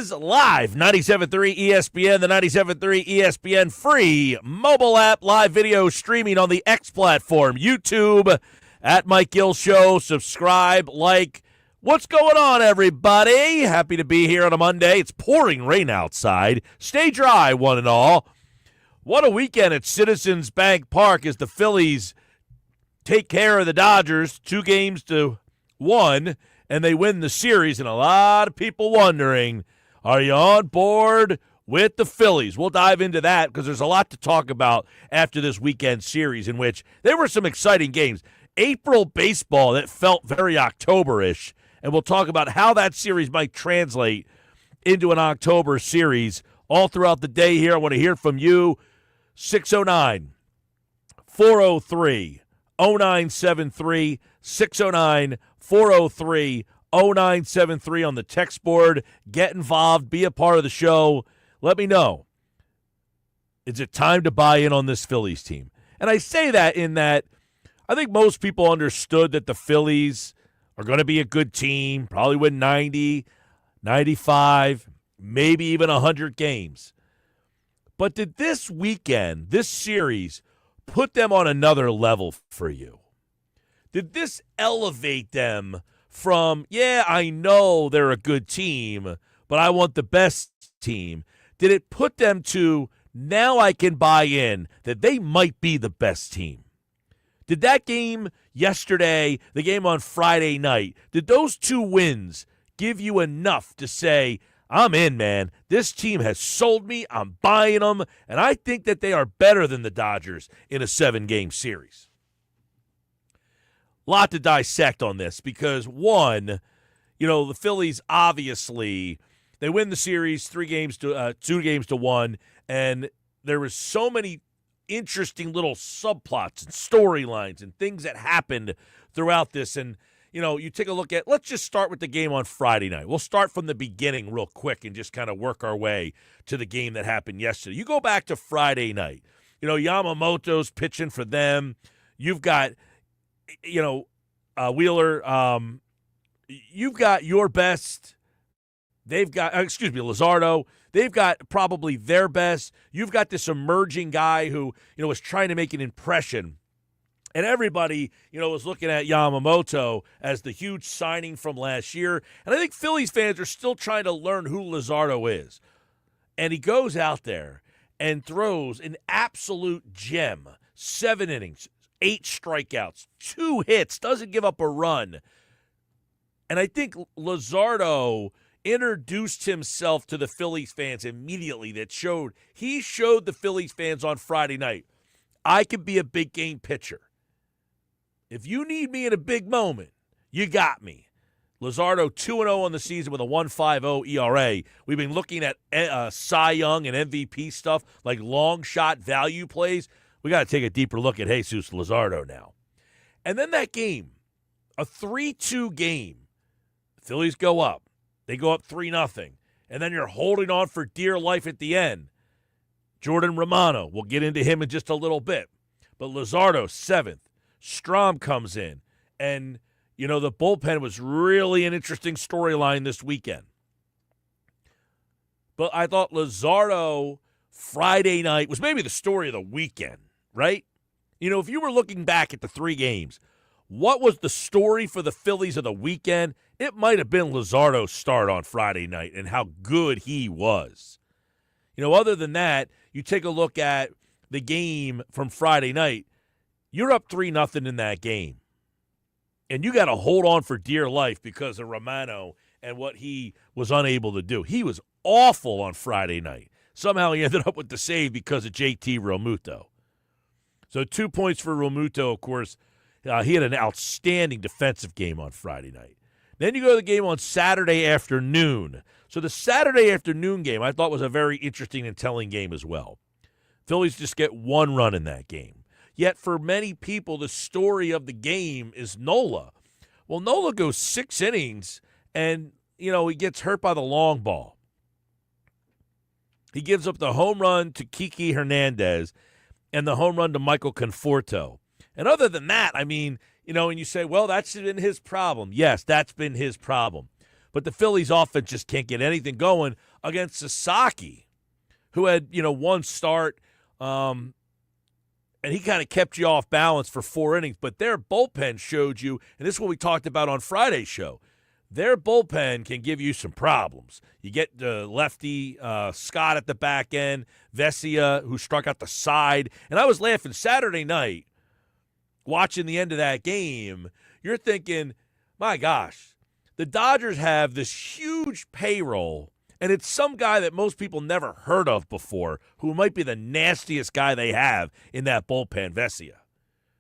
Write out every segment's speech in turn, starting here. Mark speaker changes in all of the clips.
Speaker 1: is live. 97.3 ESPN, the 97.3 ESPN free mobile app, live video streaming on the X platform, YouTube, at Mike Gill Show. Subscribe, like. What's going on, everybody? Happy to be here on a Monday. It's pouring rain outside. Stay dry, one and all. What a weekend at Citizens Bank Park as the Phillies take care of the Dodgers 2-1, and they win the series. And a lot of people wondering, are you on board with the Phillies? We'll dive into that because there's a lot to talk about after this weekend series in which there were some exciting games. April baseball that felt very October-ish. And we'll talk about how that series might translate into an October series all throughout the day here. I want to hear from you. 609-403-0973, 609-403-0973 on the text board. Get involved. Be a part of the show. Let me know. Is it time to buy in on this Phillies team? And I say that in that I think most people understood that the Phillies are going to be a good team, probably win 90, 95, maybe even 100 games. But did this weekend, this series, put them on another level for you? Did this elevate them from, yeah, I know they're a good team, but I want the best team? Did it put them to, now I can buy in that they might be the best team? Did that game yesterday, the game on Friday night, did those two wins give you enough to say, I'm in, man. This team has sold me. I'm buying them. And I think that they are better than the Dodgers in a 7-game series. A lot to dissect on this because, one, the Phillies obviously, they win the series 2 games to 1, and there was so many interesting little subplots and storylines and things that happened throughout this. And, you take a look at, let's just start with the game on Friday night. We'll start from the beginning real quick and just kind of work our way to the game that happened yesterday. You go back to Friday night. Yamamoto's pitching for them. You've got, Wheeler. You've got your best. They've got, Luzardo. They've got probably their best. You've got this emerging guy who, was trying to make an impression. And everybody, was looking at Yamamoto as the huge signing from last year. And I think Phillies fans are still trying to learn who Luzardo is. And he goes out there and throws an absolute gem. 7 innings, 8 strikeouts, 2 hits, doesn't give up a run. And I think Luzardo introduced himself to the Phillies fans immediately. He showed the Phillies fans on Friday night, I can be a big game pitcher. If you need me in a big moment, you got me. Luzardo 2-0 on the season with a 1.50 ERA. We've been looking at Cy Young and MVP stuff, like long shot value plays. We got to take a deeper look at Jesus Luzardo now. And then that game, a 3-2 game. The Phillies go up. They go up 3-0. And then you're holding on for dear life at the end. Jordan Romano, we'll get into him in just a little bit. But Luzardo, 7th. Strom comes in. And, the bullpen was really an interesting storyline this weekend. But I thought Luzardo Friday night was maybe the story of the weekend, right? If you were looking back at the 3 games, what was the story for the Phillies of the weekend? It might have been Luzardo's start on Friday night and how good he was. Other than that, you take a look at the game from Friday night, you're up 3-0 in that game. And you got to hold on for dear life because of Romano and what he was unable to do. He was awful on Friday night. Somehow he ended up with the save because of JT Realmuto. So 2 points for Realmuto, of course. He had an outstanding defensive game on Friday night. Then you go to the game on Saturday afternoon. So the Saturday afternoon game I thought was a very interesting and telling game as well. Phillies just get 1 run in that game. Yet for many people, the story of the game is Nola. Well, Nola goes 6 innings, and, he gets hurt by the long ball. He gives up the home run to Kiki Hernandez and the home run to Michael Conforto. And other than that, and you say, well, that's been his problem. Yes, that's been his problem. But the Phillies offense just can't get anything going against Sasaki, who had, one start, and he kind of kept you off balance for 4 innings. But their bullpen showed you, and this is what we talked about on Friday's show, their bullpen can give you some problems. You get the lefty Scott at the back end, Vesia, who struck out the side. And I was laughing Saturday night watching the end of that game. You're thinking, my gosh, the Dodgers have this huge payroll, and it's some guy that most people never heard of before who might be the nastiest guy they have in that bullpen, Vesia.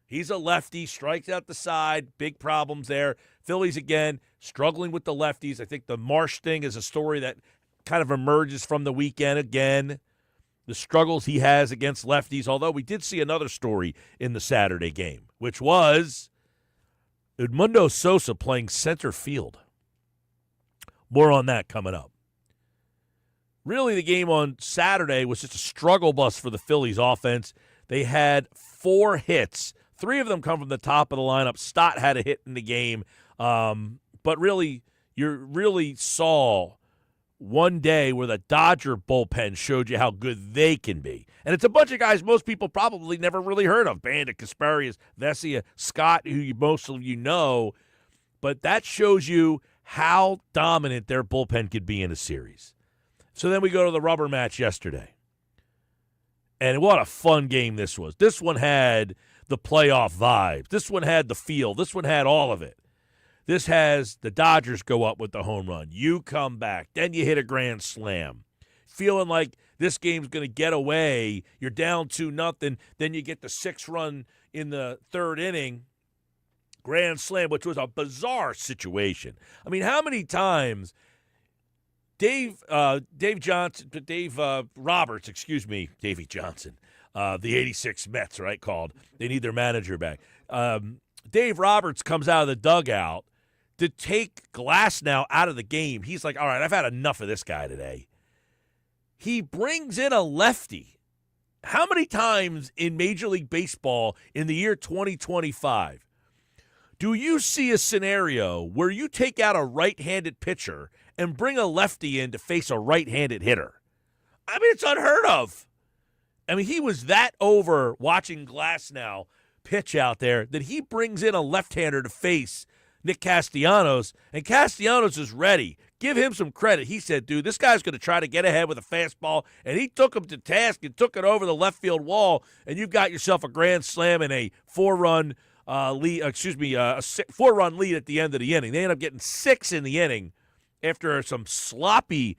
Speaker 1: He's a lefty, strikes out the side, big problems there. Phillies, again, struggling with the lefties. I think the Marsh thing is a story that kind of emerges from the weekend again. The struggles he has against lefties, although we did see another story in the Saturday game, which was Edmundo Sosa playing center field. More on that coming up. Really, the game on Saturday was just a struggle bus for the Phillies offense. They had 4 hits. 3 of them come from the top of the lineup. Stott had a hit in the game. But really, you really saw one day where the Dodger bullpen showed you how good they can be. And it's a bunch of guys most people probably never really heard of. Bandit, Kasparius, Vesia, Scott, who most of you know. But that shows you how dominant their bullpen could be in a series. So then we go to the rubber match yesterday. And what a fun game this was. This one had the playoff vibes. This one had the feel. This one had all of it. This has the Dodgers go up with the home run. You come back. Then you hit a grand slam. Feeling like this game's going to get away. You're down 2-0. Then you get the 6th run in the 3rd inning. Grand slam, which was a bizarre situation. I mean, how many times Davey Johnson, Davey Johnson, the 86 Mets, right, called. They need their manager back. Dave Roberts comes out of the dugout to take Glasnow out of the game. He's like, all right, I've had enough of this guy today. He brings in a lefty. How many times in Major League Baseball in the year 2025 do you see a scenario where you take out a right-handed pitcher and bring a lefty in to face a right-handed hitter? I mean, it's unheard of. I mean, he was that over watching Glasnow pitch out there that he brings in a left-hander to face Nick Castellanos, and Castellanos is ready. Give him some credit. He said, dude, this guy's going to try to get ahead with a fastball, and he took him to task and took it over the left field wall, and you've got yourself a grand slam and a 4-run lead. A 4-run lead at the end of the inning. They end up getting 6 in the inning after some sloppy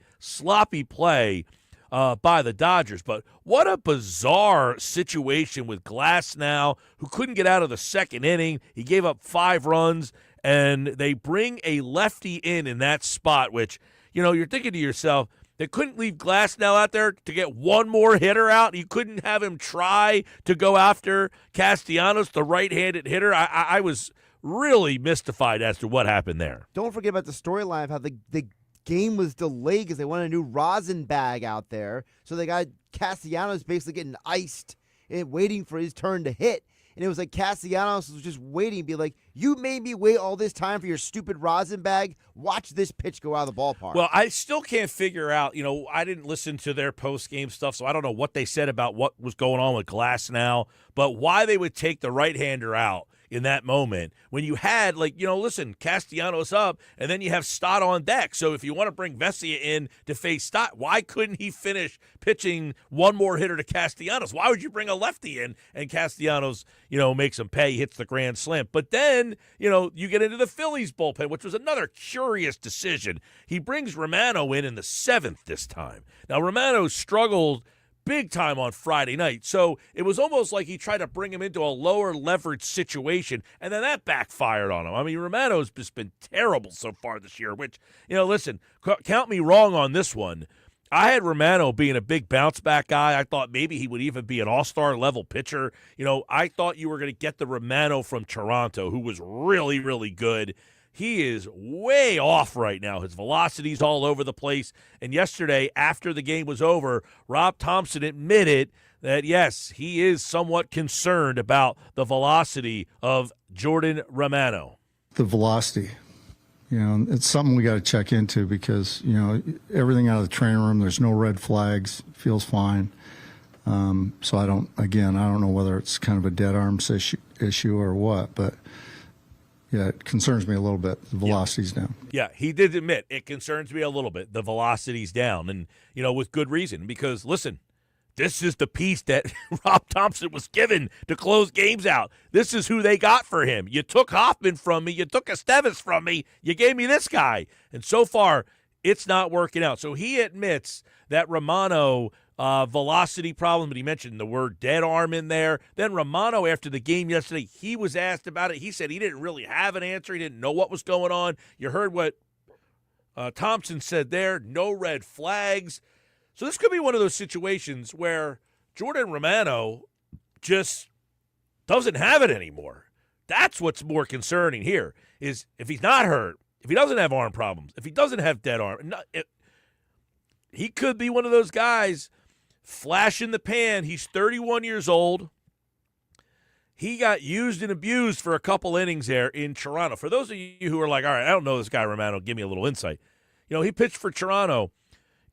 Speaker 1: play by the Dodgers. But what a bizarre situation with Glasnow, who couldn't get out of the 2nd inning. He gave up 5 runs, and they bring a lefty in that spot, which, you're thinking to yourself, they couldn't leave Glasnow out there to get one more hitter out. You couldn't have him try to go after Castellanos, the right-handed hitter. I was really mystified as to what happened there.
Speaker 2: Don't forget about the storyline of how the game was delayed because they wanted a new rosin bag out there. So they got Castellanos basically getting iced and waiting for his turn to hit. And it was like Castellanos was just waiting, be like, you made me wait all this time for your stupid rosin bag. Watch this pitch go out of the ballpark.
Speaker 1: Well, I still can't figure out, I didn't listen to their post-game stuff, so I don't know what they said about what was going on with Glasnow, but why they would take the right-hander out in that moment when you had, listen, Castellanos up, and then you have Stott on deck. So if you want to bring Vesia in to face Stott, why couldn't he finish pitching one more hitter to Castellanos? Why would you bring a lefty in and Castellanos, makes him pay, hits the grand slam? But then, you get into the Phillies bullpen, which was another curious decision. He brings Romano in the 7th this time. Now, Romano struggled big time on Friday night. So it was almost like he tried to bring him into a lower leverage situation, and then that backfired on him. I mean, Romano's just been terrible so far this year, which, listen, count me wrong on this one. I had Romano being a big bounce-back guy. I thought maybe he would even be an all-star level pitcher. I thought you were going to get the Romano from Toronto, who was really, really good. He is way off right now. His velocity's all over the place. And yesterday, after the game was over, Rob Thompson admitted that, yes, he is somewhat concerned about the velocity of Jordan Romano.
Speaker 3: The velocity, It's something we got to check into because, everything out of the training room, there's no red flags, feels fine. So I don't know whether it's kind of a dead arms issue or what, but yeah, it concerns me a little bit. The velocity's down.
Speaker 1: Yeah, he did admit it concerns me a little bit. The velocity's down, and with good reason. Because listen, this is the piece that Rob Thompson was given to close games out. This is who they got for him. You took Hoffman from me. You took Estevez from me. You gave me this guy, and so far it's not working out. So he admits that Romano. Velocity problem, but he mentioned the word dead arm in there. Then Romano, after the game yesterday, he was asked about it. He said he didn't really have an answer. He didn't know what was going on. You heard what Thompson said there, no red flags. So this could be one of those situations where Jordan Romano just doesn't have it anymore. That's what's more concerning here, is if he's not hurt, if he doesn't have arm problems, if he doesn't have dead arm, he could be one of those guys flash in the pan. He's 31 years old. He got used and abused for a couple innings there in Toronto. For those of you who are like, all right, I don't know this guy Romano, give me a little insight. He pitched for Toronto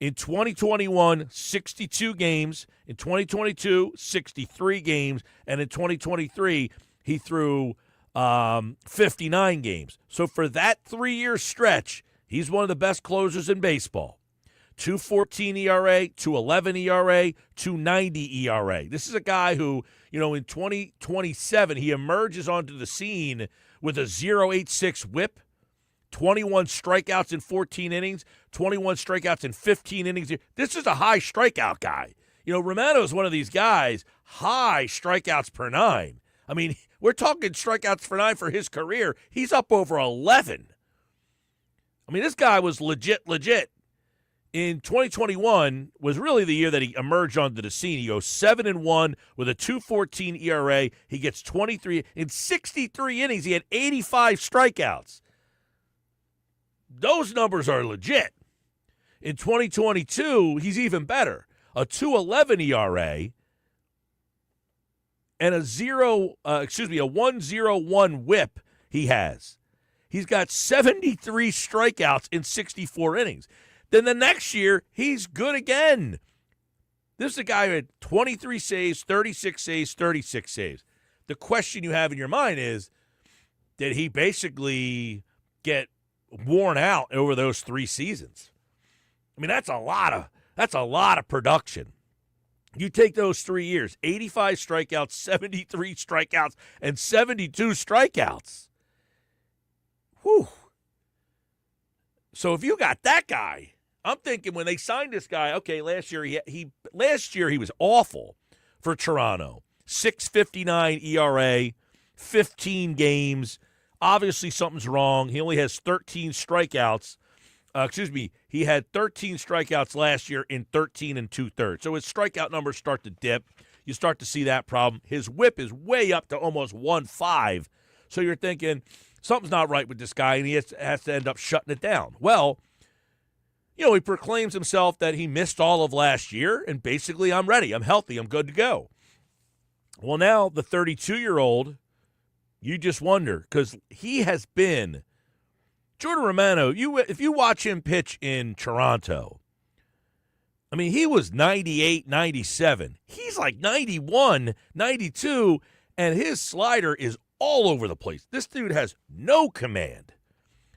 Speaker 1: in 2021, 62 games. In 2022, 63 games. And in 2023, he threw 59 games. So for that 3-year stretch, he's one of the best closers in baseball. 2.14 ERA, 2.11 ERA, 2.90 ERA. This is a guy who, in 2027, he emerges onto the scene with a 0.86 whip, 21 strikeouts in 14 innings, 21 strikeouts in 15 innings. This is a high strikeout guy. Romano is one of these guys, high strikeouts per 9. I mean, we're talking strikeouts per 9 for his career. He's up over 11. I mean, this guy was legit. In 2021 was really the year that he emerged onto the scene. He goes 7-1 with a 2.14 ERA. He gets 23 in 63 innings. He had 85 strikeouts. Those numbers are legit. In 2022, he's even better. A 2.11 ERA and a 1.01 whip he has. He's got 73 strikeouts in 64 innings. Then the next year, he's good again. This is a guy who had 23 saves, 36 saves, 36 saves. The question you have in your mind is, did he basically get worn out over those 3 seasons? I mean, that's a lot of production. You take those 3 years, 85 strikeouts, 73 strikeouts, and 72 strikeouts. Whew. So if you got that guy, I'm thinking when they signed this guy, okay, last year he was awful for Toronto. 6.59 ERA, 15 games. Obviously something's wrong. He only has 13 strikeouts. He had 13 strikeouts last year in 13 2/3. So his strikeout numbers start to dip. You start to see that problem. His whip is way up to almost 1.5. So you're thinking something's not right with this guy, and he has to end up shutting it down. Well, he proclaims himself that he missed all of last year, and basically, I'm ready. I'm healthy. I'm good to go. Well, now the 32-year-old, you just wonder, because he has been Jordan Romano. If you watch him pitch in Toronto, I mean, he was 98, 97. He's like 91, 92, and his slider is all over the place. This dude has no command.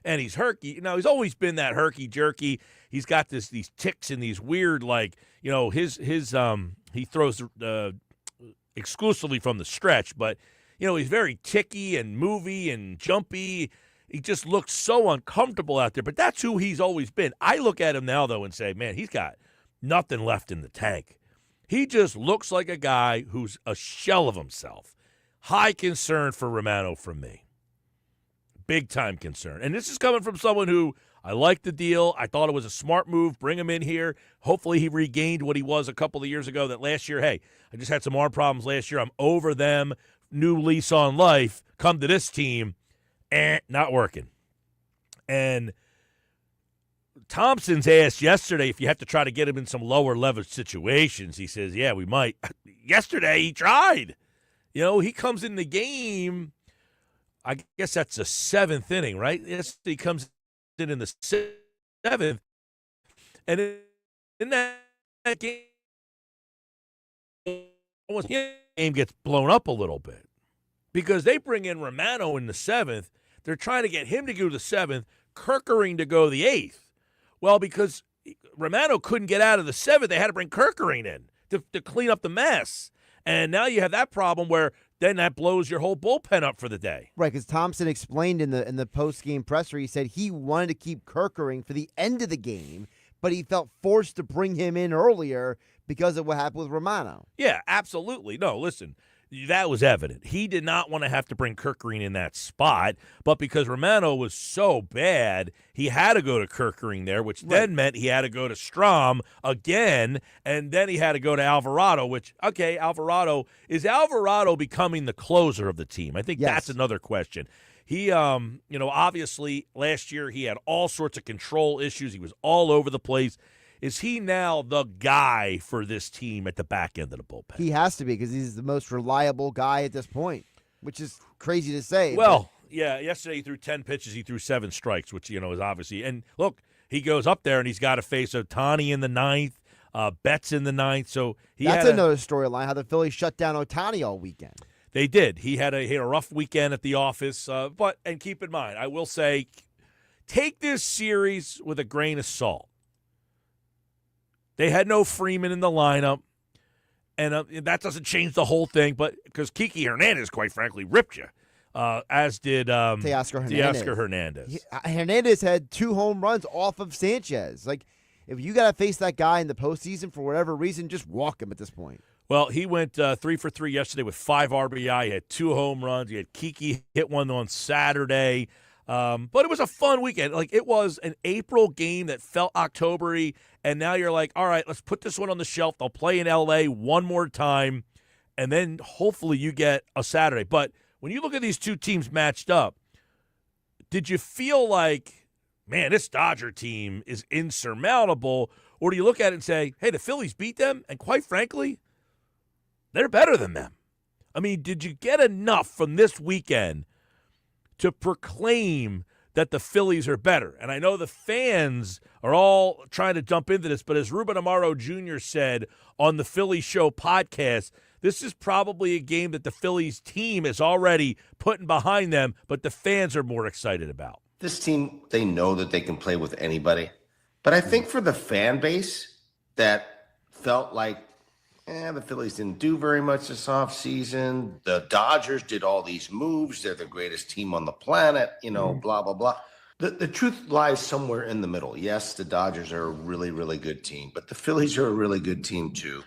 Speaker 1: And he's herky. Now, he's always been that herky-jerky. He's got these ticks and these weird, he throws exclusively from the stretch. But, he's very ticky and movey and jumpy. He just looks so uncomfortable out there. But that's who he's always been. I look at him now, though, and say, man, he's got nothing left in the tank. He just looks like a guy who's a shell of himself. High concern for Romano from me. Big-time concern. And this is coming from someone who I like the deal. I thought it was a smart move. Bring him in here. Hopefully he regained what he was a couple of years ago, that last year, hey, I just had some arm problems last year. I'm over them. New lease on life. Come to this team. Not working. And Thompson's asked yesterday if you have to try to get him in some lower-level situations. He says, yeah, we might. Yesterday he tried. He comes in the game. I guess that's the 7th inning, right? Yes, he comes in the 7th. And in that game, game gets blown up a little bit because they bring in Romano in the 7th. They're trying to get him to go the 7th, Kerkering to go the 8th. Well, because Romano couldn't get out of the 7th, they had to bring Kerkering in to clean up the mess. And now you have that problem where then that blows your whole bullpen up for the day.
Speaker 2: Right, because Thompson explained in the post-game presser, he said he wanted to keep Kerkering for the end of the game, but he felt forced to bring him in earlier because of what happened with Romano.
Speaker 1: Yeah, absolutely. No, listen, that was evident. He did not want to have to bring Kerkering in that spot, but because Romano was so bad, he had to go to Kerkering there, which then meant he had to go to Strom again, and then he had to go to Alvarado, which, okay, is Alvarado becoming the closer of the team? I think that's another question. He, obviously last year he had all sorts of control issues. He was all over the place. Is he now the guy for this team at the back end of the bullpen?
Speaker 2: He has to be because he's the most reliable guy at this point, which is crazy to say.
Speaker 1: Well, yeah, yesterday he threw 10 pitches. He threw 7 strikes, which, is obviously. And, look, he goes up there and he's got to face Ohtani in the 9th, Betts in the 9th. So
Speaker 2: that's another storyline, how the Phillies shut down Ohtani all weekend.
Speaker 1: They did. He had a rough weekend at the office. And keep in mind, I will say, take this series with a grain of salt. They had no Freeman in the lineup, and that doesn't change the whole thing. But because Kiki Hernandez, quite frankly, ripped you, as did Teoscar Hernandez.
Speaker 2: Hernandez had 2 home runs off of Sanchez. Like, if you got to face that guy in the postseason for whatever reason, just walk him at this point.
Speaker 1: Well, he went 3 for 3 yesterday with 5 RBI. He had 2 home runs. He had Kiki hit one on Saturday. But it was a fun weekend. Like, it was an April game that felt October-y, and now you're like, all right, let's put this one on the shelf. They'll play in L.A. one more time, and then hopefully you get a Saturday. But when you look at these two teams matched up, did you feel like, man, this Dodger team is insurmountable, or do you look at it and say, hey, the Phillies beat them, and quite frankly, they're better than them? I mean, did you get enough from this weekend to proclaim that the Phillies are better? And I know the fans are all trying to jump into this, but as Ruben Amaro Jr. said on the Philly Show podcast, this is probably a game that the Phillies team is already putting behind them, but the fans are more excited about.
Speaker 4: This team, they know that they can play with anybody. But I think for the fan base that felt like, the Phillies didn't do very much this offseason. The Dodgers did all these moves. They're the greatest team on the planet, blah, blah, blah. The truth lies somewhere in the middle. Yes, the Dodgers are a really, really good team, but the Phillies are a really good team too.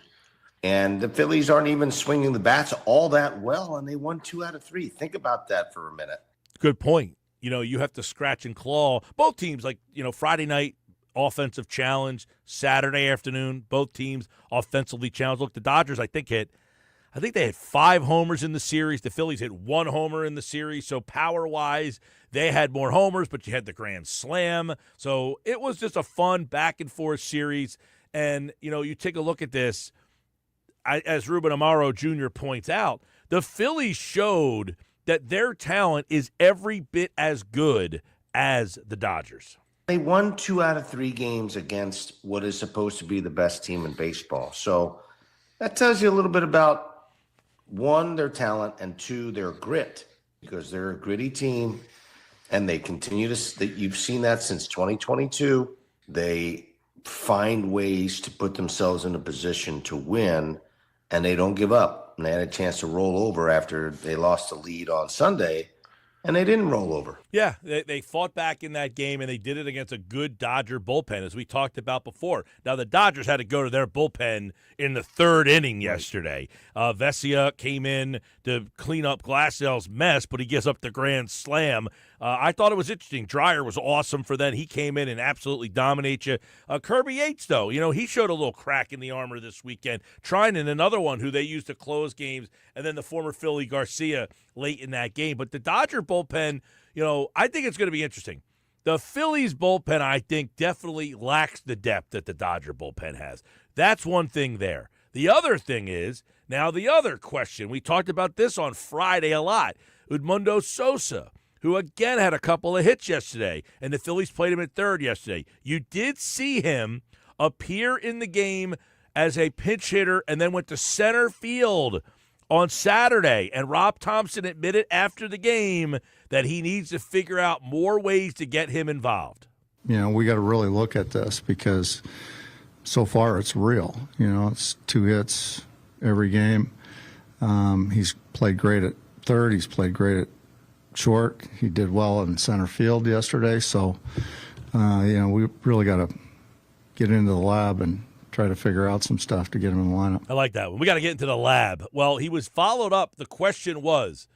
Speaker 4: And the Phillies aren't even swinging the bats all that well, and they won 2 out of 3. Think about that for a minute.
Speaker 1: Good point. You have to scratch and claw. Both teams, like, Friday night, offensive challenge, Saturday afternoon, both teams offensively challenged. Look, the Dodgers, I think they had 5 homers in the series. The Phillies hit 1 homer in the series. So power-wise, they had more homers, but you had the grand slam. So it was just a fun back-and-forth series. And, you take a look at this, as Ruben Amaro Jr. points out, the Phillies showed that their talent is every bit as good as the Dodgers.
Speaker 4: They won 2 out of 3 games against what is supposed to be the best team in baseball. So that tells you a little bit about, 1, their talent, and 2, their grit, because they're a gritty team, and they continue to – you've seen that since 2022. They find ways to put themselves in a position to win, and they don't give up. And they had a chance to roll over after they lost the lead on Sunday, and they didn't roll over.
Speaker 1: Yeah, they fought back in that game, and they did it against a good Dodger bullpen, as we talked about before. Now, the Dodgers had to go to their bullpen in the 3rd inning yesterday. Vesia came in to clean up Glasnell's mess, but he gives up the grand slam. I thought it was interesting. Dreyer was awesome for that. He came in and absolutely dominates you. Kirby Yates, though, he showed a little crack in the armor this weekend. Trinan, another one who they used to close games, and then the former Philly Garcia late in that game. But the Dodger bullpen, I think it's going to be interesting. The Phillies bullpen, I think, definitely lacks the depth that the Dodger bullpen has. That's one thing there. The other thing is, now the other question, we talked about this on Friday a lot, Edmundo Sosa, who again had a couple of hits yesterday, and the Phillies played him at third yesterday. You did see him appear in the game as a pinch hitter and then went to center field on Saturday, and Rob Thompson admitted after the game that he needs to figure out more ways to get him involved.
Speaker 3: We got to really look at this because so far it's real. It's 2 hits every game. He's played great at third. He's played great at short. He did well in center field yesterday. So, we really got to get into the lab and try to figure out some stuff to get him in the lineup.
Speaker 1: I like that one. We got to get into the lab. Well, he was followed up. The question was,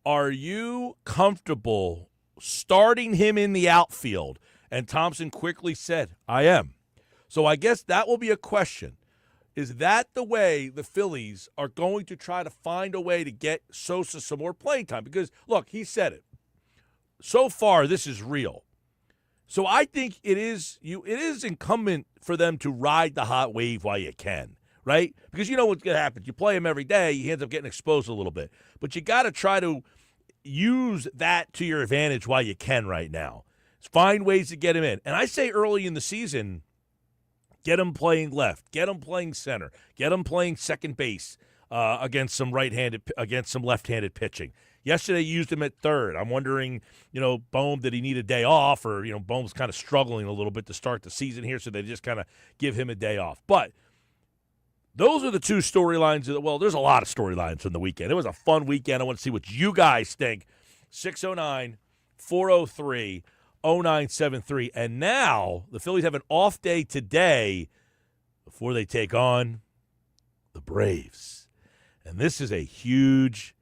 Speaker 1: are you comfortable starting him in the outfield? And Thompson quickly said, I am. So I guess that will be a question. Is that the way the Phillies are going to try to find a way to get Sosa some more playing time? Because, look, he said it. So far, this is real. So I think it is incumbent for them to ride the hot wave while you can, right? Because you know what's going to happen. You play him every day, he ends up getting exposed a little bit. But you got to try to use that to your advantage while you can right now. Find ways to get him in. And I say early in the season, get him playing left, get him playing center, get him playing second base against some left-handed pitching. Yesterday, you used him at third. I'm wondering, Bohm, did he need a day off? Or, Bohm's kind of struggling a little bit to start the season here, so they just kind of give him a day off. But those are the two storylines. Well, there's a lot of storylines from the weekend. It was a fun weekend. I want to see what you guys think. 609-403-0973. And now the Phillies have an off day today before they take on the Braves. And this is a huge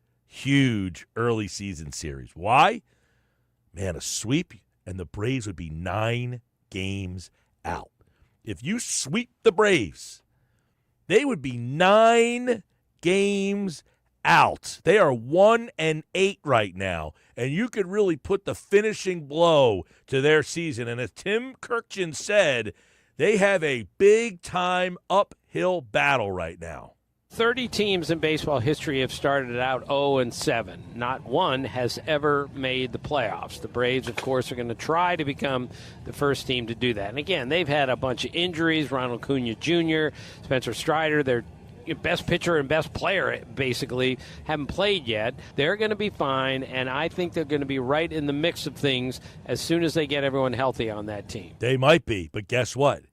Speaker 1: early season series. Why? Man, a sweep, and the Braves would be 9 games out. If you sweep the Braves, they would be 9 games out. They are 1-8 right now, and you could really put the finishing blow to their season. And as Tim Kirkjian said, they have a big-time uphill battle right now.
Speaker 5: 30 teams in baseball history have started out 0-7. Not one has ever made the playoffs. The Braves, of course, are going to try to become the first team to do that. And again, they've had a bunch of injuries. Ronald Acuna Jr., Spencer Strider, their best pitcher and best player, basically, haven't played yet. They're going to be fine, and I think they're going to be right in the mix of things as soon as they get everyone healthy on that team.
Speaker 1: They might be, but guess what?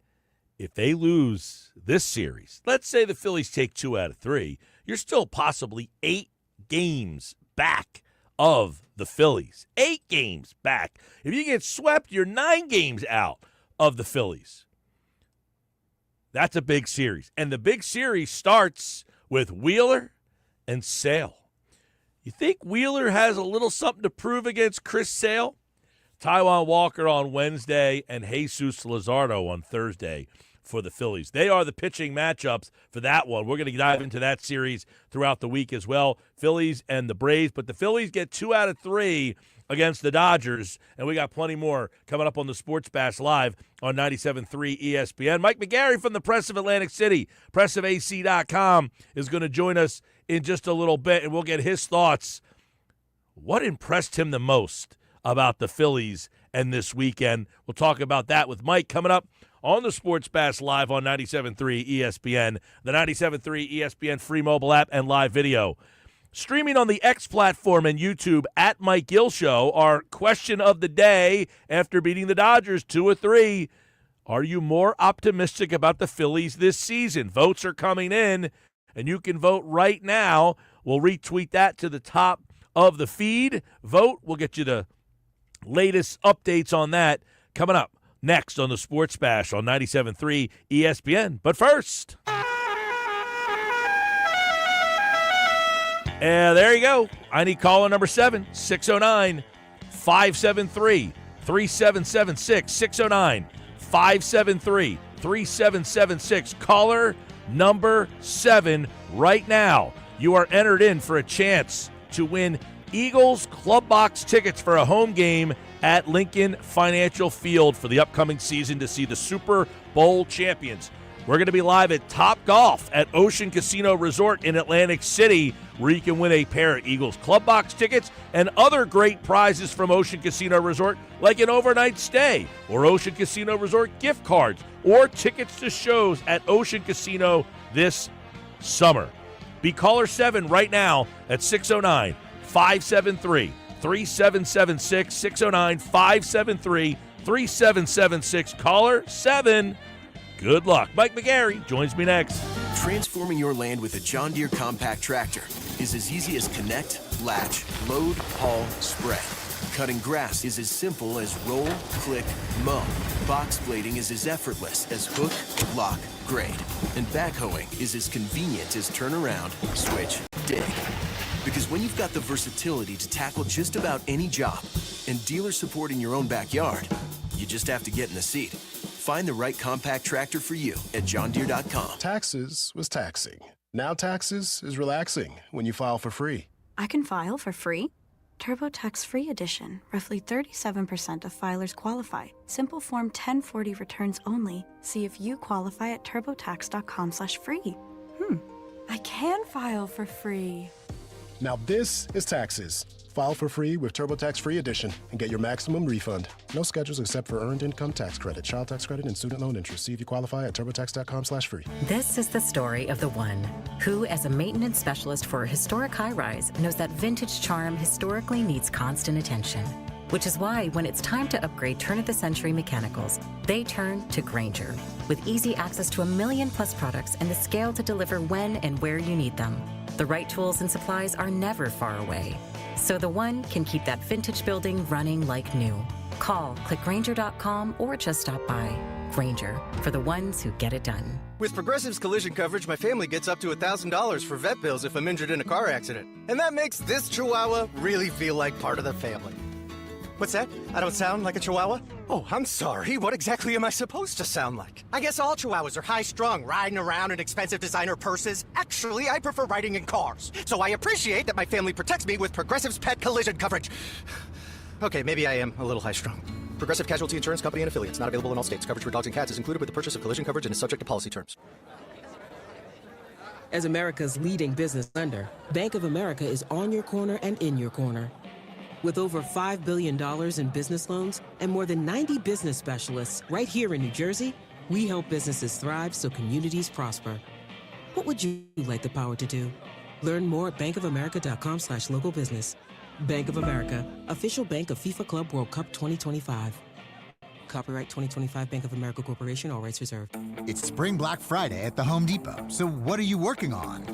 Speaker 1: If they lose this series, let's say the Phillies take 2 out of 3, you're still possibly 8 games back of the Phillies. 8 games back. If you get swept, you're 9 games out of the Phillies. That's a big series. And the big series starts with Wheeler and Sale. You think Wheeler has a little something to prove against Chris Sale? Taijuan Walker on Wednesday and Jesus Luzardo on Thursday for the Phillies. They are the pitching matchups for that one. We're going to dive into that series throughout the week as well. Phillies and the Braves, but the Phillies get 2 out of 3 against the Dodgers, and we got plenty more coming up on the Sports Bash Live on 97.3 ESPN. Mike McGarry from the Press of Atlantic City, pressofac.com, is going to join us in just a little bit, and we'll get his thoughts. What impressed him the most about the Phillies and this weekend? We'll talk about that with Mike coming up on the Sports Bash Live on 97.3 ESPN, the 97.3 ESPN free mobile app, and live video. Streaming on the X platform and YouTube at Mike Gill Show, our question of the day after beating the Dodgers 2-3. Are you more optimistic about the Phillies this season? Votes are coming in, and you can vote right now. We'll retweet that to the top of the feed. Vote. We'll get you the latest updates on that coming up next on the Sports Bash on 97.3 ESPN. But first, there you go. I need caller number 7, 609-573-3776. 609-573-3776. Caller number 7 right now. You are entered in for a chance to win Eagles Club Box tickets for a home game at Lincoln Financial Field for the upcoming season to see the Super Bowl champions. we're going to be live at Top Golf at Ocean Casino Resort in Atlantic City, where you can win a pair of Eagles Club Box tickets and other great prizes from Ocean Casino Resort, like an overnight stay or Ocean Casino Resort gift cards or tickets to shows at Ocean Casino this summer. Be caller 7 right now at 609-573-3776, 609-573-3776. Caller 7. Good luck. Mike McGarry joins me next.
Speaker 6: Transforming your land with a John Deere compact tractor is as easy as connect, latch, load, haul, spread. Cutting grass is as simple as roll, click, mow. Box blading is as effortless as hook, lock, grade. And backhoeing is as convenient as turn around, switch, dig. Because when you've got the versatility to tackle just about any job and dealer support in your own backyard, you just have to get in the seat. Find the right compact tractor for you at johndeere.com.
Speaker 7: Taxes was taxing. Now taxes is relaxing when you file for free.
Speaker 8: I can file for free? TurboTax Free Edition. Roughly 37% of filers qualify. Simple Form 1040 returns only. See if you qualify at turbotax.com/free. I can file for free.
Speaker 7: Now this is taxes. File for free with TurboTax Free Edition and get your maximum refund. No schedules except for earned income tax credit, child tax credit, and student loan interest. See if you qualify at turbotax.com/free.
Speaker 9: This is the story of the one who, as a maintenance specialist for a historic high-rise, knows that vintage charm historically needs constant attention. Which is why when it's time to upgrade turn-of-the-century mechanicals, they turn to Grainger. With easy access to 1 million-plus products and the scale to deliver when and where you need them. The right tools and supplies are never far away. So the one can keep that vintage building running like new. Call, click Grainger.com, or just stop by. Grainger, for the ones who get it done.
Speaker 10: With Progressive's collision coverage, my family gets up to $1,000 for vet bills if I'm injured in a car accident. And that makes this Chihuahua really feel like part of the family. What's that? I don't sound like a Chihuahua? Oh, I'm sorry. What exactly am I supposed to sound like? I guess all Chihuahuas are high-strung, riding around in expensive designer purses. Actually, I prefer riding in cars. So I appreciate that my family protects me with Progressive's pet collision coverage. Okay, maybe I am a little high-strung. Progressive Casualty Insurance Company and Affiliates. Not available in all states. Coverage for dogs and cats is included with the purchase of collision coverage and is subject to policy terms.
Speaker 11: As America's leading business lender, Bank of America is on your corner and in your corner. With over $5 billion in business loans and more than 90 business specialists right here in New Jersey, we help businesses thrive so communities prosper. What would you like the power to do? Learn more at bankofamerica.com/local business. Bank of America, official bank of FIFA Club World Cup 2025. Copyright 2025 Bank of America Corporation, all rights reserved.
Speaker 12: It's Spring Black Friday at the Home Depot, so what are you working on?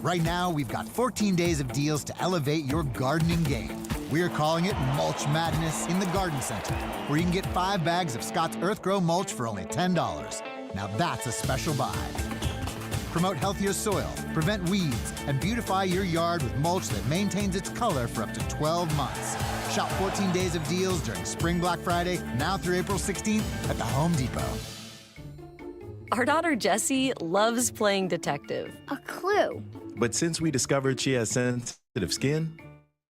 Speaker 12: Right now, we've got 14 days of deals to elevate your gardening game. We're calling it Mulch Madness in the Garden Center, where you can get 5 bags of Scott's Earth Grow mulch for only $10. Now that's a special buy. Promote healthier soil, prevent weeds, and beautify your yard with mulch that maintains its color for up to 12 months. Shop 14 days of deals during Spring Black Friday, now through April 16th at the Home Depot.
Speaker 13: Our daughter Jessie loves playing detective.
Speaker 14: A clue.
Speaker 15: But since we discovered she has sensitive skin,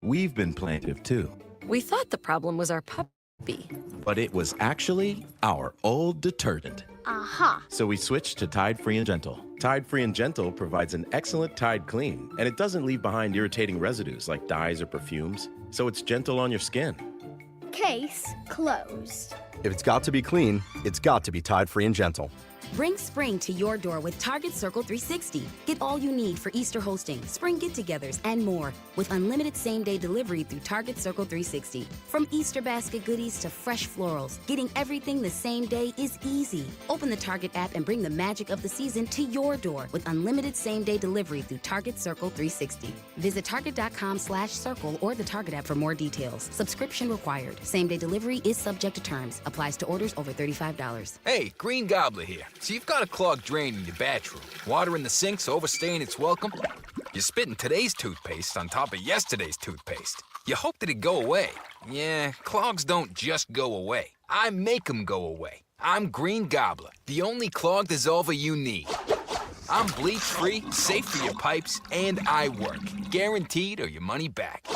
Speaker 15: we've been plaintive too.
Speaker 13: We thought the problem was our puppy.
Speaker 15: But it was actually our old detergent.
Speaker 14: Aha.
Speaker 15: So we switched to Tide Free and Gentle. Tide Free and Gentle provides an excellent Tide clean, and it doesn't leave behind irritating residues like dyes or perfumes, so it's gentle on your skin.
Speaker 14: Case closed.
Speaker 10: If it's got to be clean, it's got to be Tide Free and Gentle.
Speaker 16: Bring spring to your door with Target Circle 360. Get all you need for Easter hosting, spring get-togethers, and more with unlimited same-day delivery through Target Circle 360. From Easter basket goodies to fresh florals, getting everything the same day is easy. Open the Target app and bring the magic of the season to your door with unlimited same-day delivery through Target Circle 360. Visit target.com/circle or the Target app for more details. Subscription required. Same-day delivery is subject to terms. Applies to orders over $35.
Speaker 17: Hey, Green Gobbler here. So you've got a clogged drain in your bathroom. Water in the sink's overstaying its welcome. You're spitting today's toothpaste on top of yesterday's toothpaste. You hope that it go away. Yeah, clogs don't just go away. I make them go away. I'm Green Gobbler, the only clog dissolver you need. I'm bleach-free, safe for your pipes, and I work. Guaranteed or your money back.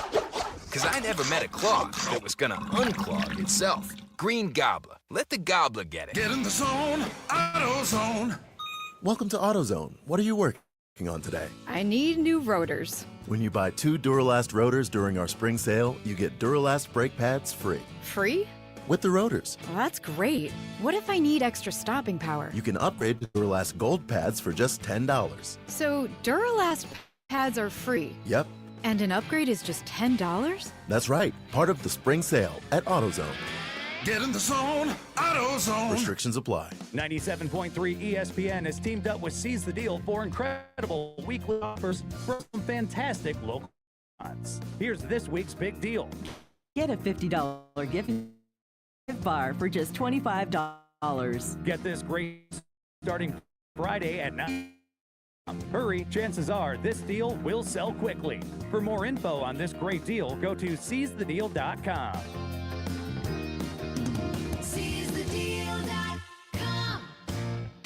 Speaker 17: Because I never met a clog that was gonna unclog itself. Green Gobbler. Let the gobbler get it.
Speaker 18: Get in the zone, AutoZone. Welcome to AutoZone. What are you working on today?
Speaker 19: I need new rotors.
Speaker 18: When you buy 2 Duralast rotors during our spring sale, you get Duralast brake pads free.
Speaker 19: Free?
Speaker 18: With the rotors.
Speaker 19: Well, that's great. What if I need extra stopping power?
Speaker 18: You can upgrade to Duralast Gold pads for just $10.
Speaker 19: So Duralast pads are free?
Speaker 18: Yep,
Speaker 19: And an upgrade is just $10?
Speaker 18: that's right. Part of the spring sale at AutoZone.
Speaker 20: Get in the zone, AutoZone.
Speaker 18: Restrictions apply.
Speaker 21: 97.3 ESPN has teamed up with Seize the Deal for incredible weekly offers from fantastic local spots. Here's this week's big deal.
Speaker 22: Get a $50 gift bar for just $25.
Speaker 21: Get this great starting Friday at 9. Hurry, chances are this deal will sell quickly. For more info on this great deal, go to seizethedeal.com.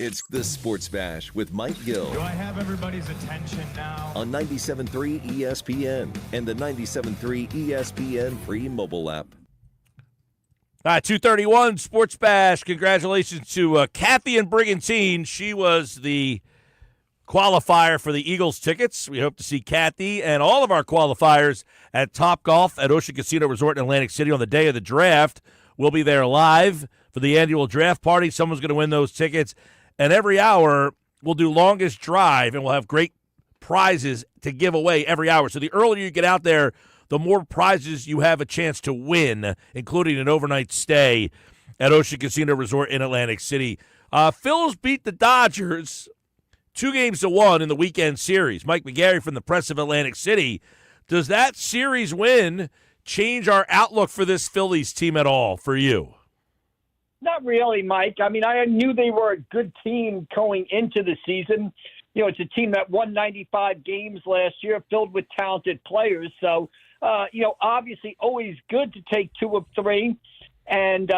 Speaker 23: It's the Sports Bash with Mike Gill.
Speaker 24: Do I have everybody's attention now?
Speaker 23: On 97.3 ESPN and the 97.3 ESPN free mobile app.
Speaker 1: All right, 2:31 Sports Bash. Congratulations to Kathy and Brigantine. She was the qualifier for the Eagles tickets. We hope to see Kathy and all of our qualifiers at Topgolf at Ocean Casino Resort in Atlantic City on the day of the draft. We'll be there live for the annual draft party. Someone's going to win those tickets. And every hour, we'll do longest drive, and we'll have great prizes to give away every hour. So the earlier you get out there, the more prizes you have a chance to win, including an overnight stay at Ocean Casino Resort in Atlantic City. Phillies beat the Dodgers 2-1 in the weekend series. Mike McGarry from the Press of Atlantic City. Does that series win change our outlook for this Phillies team at all for you?
Speaker 25: Not really, Mike. I mean, I knew they were a good team going into the season. You know, it's a team that won 95 games last year, filled with talented players. So, obviously always good to take 2 of 3. And,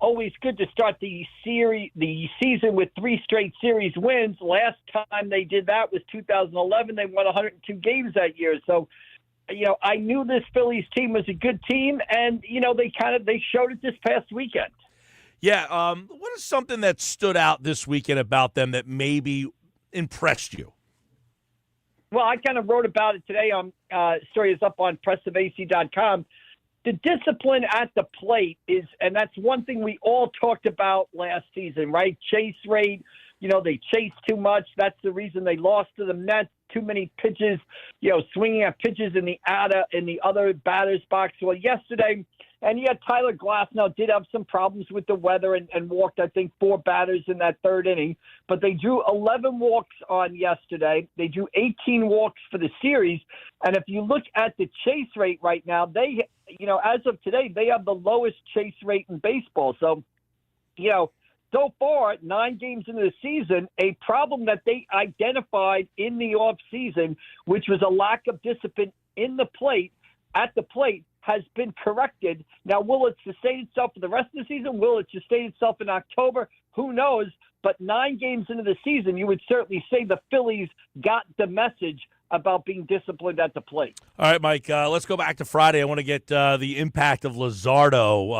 Speaker 25: always good to start the season with 3 straight series wins. Last time they did that was 2011. They won 102 games that year. So, I knew this Phillies team was a good team, and, they showed it this past weekend.
Speaker 1: Yeah, what is something that stood out this weekend about them that maybe impressed you?
Speaker 25: Well, I kind of wrote about it today. Story is up on pressofac.com. The discipline at the plate is, and that's one thing we all talked about last season, right? Chase rate, they chase too much. That's the reason they lost to the Mets. Too many pitches, swinging at pitches in the other batter's box. Well, yesterday, and yet Tyler Glasnow did have some problems with the weather and walked, I think, 4 batters in that 3rd inning. But they drew 11 walks on yesterday. They drew 18 walks for the series. And if you look at the chase rate right now, they, as of today, they have the lowest chase rate in baseball. So, so far, 9 games into the season, a problem that they identified in the offseason, which was a lack of discipline at the plate, has been corrected. Now, will it sustain itself for the rest of the season? Will it sustain itself in October? Who knows? But 9 games into the season, you would certainly say the Phillies got the message about being disciplined at the plate.
Speaker 1: All right, Mike, let's go back to Friday. I want to get the impact of Luzardo.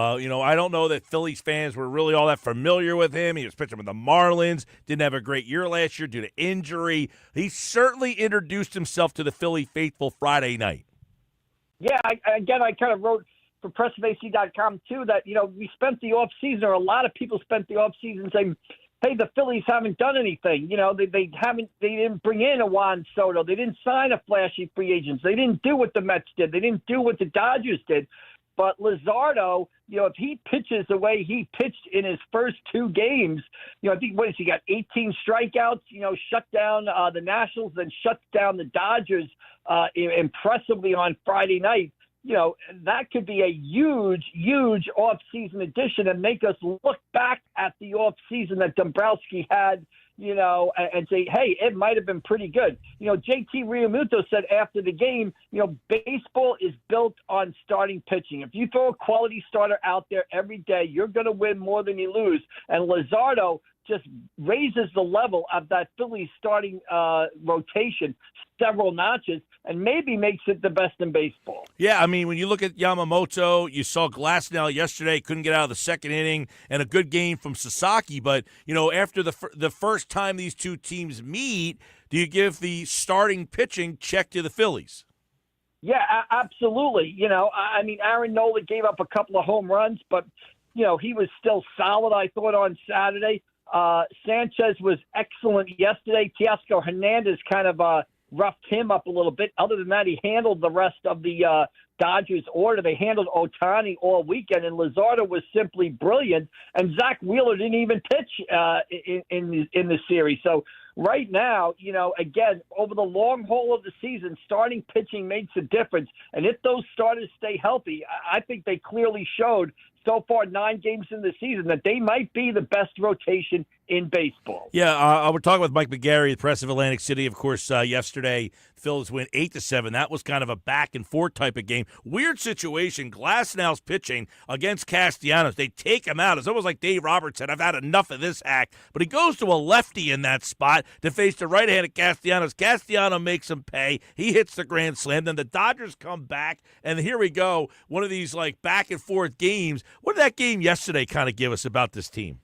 Speaker 1: I don't know that Phillies fans were really all that familiar with him. He was pitching with the Marlins, didn't have a great year last year due to injury. He certainly introduced himself to the Philly faithful Friday night.
Speaker 25: Yeah, I kind of wrote for pressofac.com, too, that, we spent the offseason, or a lot of people spent the offseason saying, hey, the Phillies haven't done anything. They didn't bring in a Juan Soto. They didn't sign a flashy free agents. They didn't do what the Mets did. They didn't do what the Dodgers did. But Luzardo, if he pitches the way he pitched in his first 2 games, I think, he got 18 strikeouts, shut down the Nationals, then shut down the Dodgers impressively on Friday night. That could be a huge, huge off-season addition and make us look back at the off-season that Dombrowski had, and say, hey, it might have been pretty good. JT Realmuto said after the game, baseball is built on starting pitching. If you throw a quality starter out there every day, you're going to win more than you lose. And Luzardo just raises the level of that Phillies starting rotation several notches and maybe makes it the best in baseball.
Speaker 1: Yeah, I mean, when you look at Yamamoto, you saw Glasnow yesterday, couldn't get out of the second inning, and a good game from Sasaki. But, after the first time these two teams meet, do you give the starting pitching check to the Phillies?
Speaker 25: Yeah, absolutely. I mean, Aaron Nola gave up a couple of home runs, but, he was still solid, I thought, on Saturday. Sanchez was excellent yesterday. Teoscar Hernandez kind of roughed him up a little bit. Other than that, he handled the rest of the Dodgers order. They handled Ohtani all weekend, and Luzardo was simply brilliant. And Zach Wheeler didn't even pitch in the series. So right now, again, over the long haul of the season, starting pitching makes a difference. And if those starters stay healthy, I think they clearly showed so far 9 games in the season that they might be the best rotation in baseball.
Speaker 1: Yeah, we're talking with Mike McGarry, the press of Atlantic City. Of course, yesterday, Phillies win 8-7. That was kind of a back-and-forth type of game. Weird situation. Glasnow's pitching against Castellanos. They take him out. It's almost like Dave Roberts said, I've had enough of this act. But he goes to a lefty in that spot to face the right-handed Castellanos. Castellanos makes him pay. He hits the grand slam. Then the Dodgers come back, and here we go. One of these, back-and-forth games. What did that game yesterday kind of give us about this team?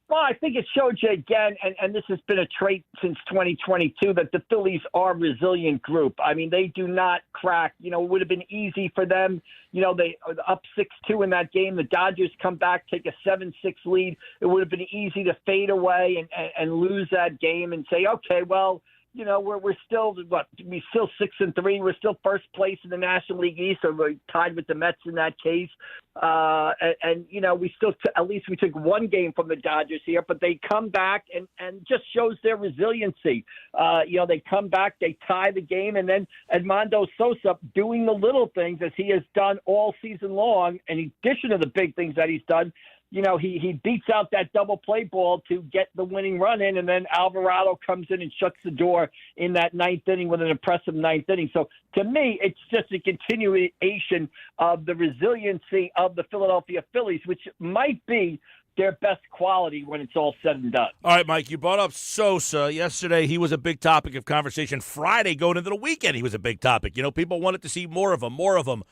Speaker 25: Well, I think it showed you again, and this has been a trait since 2022, that the Phillies are a resilient group. I mean, they do not crack. It would have been easy for them. They are up 6-2 in that game. The Dodgers come back, take a 7-6 lead. It would have been easy to fade away and lose that game and say, okay, well, we're still we're still 6-3. We're still first place in the National League East, so we're tied with the Mets in that case. We still at least we took one game from the Dodgers here, but they come back and just shows their resiliency. They come back, they tie the game, and then Edmundo Sosa doing the little things as he has done all season long, in addition to the big things that he's done. He beats out that double play ball to get the winning run in, and then Alvarado comes in and shuts the door in that 9th inning with an impressive 9th inning. So to me, it's just a continuation of the resiliency of the Philadelphia Phillies, which might be their best quality when it's all said and done.
Speaker 1: All right, Mike, you brought up Sosa. Yesterday, he was a big topic of conversation. Friday, going into the weekend, he was a big topic. People wanted to see more of him.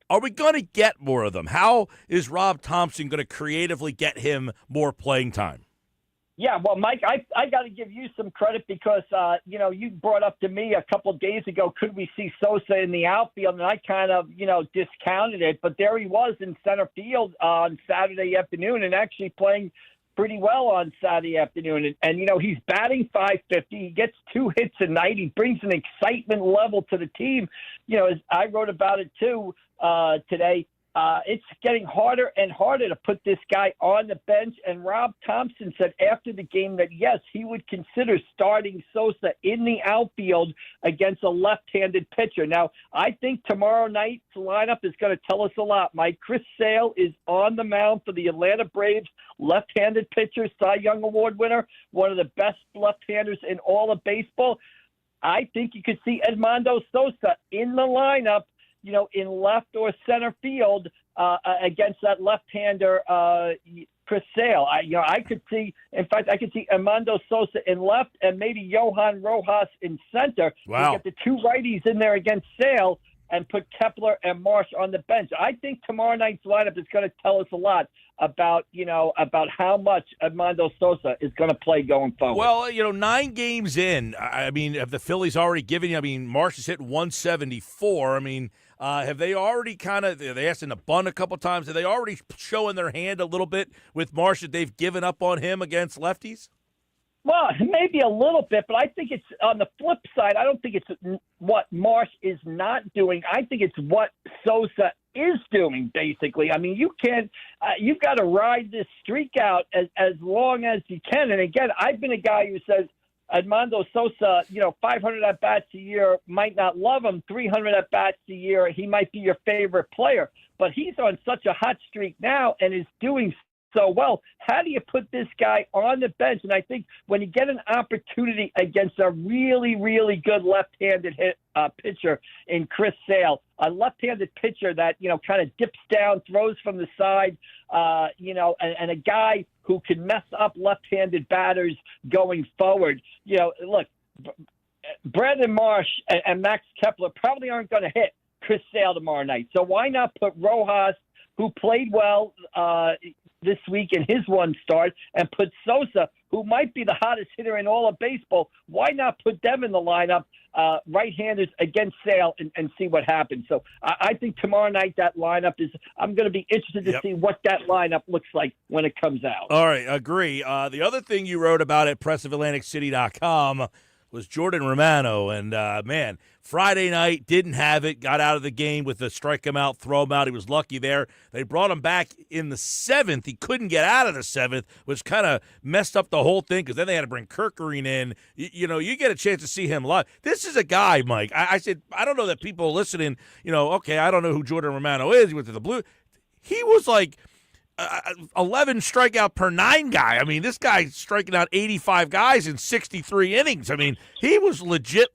Speaker 1: Are we going to get more of them? How is Rob Thompson going to creatively get him more playing time?
Speaker 25: Yeah, well, Mike, I got to give you some credit because, you brought up to me a couple of days ago, could we see Sosa in the outfield? And I kind of, discounted it. But there he was in center field on Saturday afternoon and actually playing pretty well on Saturday afternoon. And he's batting .550. He gets 2 hits a night. He brings an excitement level to the team. As I wrote about it, too, today. It's getting harder and harder to put this guy on the bench. And Rob Thompson said after the game that, yes, he would consider starting Sosa in the outfield against a left-handed pitcher. Now, I think tomorrow night's lineup is going to tell us a lot, Mike. Chris Sale is on the mound for the Atlanta Braves, left-handed pitcher, Cy Young Award winner, one of the best left-handers in all of baseball. I think you could see Edmundo Sosa in the lineup, in left or center field against that left-hander, Chris Sale. I could see Edmundo Sosa in left and maybe Johan Rojas in center.
Speaker 1: Wow.
Speaker 25: You get the 2 righties in there against Sale and put Kepler and Marsh on the bench. I think tomorrow night's lineup is going to tell us a lot about how much Edmundo Sosa is going to play going forward.
Speaker 1: Well, 9 games in, I mean, have the Phillies already given you? I mean, Marsh has hit 174. I mean, have they already they asked him to bunt a couple times? Are they already showing their hand a little bit with Marsh that they've given up on him against lefties?
Speaker 25: Well, maybe a little bit, but I think it's on the flip side. I don't think it's what Marsh is not doing. I think it's what Sosa is doing, basically. I mean, you've got to ride this streak out as long as you can. And again, I've been a guy who says Edmundo Sosa, 500 at-bats a year, might not love him. 300 at-bats a year, he might be your favorite player. But he's on such a hot streak now and is doing so well. How do you put this guy on the bench? And I think when you get an opportunity against a really, really good left-handed pitcher in Chris Sale, a left-handed pitcher that, kind of dips down, throws from the side, and a guy who can mess up left-handed batters going forward. Look, Brandon Marsh and Max Kepler probably aren't going to hit Chris Sale tomorrow night. So why not put Rojas, who played well this week in his one start, and put Sosa, who might be the hottest hitter in all of baseball? Why not put them in the lineup, right-handers against Sale, and see what happens? So I think tomorrow night that lineup is – I'm going to be interested to see what that lineup looks like when it comes out.
Speaker 1: All right, agree. The other thing you wrote about at PressOfAtlanticCity.com was Jordan Romano, and man, Friday night didn't have it, got out of the game with a strike him out, throw him out. He was lucky there. They brought him back in the seventh. He couldn't get out of the seventh, which kind of messed up the whole thing because then they had to bring Kirkering in. You get a chance to see him live. This is a guy, Mike. I said, I don't know that people listening, okay, I don't know who Jordan Romano is. He went to the Blue. He was like 11 strikeout per 9 guy. I mean, this guy's striking out 85 guys in 63 innings. I mean, he was legit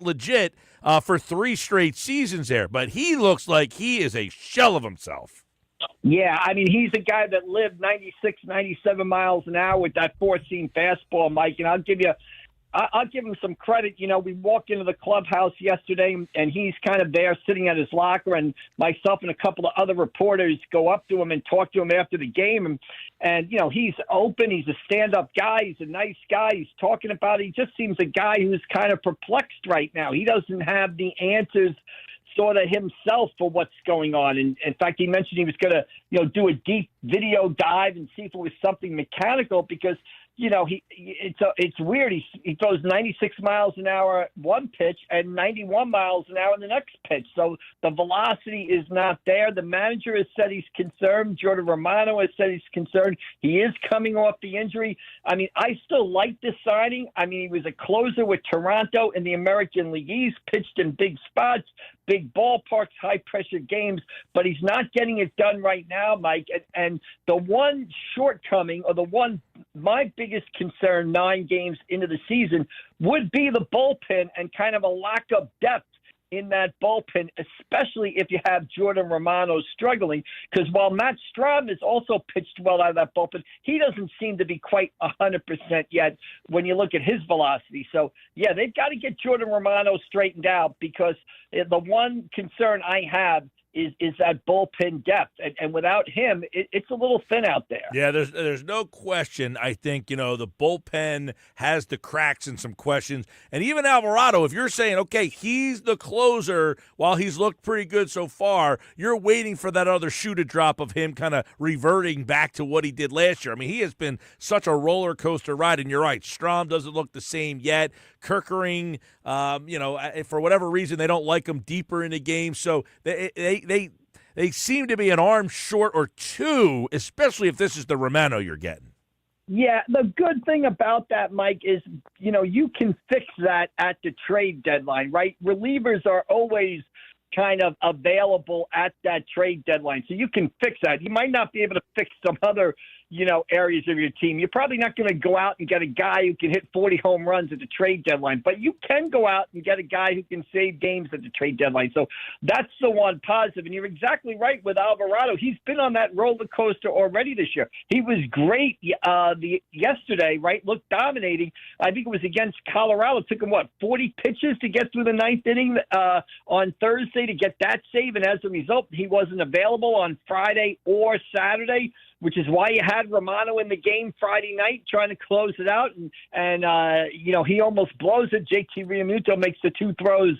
Speaker 1: for 3 straight seasons there. But he looks like he is a shell of himself.
Speaker 25: Yeah, I mean, he's a guy that lived 96, 97 miles an hour with that 4-seam fastball, Mike. And I'll give him some credit. We walked into the clubhouse yesterday, and he's kind of there sitting at his locker, and myself and a couple of other reporters go up to him and talk to him after the game. And he's open. He's a stand-up guy. He's a nice guy. He's talking about it. He just seems a guy who's kind of perplexed right now. He doesn't have the answers sort of himself for what's going on. And in fact, he mentioned he was going to, do a deep video dive and see if it was something mechanical because – it's weird. He throws 96 miles an hour one pitch and 91 miles an hour in the next pitch. So the velocity is not there. The manager has said he's concerned. Jordan Romano has said he's concerned. He is coming off the injury. I mean, I still like this signing. I mean, he was a closer with Toronto in the American League East, pitched in big spots, big ballparks, high-pressure games, but he's not getting it done right now, Mike. And the one shortcoming, or my biggest concern 9 games into the season would be the bullpen and kind of a lack of depth in that bullpen, especially if you have Jordan Romano struggling. Because while Matt Strahm has also pitched well out of that bullpen, he doesn't seem to be quite 100% yet when you look at his velocity. So, yeah, they've got to get Jordan Romano straightened out because the one concern I have is that bullpen depth. And without him, it's a little thin out there.
Speaker 1: Yeah, there's no question. I think, the bullpen has the cracks and some questions. And even Alvarado, if you're saying, okay, he's the closer while he's looked pretty good so far, you're waiting for that other shoe to drop of him kind of reverting back to what he did last year. I mean, he has been such a roller coaster ride. And you're right, Strahm doesn't look the same yet. Kirkering, for whatever reason, they don't like him deeper in the game. So they seem to be an arm short or two, especially if this is the Romano you're getting.
Speaker 25: Yeah, the good thing about that, Mike, is, you can fix that at the trade deadline, right? Relievers are always kind of available at that trade deadline. So you can fix that. You might not be able to fix some other, areas of your team. You're probably not going to go out and get a guy who can hit 40 home runs at the trade deadline, but you can go out and get a guy who can save games at the trade deadline. So that's the one positive. And you're exactly right with Alvarado. He's been on that roller coaster already this year. He was great yesterday, right? Looked dominating. I think it was against Colorado. It took him, 40 pitches to get through the 9th inning on Thursday to get that save. And as a result, he wasn't available on Friday or Saturday, which is why you had Romano in the game Friday night trying to close it out. And he almost blows it. JT Realmuto makes the 2 throws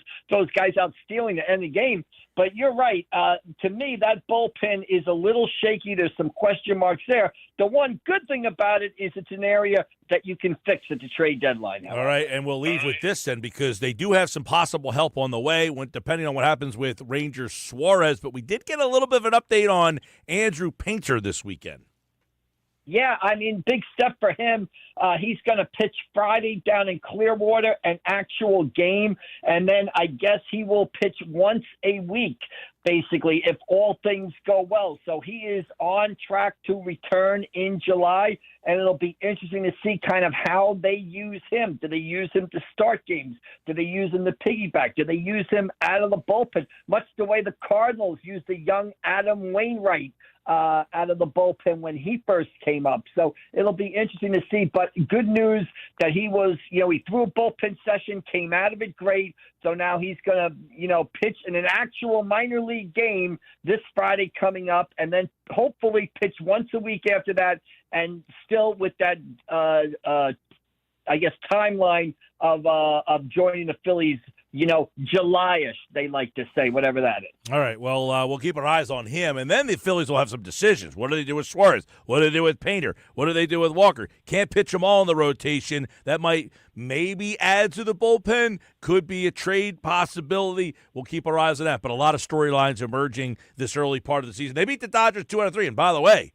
Speaker 25: guys out stealing to end the game. But you're right. To me, that bullpen is a little shaky. There's some question marks there. The one good thing about it is it's an area that you can fix at the trade deadline.
Speaker 1: All right, and we'll leave with this then, because they do have some possible help on the way, depending on what happens with Rangers Suarez. But we did get a little bit of an update on Andrew Painter this weekend.
Speaker 25: Yeah, I mean, big step for him. He's going to pitch Friday down in Clearwater, an actual game, and then I guess he will pitch once a week basically, if all things go well. So he is on track to return in July, and it'll be interesting to see kind of how they use him. Do they use him to start games? Do they use him to piggyback? Do they use him out of the bullpen, much the way the Cardinals used the young Adam Wainwright out of the bullpen when he first came up? So it'll be interesting to see, but good news that he was, he threw a bullpen session, came out of it great. So now he's going to, pitch in an actual minor league game this Friday coming up, and then hopefully pitch once a week after that, and still with that, timeline of joining the Phillies, July-ish, they like to say, whatever that is.
Speaker 1: All right, well, we'll keep our eyes on him, and then the Phillies will have some decisions. What do they do with Suarez? What do they do with Painter? What do they do with Walker? Can't pitch them all in the rotation. That might maybe add to the bullpen. Could be a trade possibility. We'll keep our eyes on that, but a lot of storylines emerging this early part of the season. They beat the Dodgers 2 out of 3, and by the way,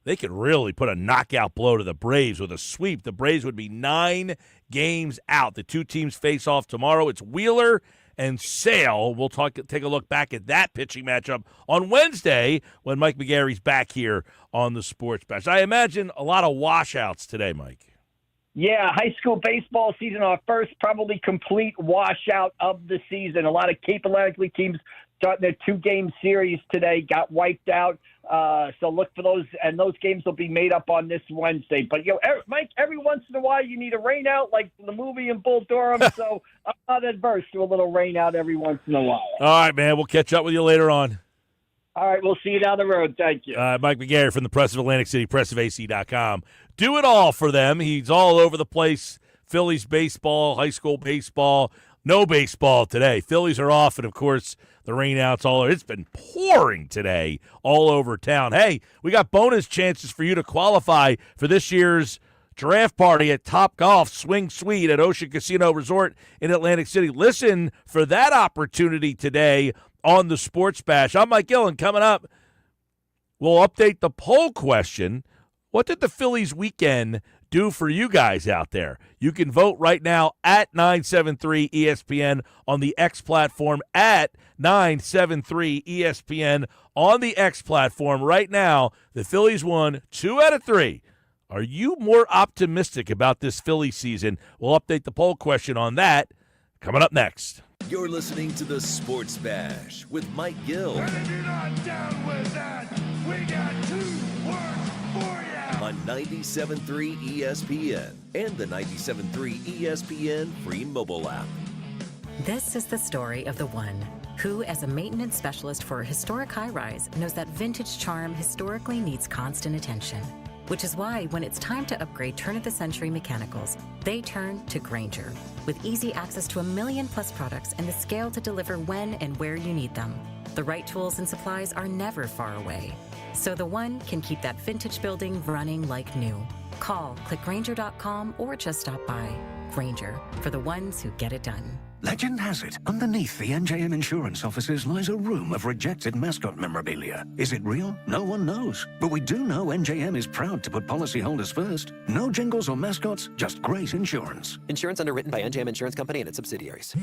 Speaker 1: they could really put a knockout blow to the Braves with a sweep. The Braves would be 9 games out. The two teams face off tomorrow. It's Wheeler and Sale. We'll take a look back at that pitching matchup on Wednesday when Mike McGarry's back here on the Sports Bash. I imagine a lot of washouts today, Mike.
Speaker 25: Yeah, high school baseball season, our first probably complete washout of the season. A lot of Cape Atlantic League teams starting their 2-game series today got wiped out. So look for those, and those games will be made up on this Wednesday. But, Mike, every once in a while you need a rain out like the movie in Bull Durham, so I'm not adverse to a little rain out every once in a while.
Speaker 1: All right, man. We'll catch up with you later on.
Speaker 25: All right, we'll see you down the road. Thank you.
Speaker 1: Mike McGarry from the Press of Atlantic City, pressofac.com. Do it all for them. He's all over the place. Phillies baseball, high school baseball, no baseball today. Phillies are off, and, of course, the rainouts all over. It's been pouring today all over town. Hey, we got bonus chances for you to qualify for this year's draft party at Top Golf Swing Suite at Ocean Casino Resort in Atlantic City. Listen for that opportunity today on the Sports Bash. I'm Mike Gill, and coming up, we'll update the poll question. What did the Phillies weekend do for you guys out there? You can vote right now at 973 ESPN on the X platform, at 973 ESPN on the X platform. Right now, the Phillies won 2 out of 3. Are you more optimistic about this Phillies season? We'll update the poll question on that coming up next.
Speaker 23: You're listening to the Sports Bash with Mike Gill.
Speaker 20: And if you're not down with that, we got 2 words for you.
Speaker 23: On 97.3 ESPN and the 97.3 ESPN free mobile app.
Speaker 9: This is the story of the one who, as a maintenance specialist for a historic high-rise, knows that vintage charm historically needs constant attention. Which is why, when it's time to upgrade turn-of-the-century mechanicals, they turn to Grainger. With easy access to 1 million-plus products and the scale to deliver when and where you need them. The right tools and supplies are never far away. So the one can keep that vintage building running like new. Call, click Grainger.com, or just stop by. Grainger, for the ones who get it done.
Speaker 2: Legend has it, underneath the NJM insurance offices lies a room of rejected mascot memorabilia. Is it real? No one knows. But we do know NJM is proud to put policyholders first. No jingles or mascots, just great insurance.
Speaker 3: Insurance underwritten by NJM Insurance Company and its subsidiaries.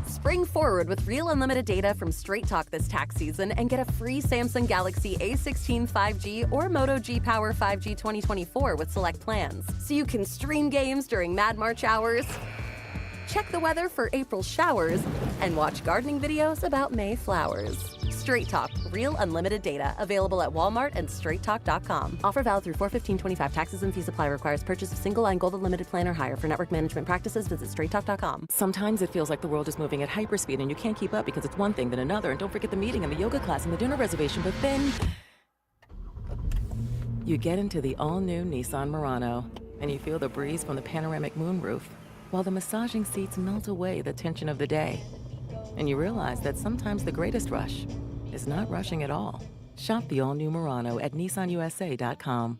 Speaker 13: Spring forward with real unlimited data from Straight Talk this tax season and get a free Samsung Galaxy A16 5G or Moto G Power 5G 2024 with select plans. So you can stream games during Mad March hours, check the weather for April showers, and watch gardening videos about May flowers. Straight Talk, real unlimited data. Available at Walmart and straighttalk.com. Offer valid through 4/15/25. Taxes and fees apply. Requires purchase of single line Gold Unlimited plan or higher. For network management practices, visit straighttalk.com.
Speaker 4: Sometimes it feels like the world is moving at hyperspeed and you can't keep up because it's one thing then another. And don't forget the meeting and the yoga class and the dinner reservation. But then you get into the all-new Nissan Murano and you feel the breeze from the panoramic moonroof, while the massaging seats melt away the tension of the day. And you realize that sometimes the greatest rush is not rushing at all. Shop the all-new Murano at nissanusa.com.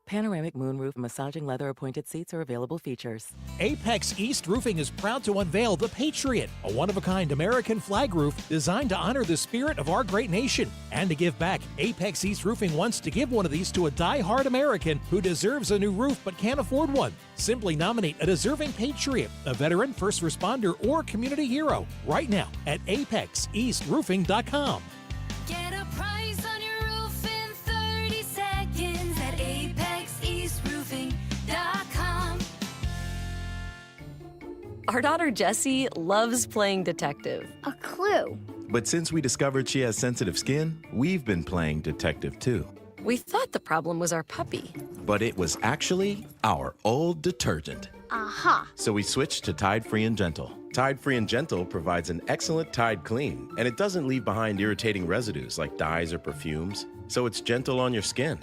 Speaker 4: Panoramic moonroof massaging leather appointed seats are available features.
Speaker 5: Apex East Roofing is proud to unveil the Patriot, a one-of-a-kind American flag roof designed to honor the spirit of our great nation. And to give back, Apex East Roofing wants to give one of these to a die-hard American who deserves a new roof but can't afford one. Simply nominate a deserving Patriot, a veteran, first responder, or community hero right now at apexeastroofing.com.
Speaker 6: Get a price on your roof in 30 seconds at apexeastroofing.com.
Speaker 13: Our daughter Jessie loves playing detective.
Speaker 14: A clue.
Speaker 18: But since we discovered she has sensitive skin, we've been playing detective too.
Speaker 13: We thought the problem was our puppy.
Speaker 18: But it was actually our old detergent.
Speaker 14: Aha.
Speaker 18: So we switched to Tide Free and Gentle.
Speaker 15: Tide Free and Gentle provides an excellent Tide clean, and it doesn't leave behind irritating residues like dyes or perfumes, so it's gentle on your skin.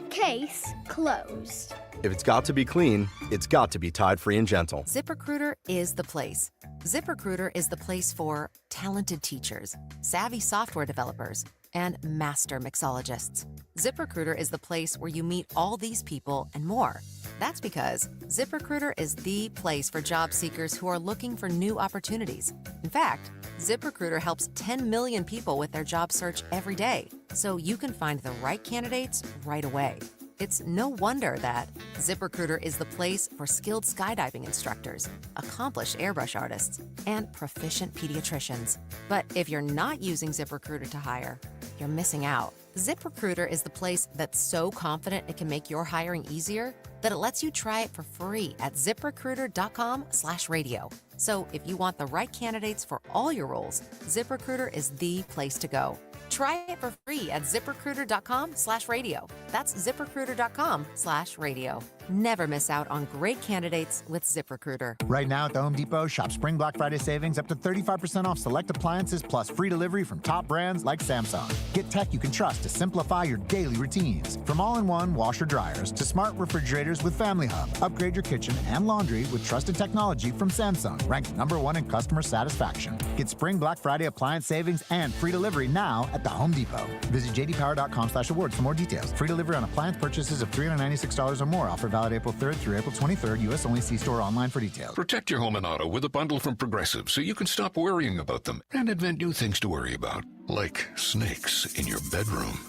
Speaker 14: Case closed.
Speaker 10: If it's got to be clean, it's got to be Tide Free and Gentle.
Speaker 9: ZipRecruiter is the place. ZipRecruiter is the place for talented teachers, savvy software developers, and master mixologists. ZipRecruiter is the place where you meet all these people and more. That's because ZipRecruiter is the place for job seekers who are looking for new opportunities. In fact, ZipRecruiter helps 10 million people with their job search every day, so you can find the right candidates right away. It's no wonder that ZipRecruiter is the place for skilled skydiving instructors, accomplished airbrush artists, and proficient pediatricians. But if you're not using ZipRecruiter to hire, you're missing out. ZipRecruiter is the place that's so confident it can make your hiring easier that it lets you try it for free at ziprecruiter.com/radio. So if you want the right candidates for all your roles, ZipRecruiter is the place to go. Try it for free at ziprecruiter.com/radio. That's ziprecruiter.com/radio. Never miss out on great candidates with ZipRecruiter.
Speaker 12: Right now at the Home Depot, shop Spring Black Friday savings up to 35% off select appliances plus free delivery from top brands like Samsung. Get tech you can trust to simplify your daily routines. From all-in-one washer dryers to smart refrigerators with Family Hub. Upgrade your kitchen and laundry with trusted technology from Samsung, ranked #1 in customer satisfaction. Get Spring Black Friday appliance savings and free delivery now at the Home Depot. Visit jdpower.com/awards for more details. Free delivery on appliance purchases of $396 or more. Offer valid April 3rd through April 23rd. U.S. only. See store online for details.
Speaker 7: Protect your home and auto with a bundle from Progressive so you can stop worrying about them and invent new things to worry about, like snakes in your bedroom.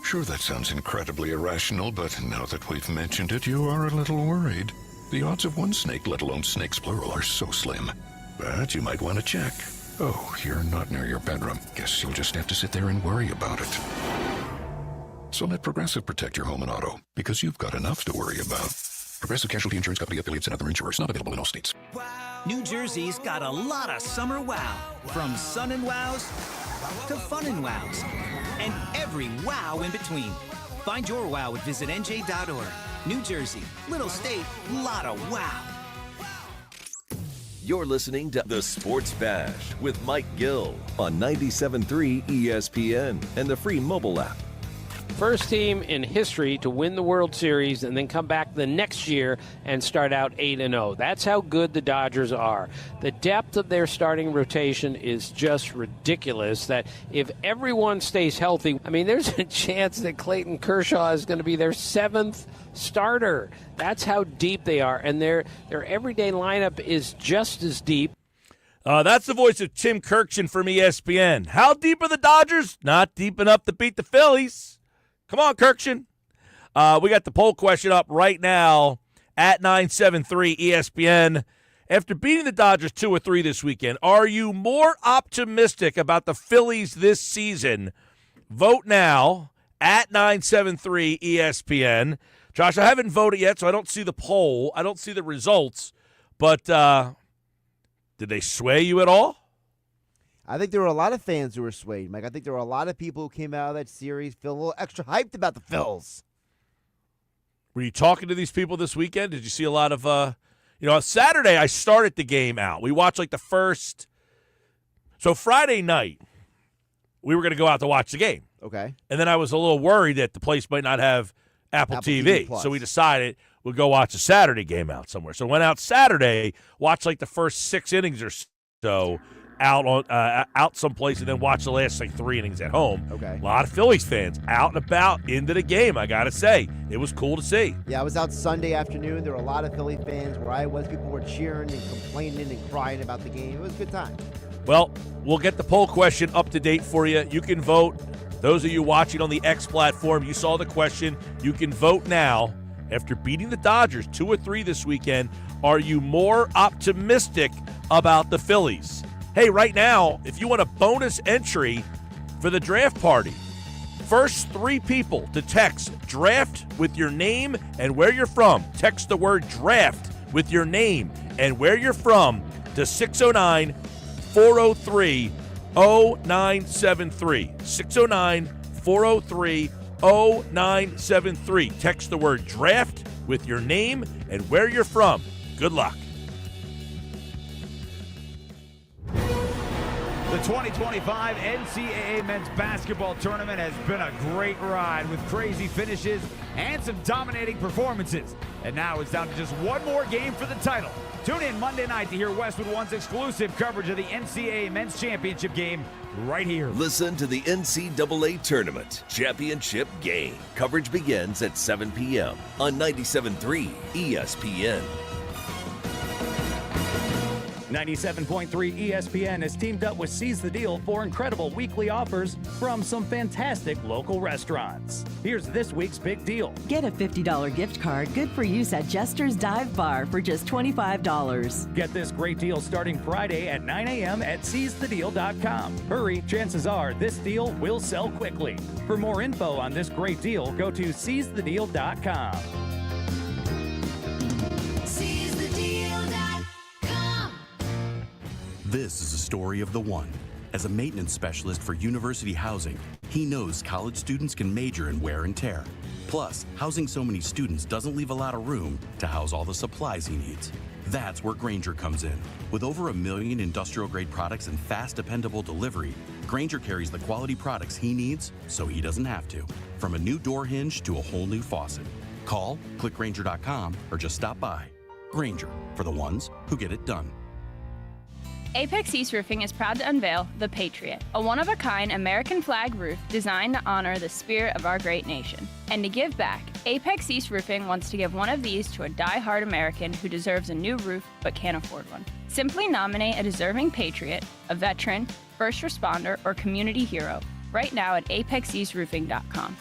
Speaker 7: Sure, that sounds incredibly irrational, but now that we've mentioned it, you are a little worried. The odds of one snake, let alone snakes plural, are so slim. But you might want to check. Oh, you're not near your bedroom. Guess you'll just have to sit there and worry about it. So let Progressive protect your home and auto, because you've got enough to worry about. Progressive Casualty Insurance Company, affiliates, and other insurers. Not available in all states.
Speaker 8: New Jersey's got a lot of summer wow. From sun and wows to fun and wows. And every wow in between. Find your wow at visitnj.org. New Jersey, little state, lot of wow.
Speaker 23: You're listening to The Sports Bash with Mike Gill on 97.3 ESPN and the free mobile app.
Speaker 11: First team in history to win the World Series and then come back the next year and start out 8-0. That's how good the Dodgers are. The depth of their starting rotation is just ridiculous, that if everyone stays healthy, I mean, there's a chance that Clayton Kershaw is going to be their 7th starter. That's how deep they are, and their everyday lineup is just as deep.
Speaker 1: That's the voice of Tim Kirkshin from ESPN. How deep are the Dodgers? Not deep enough to beat the Phillies. Come on, Kirkshin. We got the poll question up right now at 973 ESPN. After beating the Dodgers 2-3 this weekend, are you more optimistic about the Phillies this season? Vote now at 973 ESPN. Josh, I haven't voted yet, so I don't see the poll. I don't see the results. But did they sway you at all?
Speaker 26: I think there were a lot of fans who were swayed, Mike. I think there were a lot of people who came out of that series feeling a little extra hyped about the Phils.
Speaker 1: Were you talking to these people this weekend? Did you see a lot of, Saturday I started the game out. We watched like the first. So Friday night, we were going to go out to watch the game.
Speaker 26: Okay.
Speaker 1: And then I was a little worried that the place might not have Apple TV. So we decided we'll go watch a Saturday game out somewhere. So went out Saturday, watched like the first 6 innings or so out someplace and then watch the last 3 innings at home.
Speaker 26: Okay.
Speaker 1: A lot of Phillies fans out and about into the game. I gotta say, it was cool to see.
Speaker 26: Yeah, I was out Sunday afternoon. There were a lot of Philly fans where I was. People were cheering and complaining and crying about the game. It was a good time.
Speaker 1: Well, we'll get the poll question up to date for you. You can vote. Those of you watching on the X platform, you saw the question. You can vote now. After beating the Dodgers 2-3 this weekend, are you more optimistic about the Phillies? Hey, right now, if you want a bonus entry for the draft party, first 3 people to text draft with your name and where you're from. Text the word draft with your name and where you're from to 609-403-0973. 609-403-0973. Text the word draft with your name and where you're from. Good luck.
Speaker 16: The 2025 NCAA Men's Basketball Tournament has been a great ride with crazy finishes and some dominating performances. And now it's down to just one more game for the title. Tune in Monday night to hear Westwood One's exclusive coverage of the NCAA Men's Championship game right here.
Speaker 23: Listen to the NCAA Tournament Championship Game. Coverage begins at 7 p.m. on 97.3 ESPN.
Speaker 17: 97.3 ESPN has teamed up with Seize the Deal for incredible weekly offers from some fantastic local restaurants. Here's this week's big deal.
Speaker 19: Get a $50 gift card good for use at Jester's Dive Bar for just $25.
Speaker 17: Get this great deal starting Friday at 9 a.m. at seizethedeal.com. Hurry, chances are this deal will sell quickly. For more info on this great deal, go to seizethedeal.com.
Speaker 21: This is a story of the one. As a maintenance specialist for university housing, he knows college students can major in wear and tear. Plus, housing so many students doesn't leave a lot of room to house all the supplies he needs. That's where Grainger comes in. With over 1 million industrial-grade products and fast, dependable delivery, Grainger carries the quality products he needs so he doesn't have to. From a new door hinge to a whole new faucet. Call, click Grainger.com, or just stop by. Grainger, for the ones who get it done.
Speaker 22: Apex East Roofing is proud to unveil The Patriot, a one-of-a-kind American flag roof designed to honor the spirit of our great nation. And to give back, Apex East Roofing wants to give one of these to a die-hard American who deserves a new roof but can't afford one. Simply nominate a deserving patriot, a veteran, first responder, or community hero right now at apexeastroofing.com.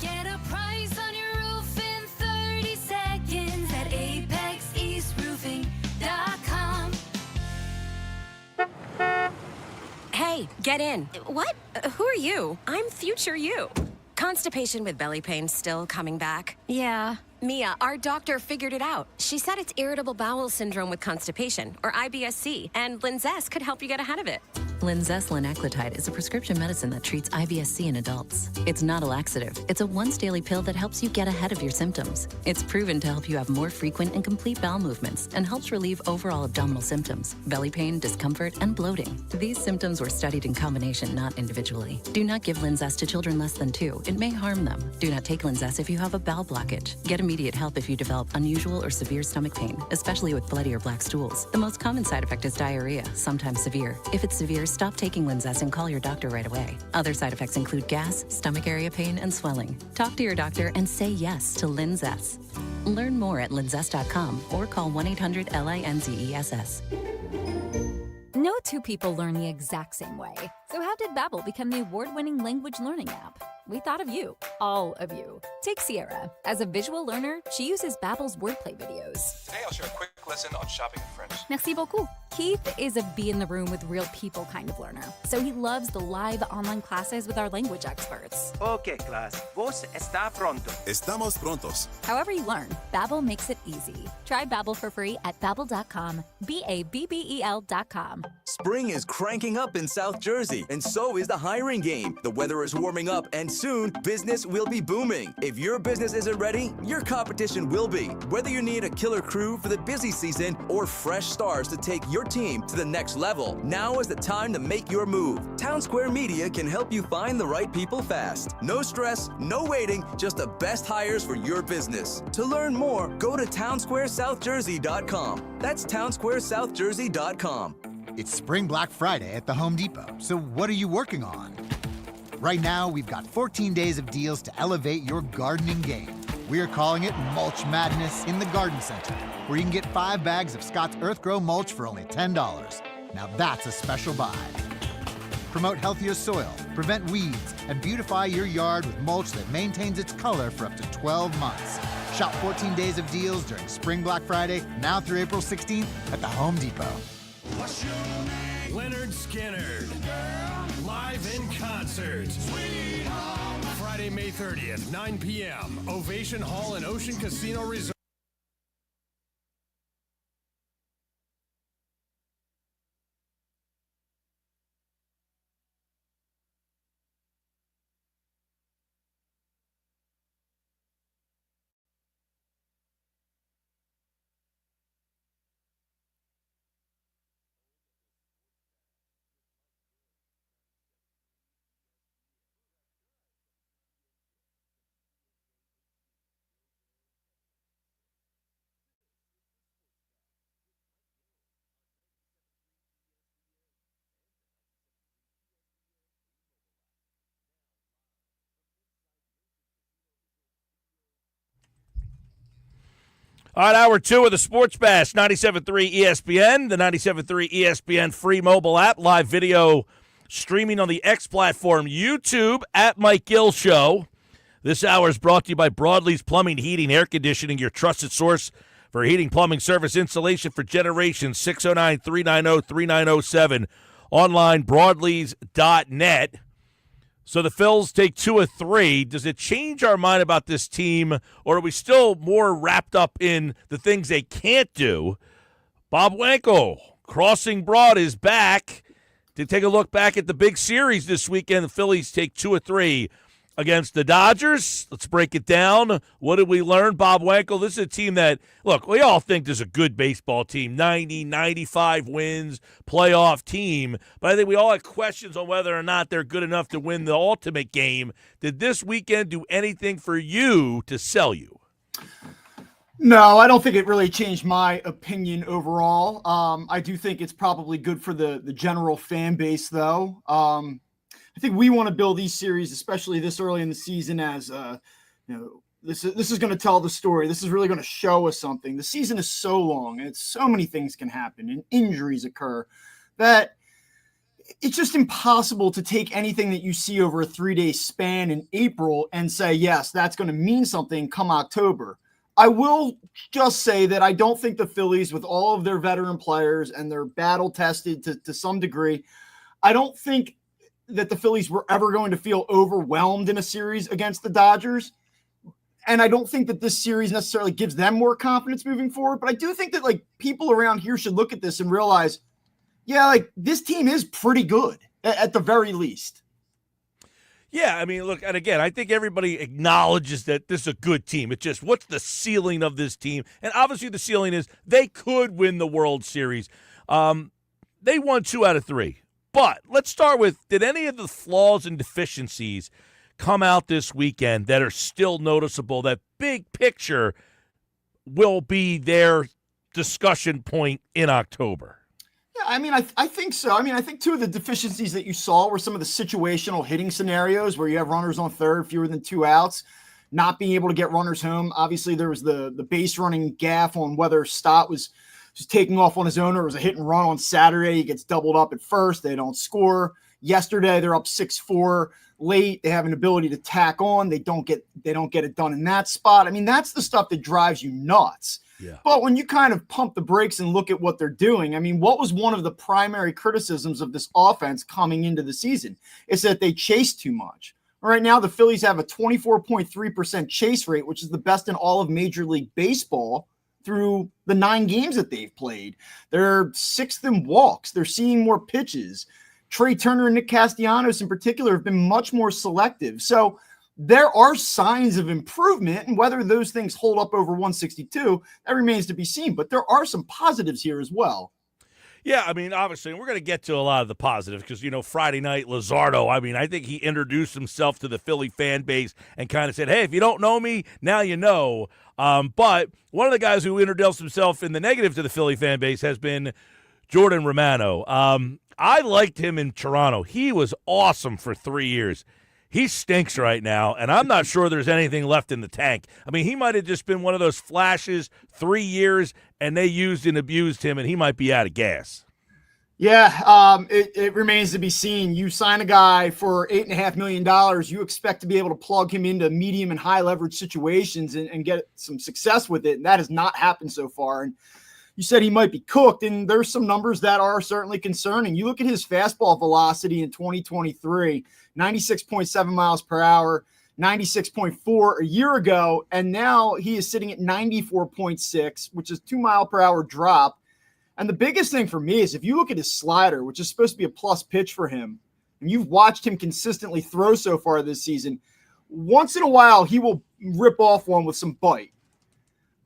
Speaker 6: Get a price on your roof in 30 seconds at apexeastroofing.com.
Speaker 24: Hey, get in. What? Who are you? I'm future you. Constipation with belly pain still coming back? Yeah. Mia, our doctor figured it out. She said it's irritable bowel syndrome with constipation, or IBS-C, and Linzess could help you get ahead of it.
Speaker 9: Linzess linaclotide is a prescription medicine that treats IBS-C in adults. It's not a laxative. It's a once-daily pill that helps you get ahead of your symptoms. It's proven to help you have more frequent and complete bowel movements and helps relieve overall abdominal symptoms, belly pain, discomfort, and bloating. These symptoms were studied in combination, not individually. Do not give Linzess to children less than 2. It may harm them. Do not take Linzess if you have a bowel blockage. Get immediate help if you develop unusual or severe stomach pain, especially with bloody or black stools. The most common side effect is diarrhea, sometimes severe. If it's severe, stop taking Linzess and call your doctor right away. Other side effects include gas, stomach area pain, and swelling. Talk to your doctor and say yes to Linzess. Learn more at linzess.com or call 1-800-LINZESS.
Speaker 27: No two people learn the exact same way. So how did Babbel become the award-winning language learning app? We thought of you, all of you. Take Sierra. As a visual learner, she uses Babbel's wordplay videos.
Speaker 28: Today I'll share a quick lesson on shopping in French.
Speaker 27: Merci beaucoup. Keith is a be in the room with real people kind of learner. So he loves the live online classes with our language experts.
Speaker 29: Okay, class. Vos está pronto.
Speaker 30: Estamos prontos.
Speaker 27: However you learn, Babbel makes it easy. Try Babbel for free at Babbel.com. BABBEL.com.
Speaker 31: Spring is cranking up in South Jersey, and so is the hiring game. The weather is warming up, and soon, business will be booming. If your business isn't ready, your competition will be. Whether you need a killer crew for the busy season or fresh stars to take your team to the next level, now is the time to make your move. Town Square Media can help you find the right people fast. No stress, no waiting, just the best hires for your business. To learn more, go to townsquaresouthjersey.com. That's townsquaresouthjersey.com.
Speaker 12: It's Spring Black Friday at the Home Depot, so what are you working on? Right now, we've got 14 days of deals to elevate your gardening game. We're calling it Mulch Madness in the Garden Center, where you can get 5 bags of Scott's Earth Grow mulch for only $10. Now that's a special buy. Promote healthier soil, prevent weeds, and beautify your yard with mulch that maintains its color for up to 12 months. Shop 14 days of deals during Spring Black Friday, now through April 16th at the Home Depot.
Speaker 2: Leonard Skinnard, live in concert. Friday, May 30th, 9 p.m. Ovation Hall and Ocean Casino Resort.
Speaker 1: All right, hour 2 of the Sports Bash, 97.3 ESPN, the 97.3 ESPN free mobile app, live video streaming on the X platform, YouTube, at Mike Gill Show. This hour is brought to you by Broadlee's Plumbing, Heating, Air Conditioning, your trusted source for heating, plumbing, service, installation for generations, 609-390-3907, online, broadlees.net. So the Phils take 2 of 3. Does it change our mind about this team, or are we still more wrapped up in the things they can't do? Bob Wankel, Crossing Broad, is back to take a look back at the big series this weekend. The Phillies take 2 of 3 against the Dodgers. Let's break it down. What did we learn, Bob Wankel? This is a team that, look, we all think there's a good baseball team, 90, 95 wins, playoff team. But I think we all have questions on whether or not they're good enough to win the ultimate game. Did this weekend do anything for you to sell you?
Speaker 3: No, I don't think it really changed my opinion overall. I do think it's probably good for the general fan base, though. I think we want to build these series, especially this early in the season, as this is going to tell the story. This is really going to show us something. The season is so long, and so many things can happen, and injuries occur, that it's just impossible to take anything that you see over a 3-day span in April and say, yes, that's going to mean something come October. I will just say that I don't think the Phillies, with all of their veteran players and they're battle tested to some degree, I don't think that the Phillies were ever going to feel overwhelmed in a series against the Dodgers. And I don't think that this series necessarily gives them more confidence moving forward. But I do think that, like, people around here should look at this and realize, yeah, like, this team is pretty good at the very least.
Speaker 1: Yeah, I mean, look, and again, I think everybody acknowledges that this is a good team. It's just, what's the ceiling of this team? And obviously the ceiling is they could win the World Series. They won 2 out of 3. But let's start with, did any of the flaws and deficiencies come out this weekend that are still noticeable, that big picture will be their discussion point in October?
Speaker 3: Yeah, I mean, I think so. I mean, I think 2 of the deficiencies that you saw were some of the situational hitting scenarios where you have runners on third, fewer than 2 outs, not being able to get runners home. Obviously, there was the base running gaffe on whether Stott was just taking off on his own, or it was a hit and run on Saturday. He gets doubled up at first. They don't score. Yesterday, they're up 6-4 late. They have an ability to tack on. They don't get it done in that spot. I mean, that's the stuff that drives you nuts.
Speaker 1: Yeah.
Speaker 3: But when you kind of pump the brakes and look at what they're doing, I mean, what was one of the primary criticisms of this offense coming into the season? Is that they chase too much. Right now, the Phillies have a 24.3% chase rate, which is the best in all of Major League Baseball through the 9 games that they've played. They're 6th in walks. They're seeing more pitches. Trey Turner and Nick Castellanos in particular have been much more selective. So there are signs of improvement, and whether those things hold up over 162, that remains to be seen. But there are some positives here as well.
Speaker 1: Yeah, I mean, obviously, we're going to get to a lot of the positives because, Friday night, Luzardo, I mean, I think he introduced himself to the Philly fan base and kind of said, hey, if you don't know me, now you know. But one of the guys who introduced himself in the negative to the Philly fan base has been Jordan Romano. I liked him in Toronto. He was awesome for 3 years. He stinks right now, and I'm not sure there's anything left in the tank. I mean, he might have just been one of those flashes 3 years, and they used and abused him, and he might be out of gas.
Speaker 3: Yeah, it remains to be seen. You sign a guy for $8.5 million, you expect to be able to plug him into medium and high leverage situations and get some success with it, and that has not happened so far. And you said he might be cooked, and there's some numbers that are certainly concerning. You look at his fastball velocity in 2023, 96.7 miles per hour, 96.4 a year ago, and now he is sitting at 94.6, which is 2 mile per hour drop. And the biggest thing for me is if you look at his slider, which is supposed to be a plus pitch for him, and you've watched him consistently throw so far this season, once in a while he will rip off one with some bite.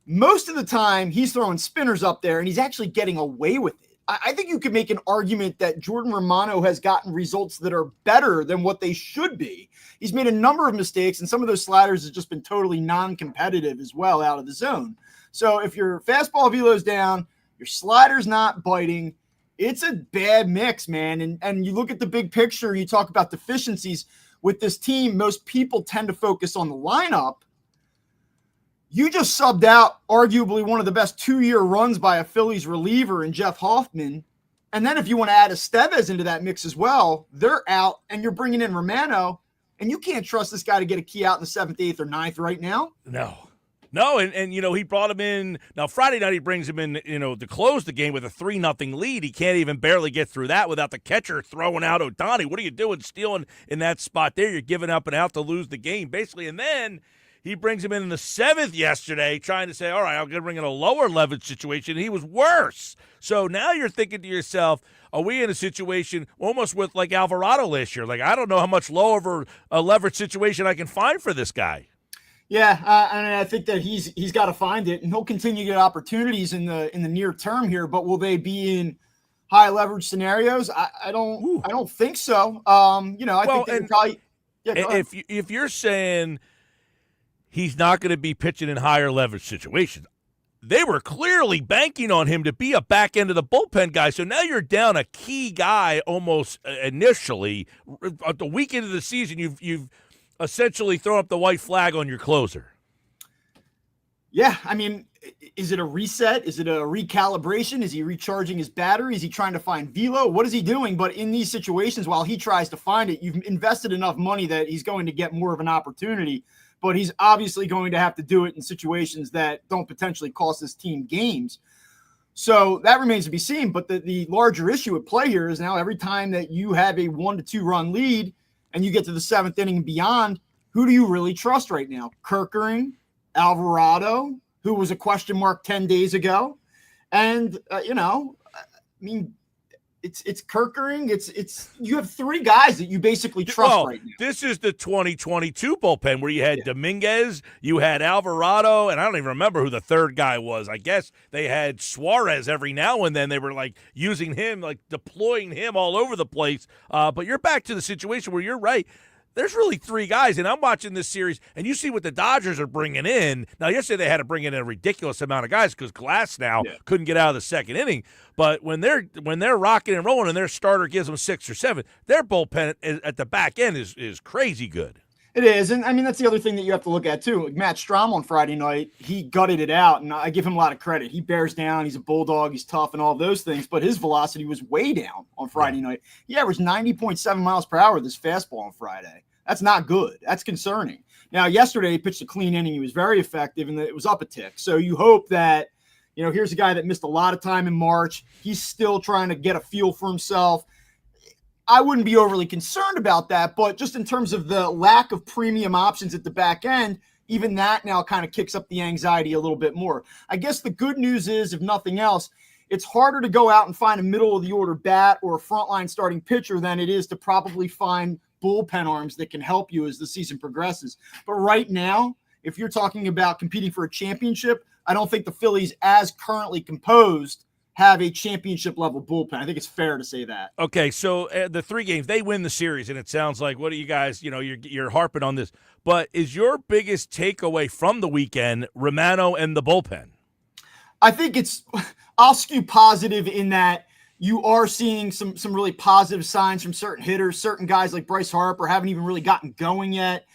Speaker 3: Most of the time, he's throwing spinners up there, and he's actually getting away with it. I think you could make an argument that Jordan Romano has gotten results that are better than what they should be. He's made a number of mistakes, and some of those sliders have just been totally non-competitive as well out of the zone. So if your fastball velo's down, your slider's not biting, it's a bad mix, man. And you look at the big picture, and you talk about deficiencies. With this team, most people tend to focus on the lineup. You just subbed out arguably one of the best 2-year runs by a Phillies reliever in Jeff Hoffman. And then if you want to add Estevez into that mix as well, they're out, and you're bringing in Romano, and you can't trust this guy to get a key out in the 7th, 8th, or 9th right now.
Speaker 1: No, and he brought him in. Now, Friday night he brings him in, to close the game with a 3-0 lead. He can't even barely get through that without the catcher throwing out O'Donnell. What are you doing stealing in that spot there? You're giving up and out to lose the game, basically. And then he brings him in the 7th yesterday, trying to say, all right, I'm going to bring in a lower leverage situation. He was worse. So now you're thinking to yourself, are we in a situation almost with like Alvarado last year? Like, I don't know how much lower a leverage situation I can find for this guy.
Speaker 3: Yeah, and I think that he's got to find it, and he'll continue to get opportunities in the near term here. But will they be in high leverage scenarios? I don't think so. I think they probably. Yeah,
Speaker 1: if you're saying he's not going to be pitching in higher leverage situations, they were clearly banking on him to be a back end of the bullpen guy. So now you're down a key guy almost initially. At the week into the season, you've essentially thrown up the white flag on your closer.
Speaker 3: Yeah, I mean, is it a reset? Is it a recalibration? Is he recharging his battery? Is he trying to find velo? What is he doing? But in these situations, while he tries to find it, you've invested enough money that he's going to get more of an opportunity. But he's obviously going to have to do it in situations that don't potentially cost his team games. So that remains to be seen. But the larger issue at play here is now every time that you have a 1-2 run lead and you get to the 7th inning and beyond, who do you really trust right now? Kirkering, Alvarado, who was a question mark 10 days ago. And, it's Kirkering. It's you have 3 guys that you basically trust right now.
Speaker 1: This is the 2022 bullpen where you had Dominguez, you had Alvarado, and I don't even remember who the third guy was. I guess they had Suarez every now and then. They were like using him, like deploying him all over the place. But you're back to the situation where you're right. There's really 3 guys, and I'm watching this series, and you see what the Dodgers are bringing in. Now, yesterday they had to bring in a ridiculous amount of guys because Glass now couldn't get out of the 2nd inning. But when they're rocking and rolling and their starter gives them 6 or 7, their bullpen at the back end is crazy good.
Speaker 3: It is, and I mean that's the other thing that you have to look at too. Like Matt Strom on Friday night, he gutted it out, and I give him a lot of credit. He bears down, he's a bulldog, he's tough, and all those things. But his velocity was way down on Friday night. He averaged 90.7 miles per hour with his fastball on Friday. That's not good. That's concerning. Now, yesterday he pitched a clean inning. He was very effective, and it was up a tick. So you hope that, here's a guy that missed a lot of time in March. He's still trying to get a feel for himself. I wouldn't be overly concerned about that, but just in terms of the lack of premium options at the back end, even that now kind of kicks up the anxiety a little bit more. I guess the good news is, if nothing else, it's harder to go out and find a middle-of-the-order bat or a frontline starting pitcher than it is to probably find bullpen arms that can help you as the season progresses. But right now, if you're talking about competing for a championship, I don't think the Phillies, as currently composed, have a championship level bullpen. I think it's fair to say that.
Speaker 1: Okay, so the 3 games, they win the series, and it sounds like, what do you guys, you're harping on this. But is your biggest takeaway from the weekend Romano and the bullpen?
Speaker 3: I think I'll skew positive in that, you are seeing some really positive signs from certain hitters. Certain guys like Bryce Harper haven't even really gotten going yet.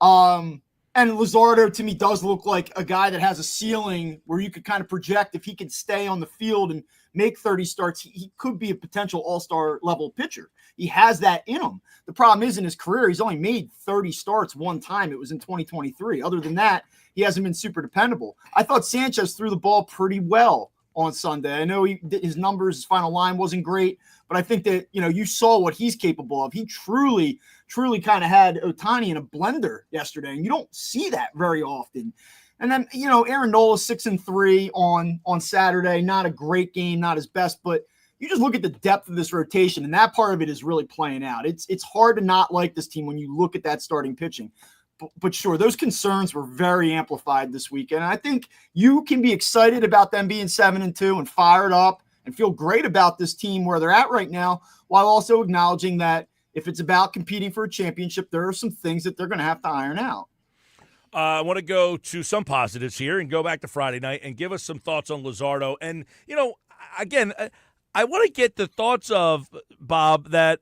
Speaker 3: And Luzardo, to me, does look like a guy that has a ceiling where you could kind of project if he can stay on the field and make 30 starts, he could be a potential all-star level pitcher. He has that in him. The problem is in his career, he's only made 30 starts one time. It was in 2023. Other than that, he hasn't been super dependable. I thought Sanchez threw the ball pretty well on Sunday. I know his numbers, his final line wasn't great, but I think that, you saw what he's capable of. He truly kind of had Ohtani in a blender yesterday, and you don't see that very often. And then, Aaron Nola 6-3 on Saturday. Not a great game, not his best, but you just look at the depth of this rotation, and that part of it is really playing out. It's hard to not like this team when you look at that starting pitching. But sure, those concerns were very amplified this weekend. And I think you can be excited about them being 7-2 and fired up and feel great about this team where they're at right now, while also acknowledging that if it's about competing for a championship, there are some things that they're going to have to iron out.
Speaker 1: I want to go to some positives here and go back to Friday night and give us some thoughts on Luzardo. And, again, I want to get the thoughts of, Bob, that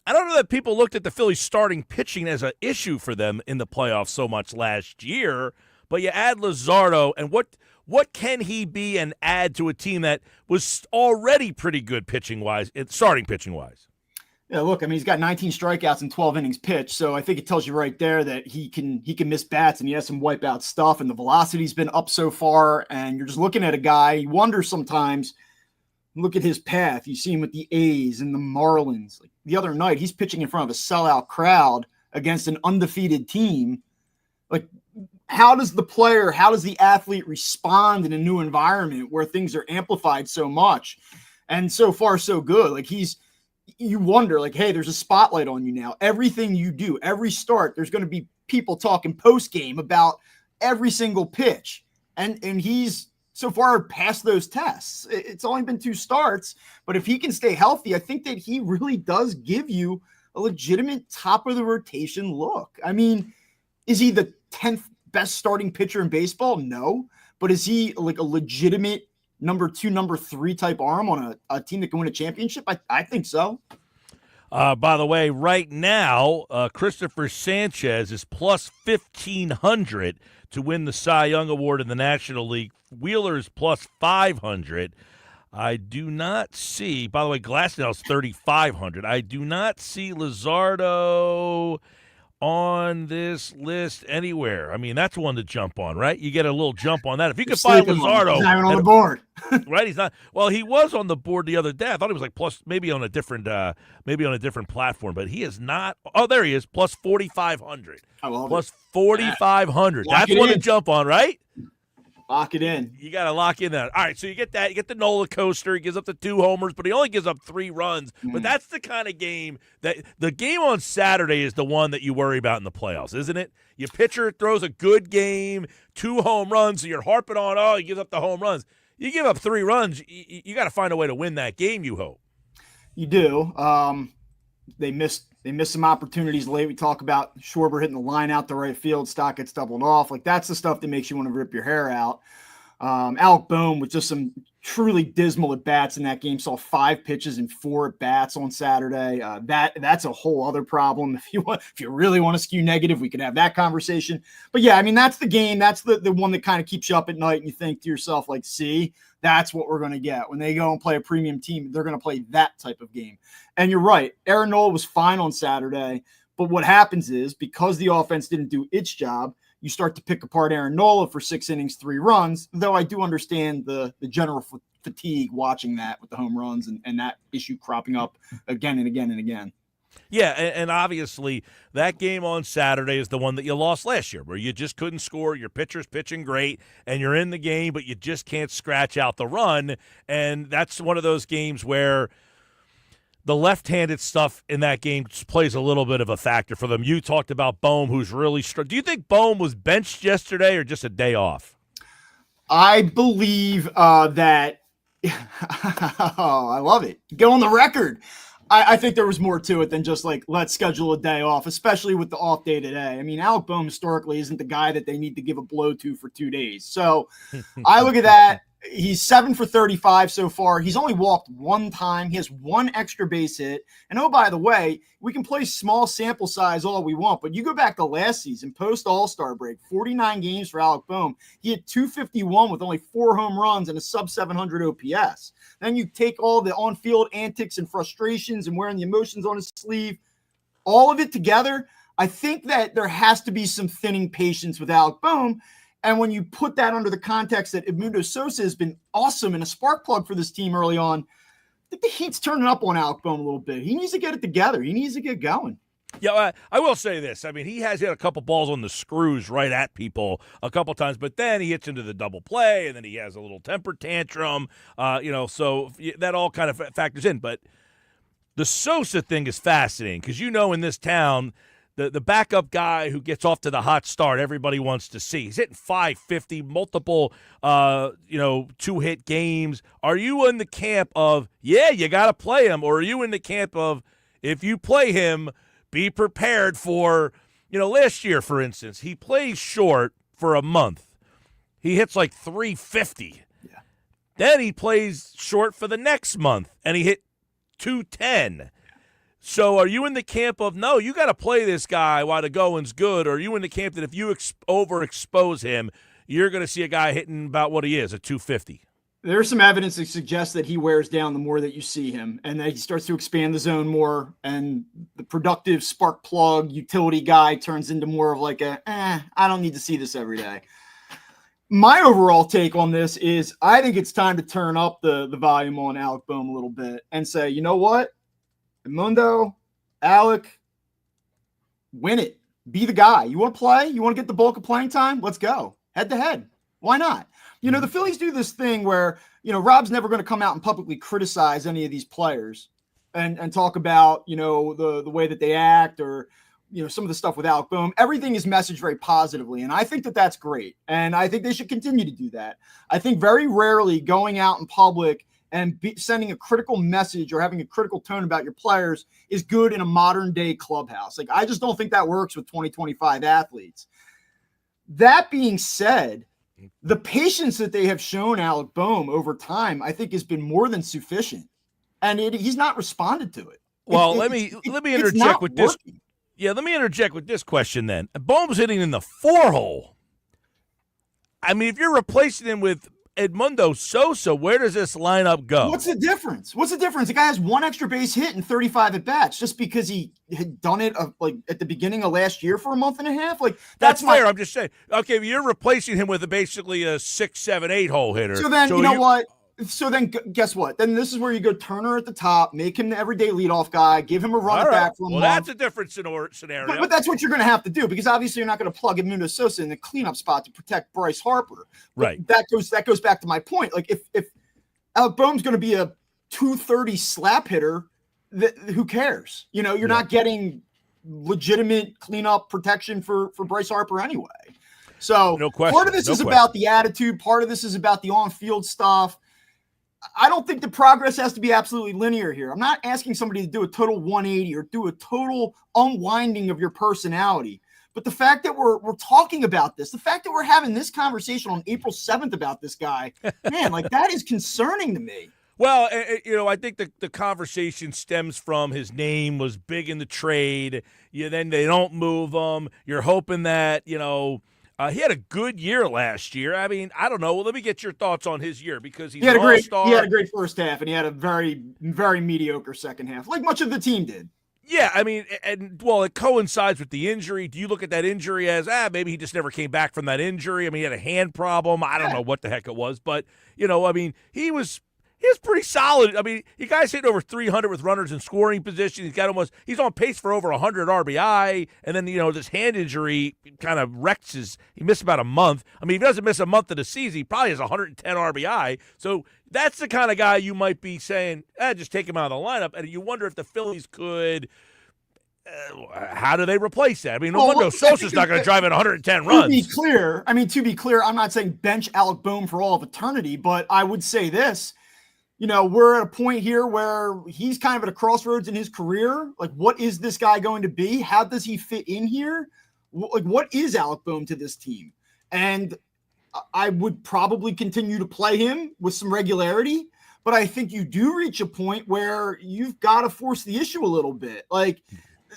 Speaker 1: I don't know that people looked at the Phillies starting pitching as an issue for them in the playoffs so much last year, but you add Luzardo, and what can he be and add to a team that was already pretty good pitching-wise, starting pitching-wise?
Speaker 3: Yeah, look, he's got 19 strikeouts and 12 innings pitched, so I think it tells you right there that he can miss bats and he has some wipeout stuff, and the velocity's been up so far, and you're just looking at a guy, you wonder sometimes, look at his path. You see him with the A's and the Marlins. Like the other night, he's pitching in front of a sellout crowd against an undefeated team. Like, how does the athlete respond in a new environment where things are amplified so much? And so far, so good. Like you wonder, like, hey, there's a spotlight on you now. Everything you do, every start, there's going to be people talking post-game about every single pitch. And he's so far passed those tests. It's only been 2 starts, but if he can stay healthy, I think that he really does give you a legitimate top-of-the-rotation look. Is he the 10th best starting pitcher in baseball? No. But is he like a legitimate number 2, number 3 type arm on a team that can win a championship? I think so.
Speaker 1: By the way, right now, Christopher Sanchez is plus 1,500 to win the Cy Young Award in the National League. Wheeler is plus 500. I do not see, by the way, Glasnow's 3,500. I do not see Luzardo on this list anywhere. That's one to jump on, right? You get a little jump on that. If you could find Luzardo.
Speaker 3: He's not even on the board.
Speaker 1: Right? He's not. Well, he was on the board the other day. I thought he was like plus, maybe on a different platform, but he is not. Oh, there he is, plus 4,500. Plus 4,500. That's one to jump on, right?
Speaker 3: Lock it in.
Speaker 1: You got to lock in that. All right, so you get that. You get the Nola coaster. He gives up the 2 homers, but he only gives up 3 runs. But that's the kind of game that the game on Saturday is the one that you worry about in the playoffs, isn't it? Your pitcher throws a good game, 2 home runs, so you're harping on, he gives up the home runs. You give up 3 runs, you got to find a way to win that game, you hope.
Speaker 3: You do. They missed some opportunities late. We talk about Schwarber hitting the line out the right field. Stock gets doubled off. Like, that's the stuff that makes you want to rip your hair out. Alec Boehm with just some truly dismal at-bats in that game. Saw 5 pitches and 4 at-bats on Saturday. That's a whole other problem. If you really want to skew negative, we could have that conversation. But yeah, that's the game. That's the one that kind of keeps you up at night, and you think to yourself, like, see, that's what we're going to get. When they go and play a premium team, they're going to play that type of game. And you're right. Aaron Nola was fine on Saturday, but what happens is, because the offense didn't do its job, you start to pick apart Aaron Nola for 6 innings, 3 runs, though I do understand the general fatigue watching that with the home runs and that issue cropping up again and again and again.
Speaker 1: Yeah, and obviously that game on Saturday is the one that you lost last year, where you just couldn't score, your pitcher's pitching great, and you're in the game, but you just can't scratch out the run. And that's one of those games where the left-handed stuff in that game plays a little bit of a factor for them. You talked about Boehm, who's really strong. Do you think Boehm was benched yesterday or just a day off?
Speaker 3: I believe that I love it. Go on the record. I think there was more to it than just like, let's schedule a day off, especially with the off day today. Alec Boehm historically isn't the guy that they need to give a blow to for 2 days. So I look at that He's 7 for 35 so far. He's only walked one time. He has one extra base hit. And oh, by the way, we can play small sample size all we want, but you go back to last season, post All-Star break, 49 games for Alec Boehm. He had 251 with only 4 home runs and a sub 700 OPS. Then you take all the on-field antics and frustrations and wearing the emotions on his sleeve, all of it together. I think that there has to be some thinning patience with Alec Boehm. And when you put that under the context that Edmundo Sosa has been awesome and a spark plug for this team early on, I think the heat's turning up on Alec Boehm a little bit. He needs to get it together. He needs to get going.
Speaker 1: Yeah, I will say this. I mean, he has hit a couple balls on the screws right at people a couple times, but then he hits into the double play, and then he has a little temper tantrum. So that all kind of factors in. But the Sosa thing is fascinating because in this town – the backup guy who gets off to the hot start, everybody wants to see. He's hitting 550, multiple, 2-hit games. Are you in the camp of, you got to play him? Or are you in the camp of, if you play him, be prepared for, last year, for instance, he plays short for a month. He hits like 350.
Speaker 3: Yeah.
Speaker 1: Then he plays short for the next month, and he hit 210. So are you in the camp of, no, you got to play this guy while the going's good, or are you in the camp that if you overexpose him, you're going to see a guy hitting about what he is, a 250?
Speaker 3: There's some evidence that suggests that he wears down the more that you see him, and that he starts to expand the zone more, and the productive spark plug utility guy turns into more of like I don't need to see this every day. My overall take on this is I think it's time to turn up the volume on Alec Boehm a little bit and say, you know what? Edmundo, Alec, win it. Be the guy. You want to play? You want to get the bulk of playing time? Let's go. Head to head. Why not? The Phillies do this thing where, Rob's never going to come out and publicly criticize any of these players and talk about, the way that they act or, some of the stuff with Alec Boehm. Everything is messaged very positively. And I think that that's great. And I think they should continue to do that. I think very rarely going out in public and sending a critical message or having a critical tone about your players is good in a modern day clubhouse. Like, I just don't think that works with 2025 athletes. That being said, the patience that they have shown Alec Boehm over time, I think has been more than sufficient. And he's not responded to it.
Speaker 1: Well, let me interject with this. Yeah, let me interject with this question then. Boehm's hitting in the 4-hole. I mean, if you're replacing him with Edmundo Sosa, where does this lineup go?
Speaker 3: What's the difference? The guy has one extra base hit and 35 at bats just because he had done it at the beginning of last year for a month and a half. Like that's
Speaker 1: fair. I'm just saying. Okay, you're replacing him with basically a 6, 7, 8 hole hitter.
Speaker 3: So then you know what? So then guess what? Then this is where you go Turner at the top, make him the everyday leadoff guy, give him a run at bat for a month.
Speaker 1: Well, that's a different scenario.
Speaker 3: But that's what you're going to have to do because obviously you're not going to plug Edmundo Sosa in the cleanup spot to protect Bryce Harper.
Speaker 1: Right.
Speaker 3: That goes back to my point. Like if Alec Boehm's going to be a 230 slap hitter, who cares? You're not getting legitimate cleanup protection for Bryce Harper anyway. So
Speaker 1: no question.
Speaker 3: Part of this is about the attitude. Part of this is about the on-field stuff. I don't think the progress has to be absolutely linear here. I'm not asking somebody to do a total 180 or do a total unwinding of your personality. But the fact that we're talking about this, the fact that we're having this conversation on April 7th about this guy, man, like that is concerning to me.
Speaker 1: Well, I think the conversation stems from his name was big in the trade. Then they don't move him. You're hoping that, he had a good year last year. I mean, I don't know. Well, let me get your thoughts on his year because he's an all-star.
Speaker 3: He had a great first half, and he had a very, very mediocre second half, like much of the team did.
Speaker 1: Yeah, I mean, it coincides with the injury. Do you look at that injury as, maybe he just never came back from that injury? I mean, he had a hand problem. I don't know what the heck it was, but, he was pretty solid. I mean, you guys hit over 300 with runners in scoring position. He's on pace for over 100 RBI. And then, this hand injury kind of wrecks he missed about a month. I mean, if he doesn't miss a month of the season, he probably has 110 RBI. So that's the kind of guy you might be saying, just take him out of the lineup. And you wonder if the Phillies could, how do they replace that? I mean, Edmundo Sosa's not going to drive in 110 runs.
Speaker 3: To be clear, I'm not saying bench Alec Boehm for all of eternity, but I would say this. We're at a point here where he's kind of at a crossroads in his career. Like, what is this guy going to be? How does he fit in here? Like, what is Alec Boehm to this team? And I would probably continue to play him with some regularity, but I think you do reach a point where you've got to force the issue a little bit. Like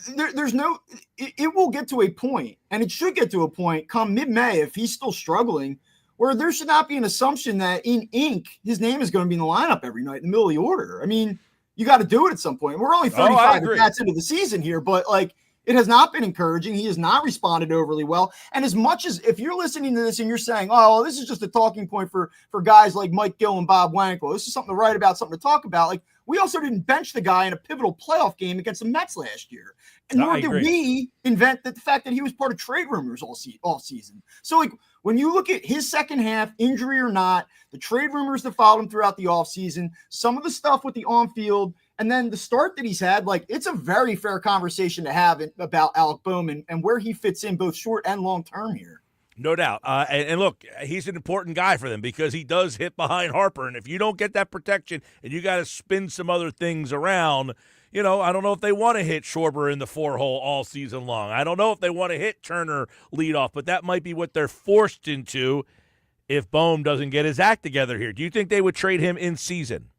Speaker 3: it will get to a point, and it should get to a point come mid-May if he's still struggling, where there should not be an assumption that in ink, his name is going to be in the lineup every night in the middle of the order. I mean, you got to do it at some point. We're only 35 bats into the season here, but like it has not been encouraging. He has not responded overly well. And as much as if you're listening to this and you're saying, oh, well, this is just a talking point for guys like Mike Gill and Bob Wankel, this is something to write about, something to talk about. Like we also didn't bench the guy in a pivotal playoff game against the Mets last year. And nor did we invent the fact that he was part of trade rumors all season. So like when you look at his second half, injury or not, the trade rumors that followed him throughout the offseason, some of the stuff with the on-field, and then the start that he's had, like it's a very fair conversation to have about Alec Bowman and where he fits in both short and long term here.
Speaker 1: No doubt. And look, he's an important guy for them because he does hit behind Harper. And if you don't get that protection and you got to spin some other things around, I don't know if they want to hit Schwarber in the 4-hole all season long. I don't know if they want to hit Turner leadoff, but that might be what they're forced into if Bohm doesn't get his act together here. Do you think they would trade him in season?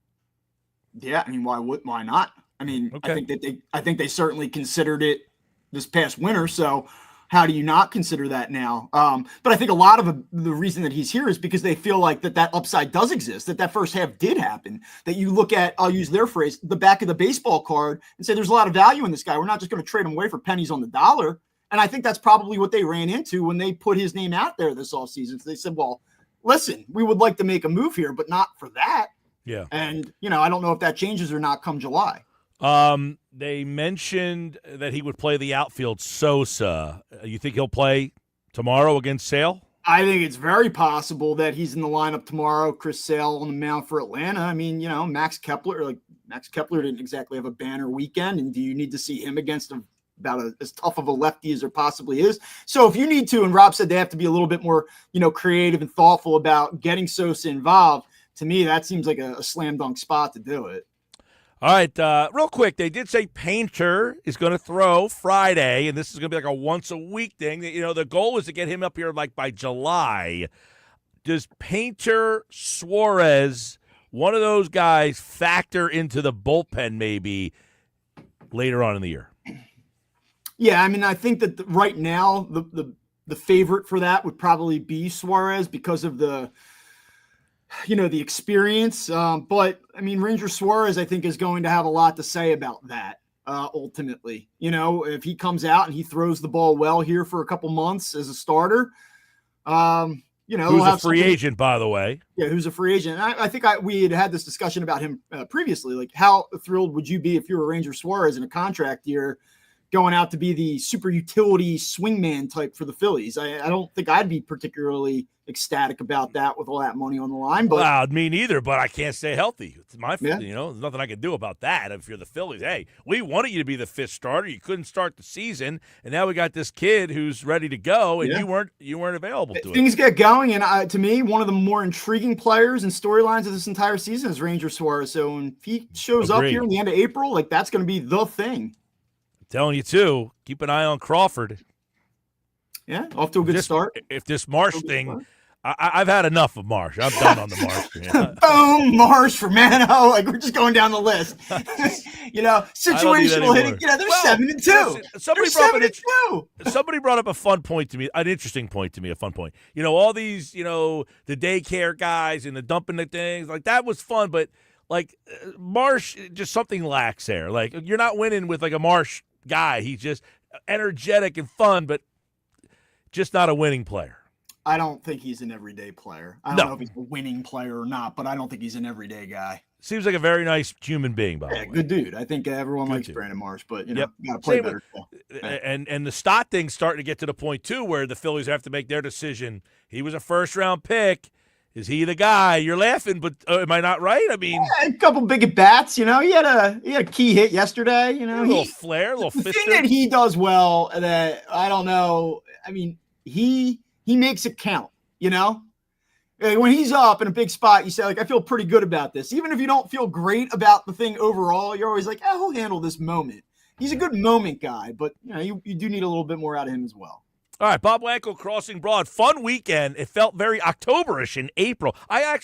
Speaker 3: Yeah, I mean, why not? I mean, okay. I think they certainly considered it this past winter. So how do you not consider that now? But I think a lot of the reason that he's here is because they feel like that upside does exist, that first half did happen, that you look at, I'll use their phrase, the back of the baseball card and say, there's a lot of value in this guy. We're not just going to trade him away for pennies on the dollar. And I think that's probably what they ran into when they put his name out there this offseason. So they said, well, listen, we would like to make a move here, but not for that.
Speaker 1: Yeah.
Speaker 3: And, I don't know if that changes or not come July.
Speaker 1: They mentioned that he would play the outfield. Sosa. You think he'll play tomorrow against Sale?
Speaker 3: I think it's very possible that he's in the lineup tomorrow. Chris Sale on the mound for Atlanta. I mean, Max Kepler didn't exactly have a banner weekend. And do you need to see him against as tough of a lefty as there possibly is? So if you need to, and Rob said they have to be a little bit more, creative and thoughtful about getting Sosa involved. To me, that seems like a slam dunk spot to do it.
Speaker 1: All right, real quick, they did say Painter is going to throw Friday, and this is going to be like a once-a-week thing. The goal is to get him up here like by July. Does Painter, Suarez, one of those guys, factor into the bullpen maybe later on in the year?
Speaker 3: Yeah, I mean, I think that right now the favorite for that would probably be Suarez because of the experience. But I mean, Ranger Suarez, I think, is going to have a lot to say about that ultimately. If he comes out and he throws the ball well here for a couple months as a starter, who's
Speaker 1: a free agent, by the way.
Speaker 3: Yeah, who's a free agent. And I think we had this discussion about him previously. Like, how thrilled would you be if you were Ranger Suarez in a contract year going out to be the super utility swingman type for the Phillies? I don't think I'd be particularly ecstatic about that with all that money on the line. But
Speaker 1: well, me neither, but I can't stay healthy. It's my fault. There's nothing I can do about that. If you're the Phillies, hey, we wanted you to be the fifth starter. You couldn't start the season, and now we got this kid who's ready to go, and you weren't available to
Speaker 3: Things get going, and to me, one of the more intriguing players and storylines of this entire season is Ranger Suarez. So when he shows up here in the end of April, like that's going to be the thing.
Speaker 1: I'm telling you too, keep an eye on Crawford.
Speaker 3: Yeah, off to a good start.
Speaker 1: If this Marsh thing, I've had enough of Marsh. I'm done on the Marsh.
Speaker 3: Boom, Marsh, Romano. Like we're just going down the list. Situational hitting. They're 7-2.
Speaker 1: Somebody brought up a fun point to me, an interesting point to me, a fun point. All these, the daycare guys and the dumping the things, like that was fun, but like Marsh, just something lacks there. Like you're not winning with like a Marsh guy. He's just energetic and fun, but just not a winning player.
Speaker 3: I don't think he's an everyday player. I don't know if he's a winning player or not, but I don't think he's an everyday guy.
Speaker 1: Seems like a very nice human being, by the way.
Speaker 3: Good dude. I think everyone likes Brandon Marsh, but you got to play better.
Speaker 1: And the Stott thing's starting to get to the point too, where the Phillies have to make their decision. He was a first-round pick. Is he the guy? You're laughing, but am I not right? I mean,
Speaker 3: a couple big at bats. He had a key hit yesterday.
Speaker 1: A little flair, a little
Speaker 3: fister. The
Speaker 1: fister.
Speaker 3: thing that he does well that I don't know. I mean, he makes it count. Like when he's up in a big spot, you say, like, I feel pretty good about this. Even if you don't feel great about the thing overall, you're always like, he'll handle this moment. He's a good moment guy, but you do need a little bit more out of him as well.
Speaker 1: All right, Bob Wankel, Crossing Broad. Fun weekend. It felt very Octoberish in April. I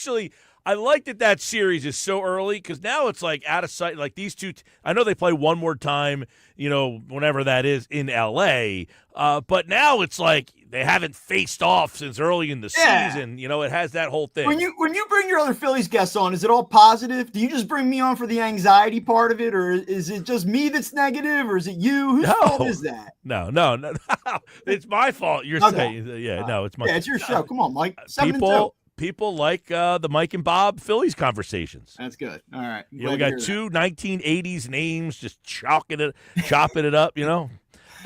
Speaker 1: like that series is so early because now it's like out of sight. Like these two, I know they play one more time, whenever that is in L.A., but now it's like they haven't faced off since early in the season. It has that whole thing.
Speaker 3: When you bring your other Phillies guests on, is it all positive? Do you just bring me on for the anxiety part of it, or is it just me that's negative, or is it you? Whose fault is that?
Speaker 1: No. It's my fault. You're saying, no, it's my.
Speaker 3: Yeah, it's your show. Come on, Mike. 7-2.
Speaker 1: People like the Mike and Bob Phillies conversations.
Speaker 3: That's good. All right.
Speaker 1: We got two 1980s names just chopping it up,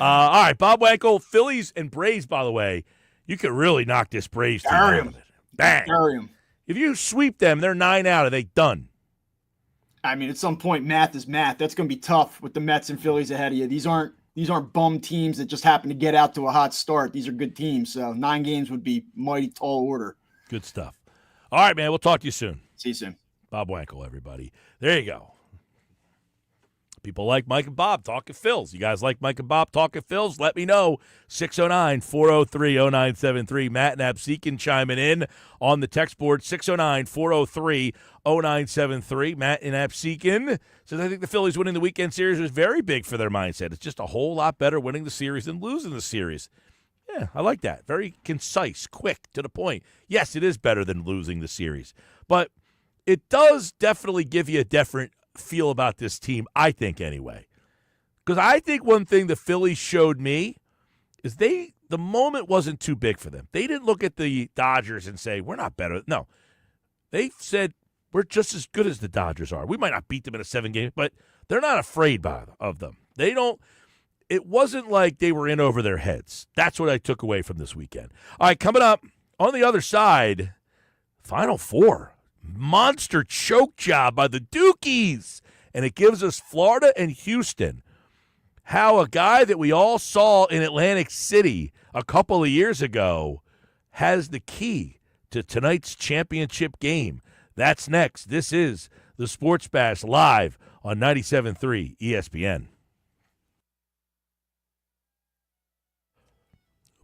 Speaker 1: All right, Bob Wankel, Phillies and Braves, by the way, you could really knock this Braves team out of it. Bang. If you sweep them, they're 9 out. Are they done?
Speaker 3: I mean, at some point, math is math. That's going to be tough with the Mets and Phillies ahead of you. These aren't bum teams that just happen to get out to a hot start. These are good teams. So 9 games would be mighty tall order.
Speaker 1: Good stuff. All right, man. We'll talk to you soon.
Speaker 3: See you soon.
Speaker 1: Bob Wankel, everybody. There you go. People like Mike and Bob talking Phils. You guys like Mike and Bob talking Phils? Let me know. 609-403-0973. Matt and Absecon chiming in on the text board. 609-403-0973. Matt and Absecon says, I think the Phillies winning the weekend series was very big for their mindset. It's just a whole lot better winning the series than losing the series. Yeah, I like that. Very concise, quick, to the point. Yes, it is better than losing the series. But it does definitely give you a different feel about this team, I think, anyway. Because I think one thing the Phillies showed me is the moment wasn't too big for them. They didn't look at the Dodgers and say, we're not better. No. They said, we're just as good as the Dodgers are. We might not beat them in a 7-game, but they're not afraid of them. They don't. It wasn't like they were in over their heads. That's what I took away from this weekend. All right, coming up on the other side, Final Four. Monster choke job by the Dukies. And it gives us Florida and Houston. How a guy that we all saw in Atlantic City a couple of years ago has the key to tonight's championship game. That's next. This is the Sports Bash live on 97.3 ESPN.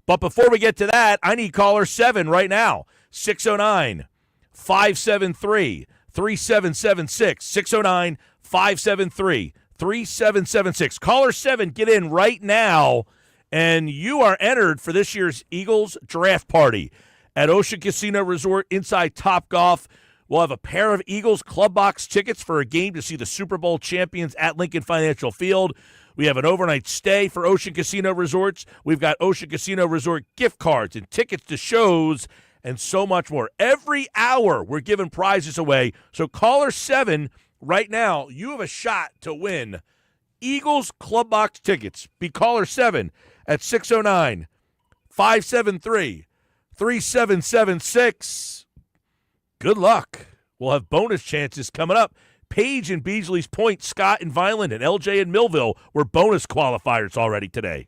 Speaker 1: But before we get to that, I need caller 7 right now. 609-573-3776. 609-573-3776. Caller 7, get in right now, and you are entered for this year's Eagles draft party at Ocean Casino Resort inside Topgolf. We'll have a pair of Eagles club box tickets for a game to see the Super Bowl champions at Lincoln Financial Field. We have an overnight stay for Ocean Casino Resorts. We've got Ocean Casino Resort gift cards and tickets to shows and so much more. Every hour, we're giving prizes away. So caller 7 right now, you have a shot to win Eagles Club Box tickets. Be caller 7 at 609-573-3776. Good luck. We'll have bonus chances coming up. Page and Beasley's Point, Scott and Vineland, and LJ and Millville were bonus qualifiers already today.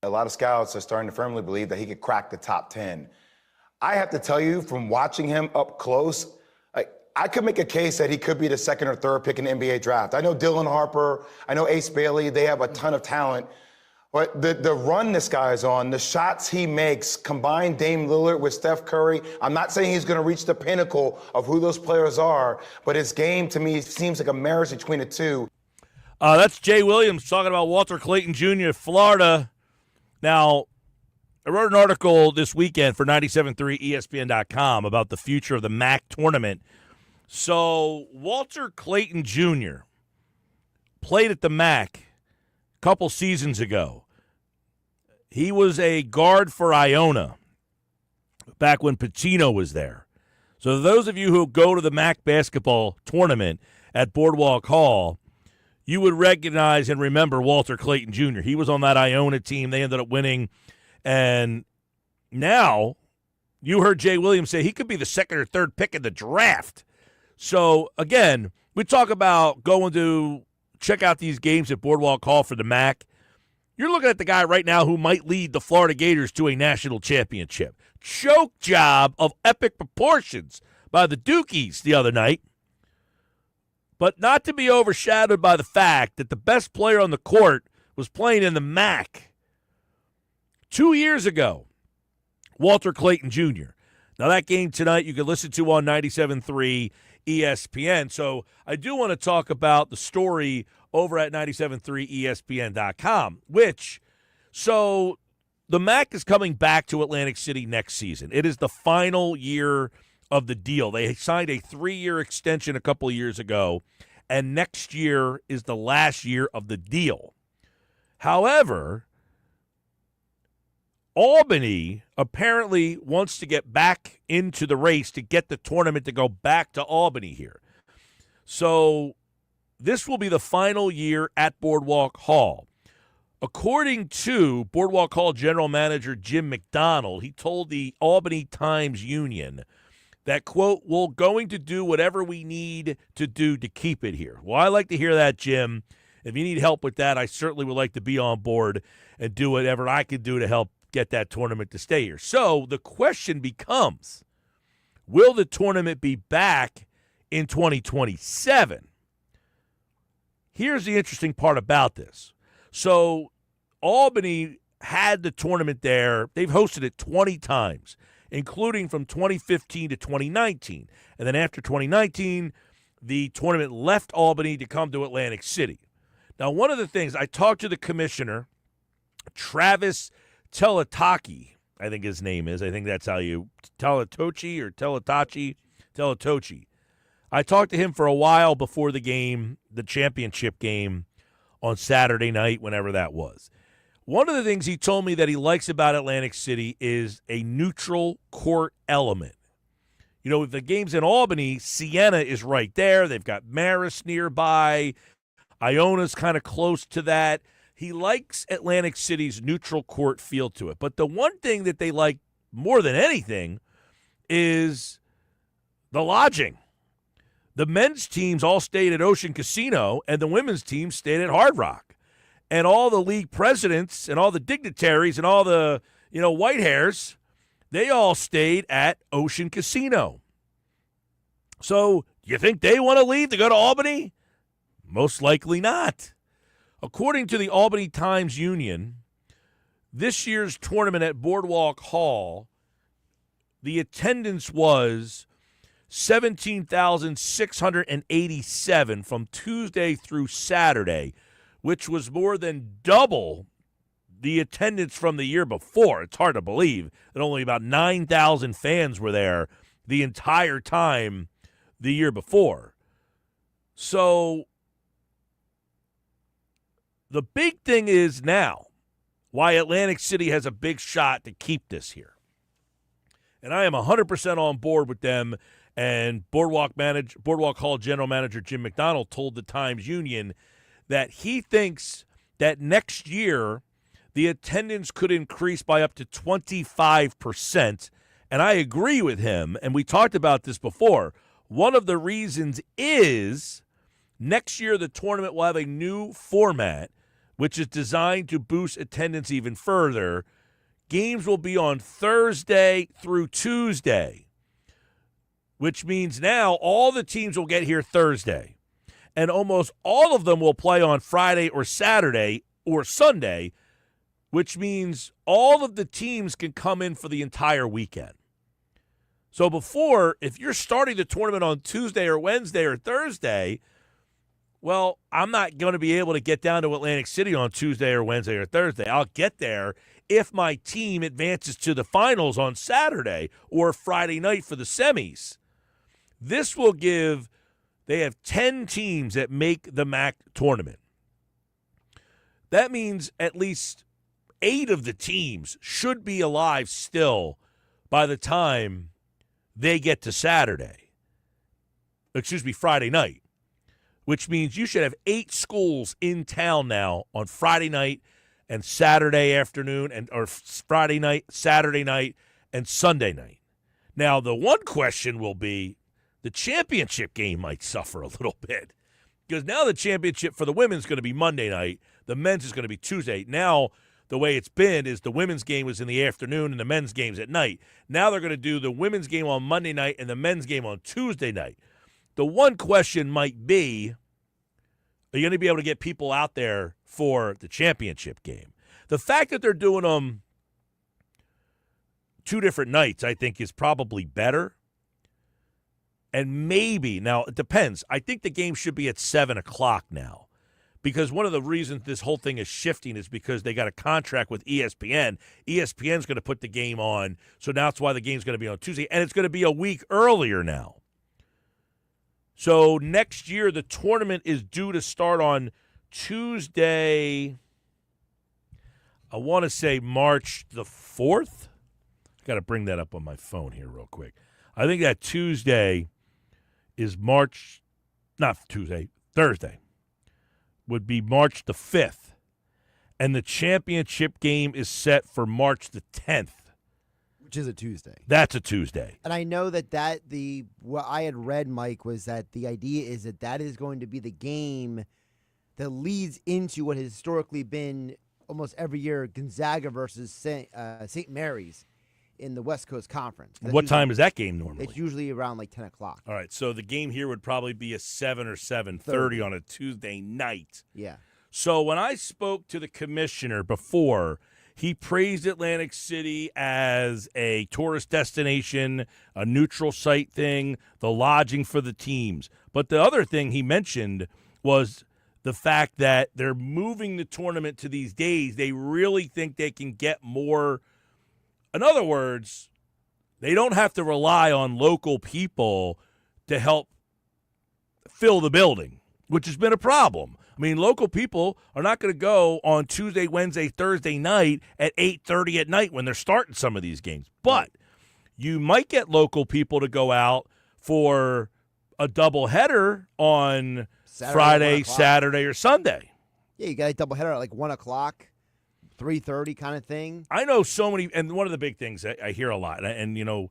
Speaker 4: A lot of scouts are starting to firmly believe that he could crack the top 10. I have to tell you, from watching him up close, I could make a case that he could be the second or third pick in the NBA draft. I know Dylan Harper, I know Ace Bailey, they have a ton of talent. But the run this guy is on, the shots he makes, combine Dame Lillard with Steph Curry, I'm not saying he's going to reach the pinnacle of who those players are, but his game to me seems like a marriage between the two.
Speaker 1: That's Jay Williams talking about Walter Clayton Jr. of Florida. Now, I wrote an article this weekend for 97.3 ESPN.com about the future of the MAC tournament. So, Walter Clayton Jr. played at the MAC a couple seasons ago. He was a guard for Iona back when Pitino was there. So, those of you who go to the MAC basketball tournament at Boardwalk Hall, you would recognize and remember Walter Clayton Jr. He was on that Iona team. They ended up winning. And now you heard Jay Williams say he could be the second or third pick in the draft. So, again, we talk about going to check out these games at Boardwalk Hall for the MAC. You're looking at the guy right now who might lead the Florida Gators to a national championship. Choke job of epic proportions by the Dukies the other night. But not to be overshadowed by the fact that the best player on the court was playing in the MAC 2 years ago, Walter Clayton Jr. Now, that game tonight you can listen to on 97.3 ESPN. So I do want to talk about the story over at 97.3 ESPN.com, so the MAC is coming back to Atlantic City next season. It is the final year of the deal. They signed a 3-year extension a couple of years ago, and next year is the last year of the deal. However, Albany apparently wants to get back into the race to get the tournament to go back to Albany here. So this will be the final year at Boardwalk Hall. According to Boardwalk Hall general manager Jim McDonald, he told the Albany Times-Union that, quote, we're going to do whatever we need to do to keep it here. Well, I like to hear that, Jim. If you need help with that, I certainly would like to be on board and do whatever I can do to help get that tournament to stay here. So the question becomes, will the tournament be back in 2027? Here's the interesting part about this. So Albany had the tournament there. They've hosted it 20 times, including from 2015 to 2019. And then after 2019, the tournament left Albany to come to Atlantic City. Now, one of the things, I talked to the commissioner, Travis Teletaki, I think his name is. I think that's how you, Teletochi or Teletachi? Teletochi. I talked to him for a while before the game, the championship game on Saturday night, whenever that was. One of the things he told me that he likes about Atlantic City is a neutral court element. You know, if the game's in Albany, Siena is right there. They've got Marist nearby. Iona's kind of close to that. He likes Atlantic City's neutral court feel to it. But the one thing that they like more than anything is the lodging. The men's teams all stayed at Ocean Casino, and the women's team stayed at Hard Rock. And all the league presidents and all the dignitaries and all the, white hairs, they all stayed at Ocean Casino. So you think they want to leave to go to Albany? Most likely not. According to the Albany Times-Union, this year's tournament at Boardwalk Hall, the attendance was 17,687 from Tuesday through Saturday, which was more than double the attendance from the year before. It's hard to believe that only about 9,000 fans were there the entire time the year before. So the big thing is now why Atlantic City has a big shot to keep this here. And I am 100% on board with them. And Boardwalk Hall general manager Jim McDonald told the Times-Union that he thinks that next year the attendance could increase by up to 25%. And I agree with him, and we talked about this before. One of the reasons is next year the tournament will have a new format which is designed to boost attendance even further. Games will be on Thursday through Tuesday, which means now all the teams will get here Thursday, and almost all of them will play on Friday or Saturday or Sunday, which means all of the teams can come in for the entire weekend. So before, if you're starting the tournament on Tuesday or Wednesday or Thursday, well, I'm not going to be able to get down to Atlantic City on Tuesday or Wednesday or Thursday. I'll get there if my team advances to the finals on Saturday or Friday night for the semis. This will give, they have 10 teams that make the MAC tournament. That means at least 8 of the teams should be alive still by the time they get to Friday night, which means you should have 8 schools in town now on Friday night and Saturday afternoon, or Friday night, Saturday night, and Sunday night. Now, the one question will be the championship game might suffer a little bit, because now the championship for the women's is going to be Monday night, the men's is going to be Tuesday. Now, the way it's been is the women's game was in the afternoon and the men's game's at night. Now they're going to do the women's game on Monday night and the men's game on Tuesday night. The one question might be, are you going to be able to get people out there for the championship game? The fact that they're doing them 2 different nights, I think, is probably better. And maybe, now it depends. I think the game should be at 7 o'clock now. Because one of the reasons this whole thing is shifting is because they got a contract with ESPN. ESPN's going to put the game on, so now that's why the game's going to be on Tuesday, and it's going to be a week earlier now. So next year, the tournament is due to start on Tuesday, I want to say March the 4th. I got to bring that up on my phone here real quick. I think that Tuesday is Thursday. Would be March the 5th. And the championship game is set for March the 10th.
Speaker 26: Which is a Tuesday.
Speaker 1: That's a Tuesday.
Speaker 26: And I know what I had read, Mike, was that the idea is that is going to be the game that leads into what has historically been almost every year Gonzaga versus St. Mary's in the West Coast Conference.
Speaker 1: What time is that game normally?
Speaker 26: It's usually around like 10 o'clock.
Speaker 1: All right, so the game here would probably be a 7 or 7:30 on a Tuesday night.
Speaker 26: Yeah.
Speaker 1: So when I spoke to the commissioner before, he praised Atlantic City as a tourist destination, a neutral site thing, the lodging for the teams. But the other thing he mentioned was the fact that they're moving the tournament to these days. They really think they can get more. In other words, they don't have to rely on local people to help fill the building, which has been a problem. I mean, local people are not going to go on Tuesday, Wednesday, Thursday night at 8:30 at night when they're starting some of these games. But you might get local people to go out for a doubleheader on Friday, Saturday, or Sunday.
Speaker 26: Yeah, you got a doubleheader at like 1 o'clock. 3:30 kind of thing.
Speaker 1: I know so many, and one of the big things I hear a lot, and a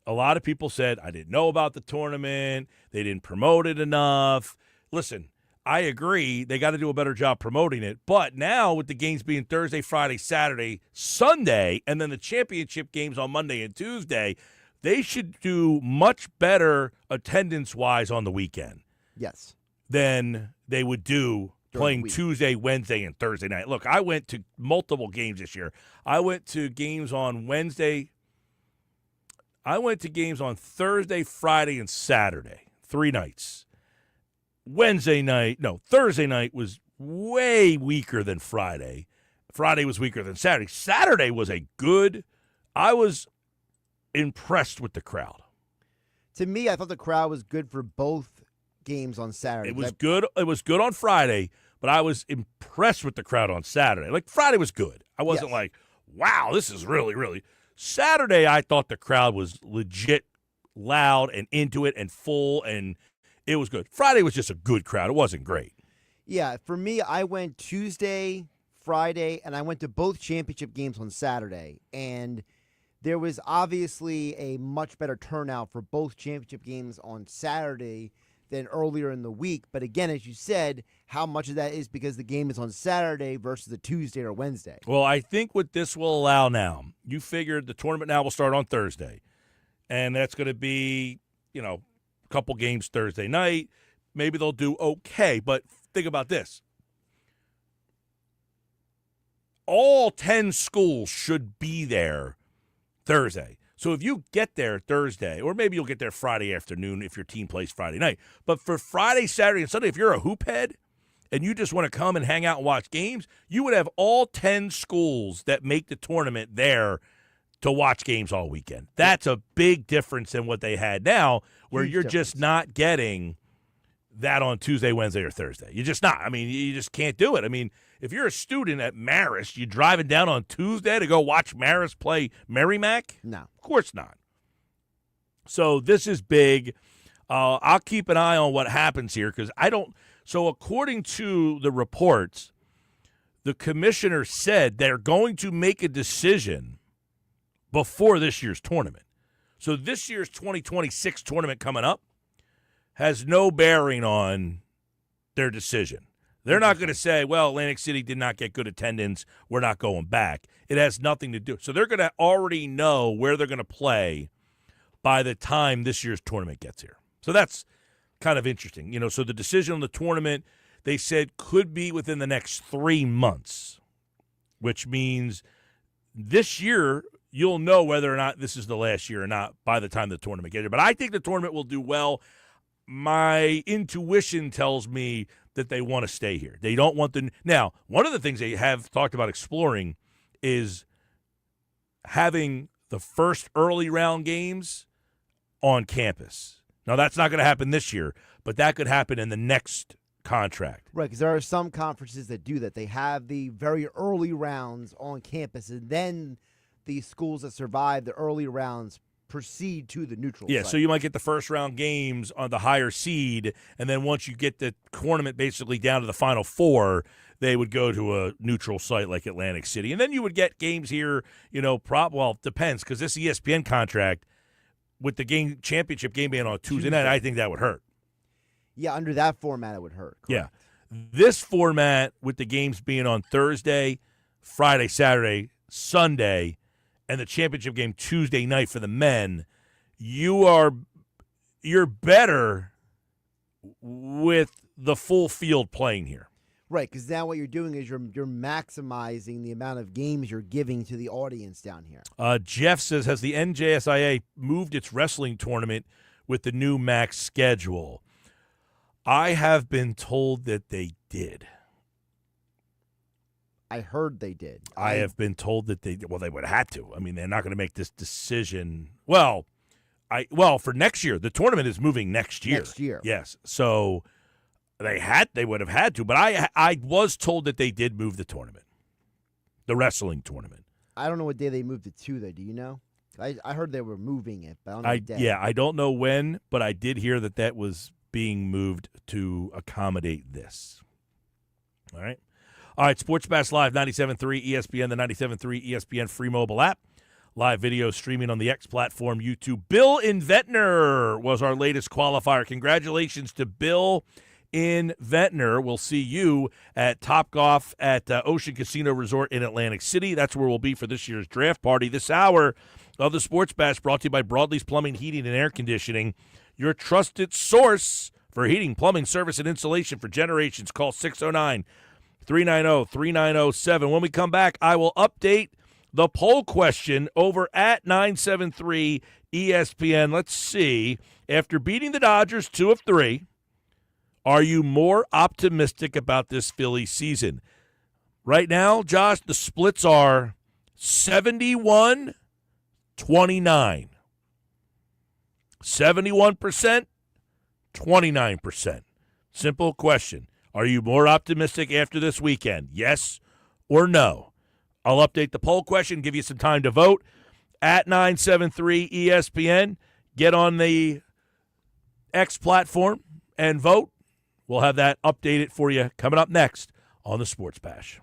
Speaker 1: lot of people said, I didn't know about the tournament, they didn't promote it enough. Listen, I agree, they got to do a better job promoting it, but now with the games being Thursday, Friday, Saturday, Sunday, and then the championship games on Monday and Tuesday, they should do much better attendance-wise on the weekend.
Speaker 26: Yes.
Speaker 1: Than they would do playing Tuesday, Wednesday, and Thursday night. Look, I went to multiple games this year. I went to games on Wednesday. I went to games on Thursday, Friday, and Saturday. 3 nights. Thursday night was way weaker than Friday. Friday was weaker than Saturday. Saturday was I was impressed with the crowd.
Speaker 26: To me, I thought the crowd was good for both games on Saturday.
Speaker 1: It was good. It was good on Friday, but I was impressed with the crowd on Saturday. Like, Friday was good. I wasn't like, wow, this is really, really. Saturday, I thought the crowd was legit loud and into it and full, and it was good. Friday was just a good crowd. It wasn't great.
Speaker 26: Yeah, for me, I went Tuesday, Friday, and I went to both championship games on Saturday, and there was obviously a much better turnout for both championship games on Saturday than earlier in the week. But again, as you said, how much of that is because the game is on Saturday versus a Tuesday or Wednesday?
Speaker 1: Well, I think what this will allow now, you figured the tournament now will start on Thursday, and that's going to be, a couple games Thursday night. Maybe they'll do okay, but think about this. All 10 schools should be there Thursday. So if you get there Thursday, or maybe you'll get there Friday afternoon if your team plays Friday night, but for Friday, Saturday, and Sunday, if you're a hoop head and you just want to come and hang out and watch games, you would have all 10 schools that make the tournament there to watch games all weekend. That's a big difference than what they had now, where you're just not getting that on Tuesday, Wednesday, or Thursday. You're just not. I mean, you just can't do it. I mean, if you're a student at Marist, you driving down on Tuesday to go watch Marist play Merrimack?
Speaker 26: No.
Speaker 1: Of course not. So this is big. I'll keep an eye on what happens here because I don't – so according to the reports, the commissioner said they're going to make a decision before this year's tournament. So this year's 2026 tournament coming up has no bearing on their decision. They're not going to say, well, Atlantic City did not get good attendance, we're not going back. It has nothing to do. So they're going to already know where they're going to play by the time this year's tournament gets here. So that's kind of interesting. So the decision on the tournament, they said, could be within the next 3 months, which means this year you'll know whether or not this is the last year or not by the time the tournament gets here. But I think the tournament will do well. My intuition tells me that they want to stay here. They don't want the – now, one of the things they have talked about exploring is having the first early round games on campus. Now, that's not going to happen this year, but that could happen in the next contract.
Speaker 26: Right, because there are some conferences that do that. They have the very early rounds on campus, and then the schools that survive the early rounds proceed to the neutral
Speaker 1: Yeah,
Speaker 26: site.
Speaker 1: so you might get the first round games on the higher seed, and then once you get the tournament basically down to the Final Four, they would go to a neutral site like Atlantic City. And then you would get games here, well, it depends, because this ESPN contract with the championship game being on Tuesday night, I think that would hurt.
Speaker 26: Yeah, under that format, it would hurt. Correct.
Speaker 1: Yeah. This format with the games being on Thursday, Friday, Saturday, Sunday, and the championship game Tuesday night for the men, you're better with the full field playing here.
Speaker 26: Right, because now what you're doing is you're maximizing the amount of games you're giving to the audience down here.
Speaker 1: Jeff says, has the NJSIA moved its wrestling tournament with the new max schedule? I have been told that they did.
Speaker 26: I heard they did.
Speaker 1: I have been told that they would have had to. I mean, they're not going to make this decision. Well, for next year, the tournament is moving next year.
Speaker 26: Next year.
Speaker 1: Yes. So they would have had to, but I was told that they did move the tournament. The wrestling tournament.
Speaker 26: I don't know what day they moved it to, though. Do you know? I heard they were moving it, but I don't know the day.
Speaker 1: Yeah, I don't know when, but I did hear that was being moved to accommodate this. All right. All right, Sports Bash Live, 97.3 ESPN, the 97.3 ESPN free mobile app. Live video streaming on the X platform, YouTube. Bill in Ventnor was our latest qualifier. Congratulations to Bill in Ventnor. We'll see you at Topgolf at Ocean Casino Resort in Atlantic City. That's where we'll be for this year's draft party. This hour of the Sports Bash brought to you by Broadleaf's Plumbing, Heating, and Air Conditioning, your trusted source for heating, plumbing, service, and installation for generations. Call 609-390-3907. When we come back, I will update the poll question over at 973 ESPN. Let's see. After beating the Dodgers 2 of 3, are you more optimistic about this Phillies season? Right now, Josh, the splits are 71-29. 71%, 29%. Simple question. Are you more optimistic after this weekend? Yes or no? I'll update the poll question, give you some time to vote at 973 ESPN. Get on the X platform and vote. We'll have that updated for you coming up next on the Sports Bash.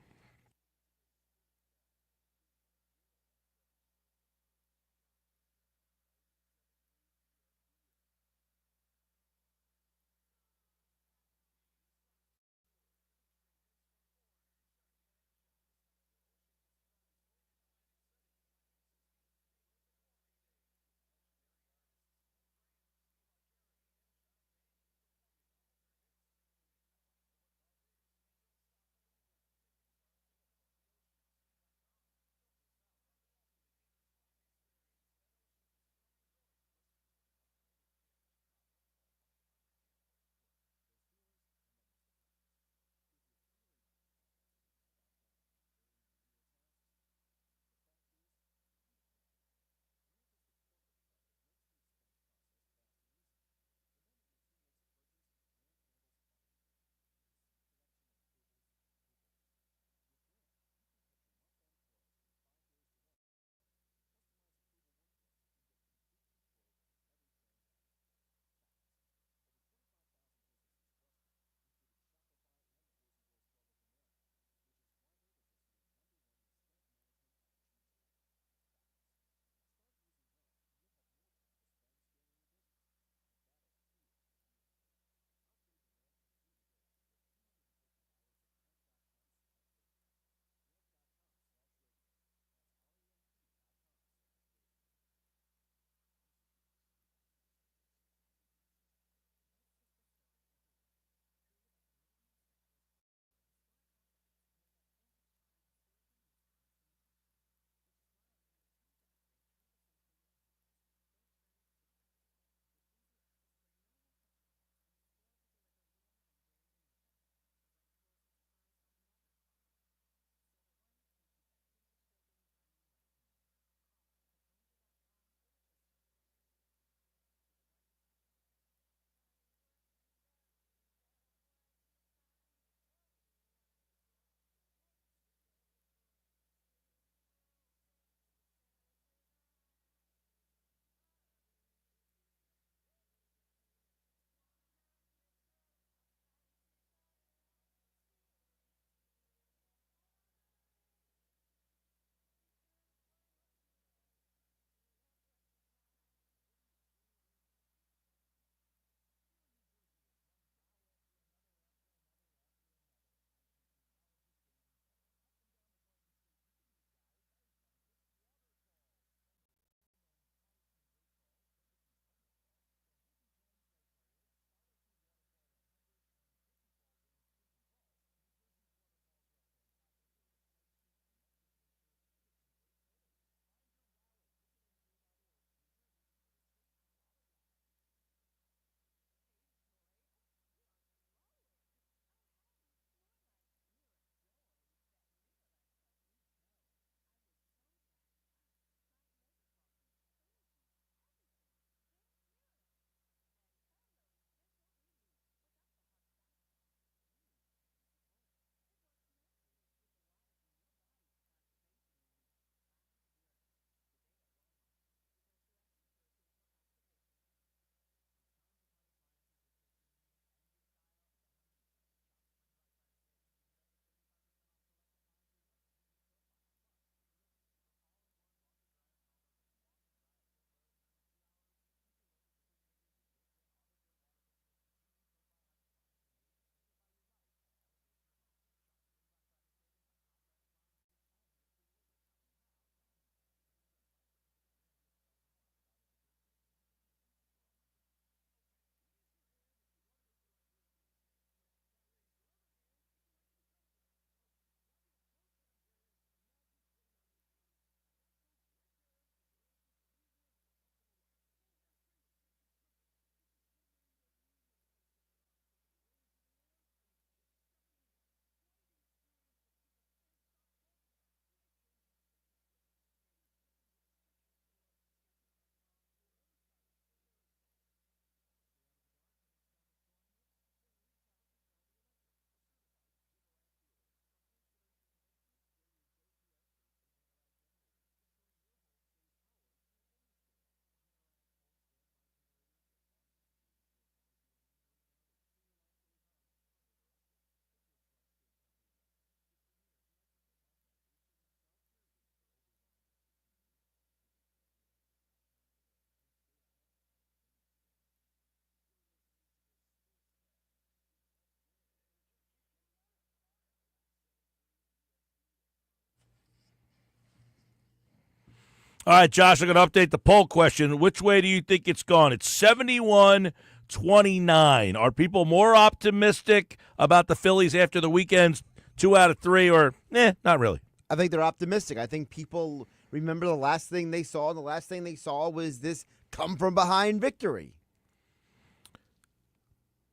Speaker 1: All right, Josh, I'm going to update the poll question. Which way do you think it's gone? It's 71-29. Are people more optimistic about the Phillies after the weekend's 2 out of 3, or not really?
Speaker 26: I think they're optimistic. I think people remember the last thing they saw, and the last thing they saw was this come-from-behind victory.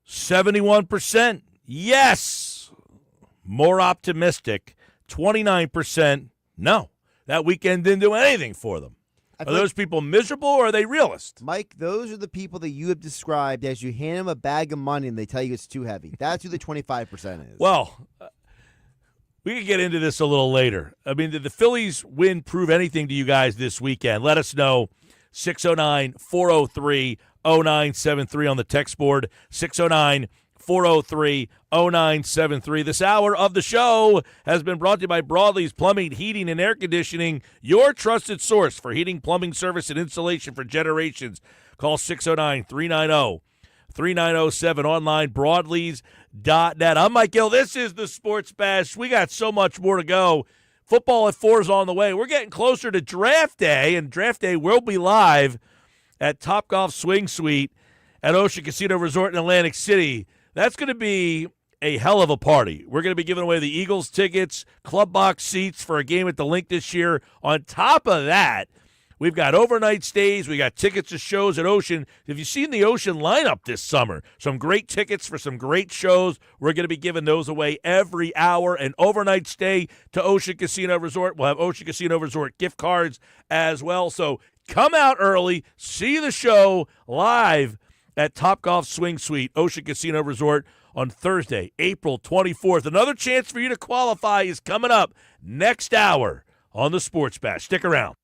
Speaker 1: 71%, yes. More optimistic. 29%, no. That weekend didn't do anything for them. Are those people miserable, or are they realists?
Speaker 26: Mike, those are the people that you have described as you hand them a bag of money and they tell you it's too heavy. That's who the 25% is.
Speaker 1: Well, we can get into this a little later. I mean, did the Phillies win prove anything to you guys this weekend? Let us know. 609-403-0973 on the text board. 609-403-0973. This hour of the show has been brought to you by Broadley's Plumbing, Heating, and Air Conditioning, your trusted source for heating, plumbing service, and installation for generations. Call 609-390-3907, online, broadleys.net. I'm Mike Gill. This is the Sports Bash. We got so much more to go. Football at 4 is on the way. We're getting closer to Draft Day, and Draft Day will be live at Topgolf Swing Suite at Ocean Casino Resort in Atlantic City. That's going to be a hell of a party. We're going to be giving away the Eagles tickets, club box seats for a game at the Link this year. On top of that, we've got overnight stays. We got tickets to shows at Ocean. Have you seen the Ocean lineup this summer? Some great tickets for some great shows. We're going to be giving those away every hour. An overnight stay to Ocean Casino Resort. We'll have Ocean Casino Resort gift cards as well. So come out early, see the show live at Topgolf Swing Suite, Ocean Casino Resort on Thursday, April 24th. Another chance for you to qualify is coming up next hour on the Sports Bash. Stick around.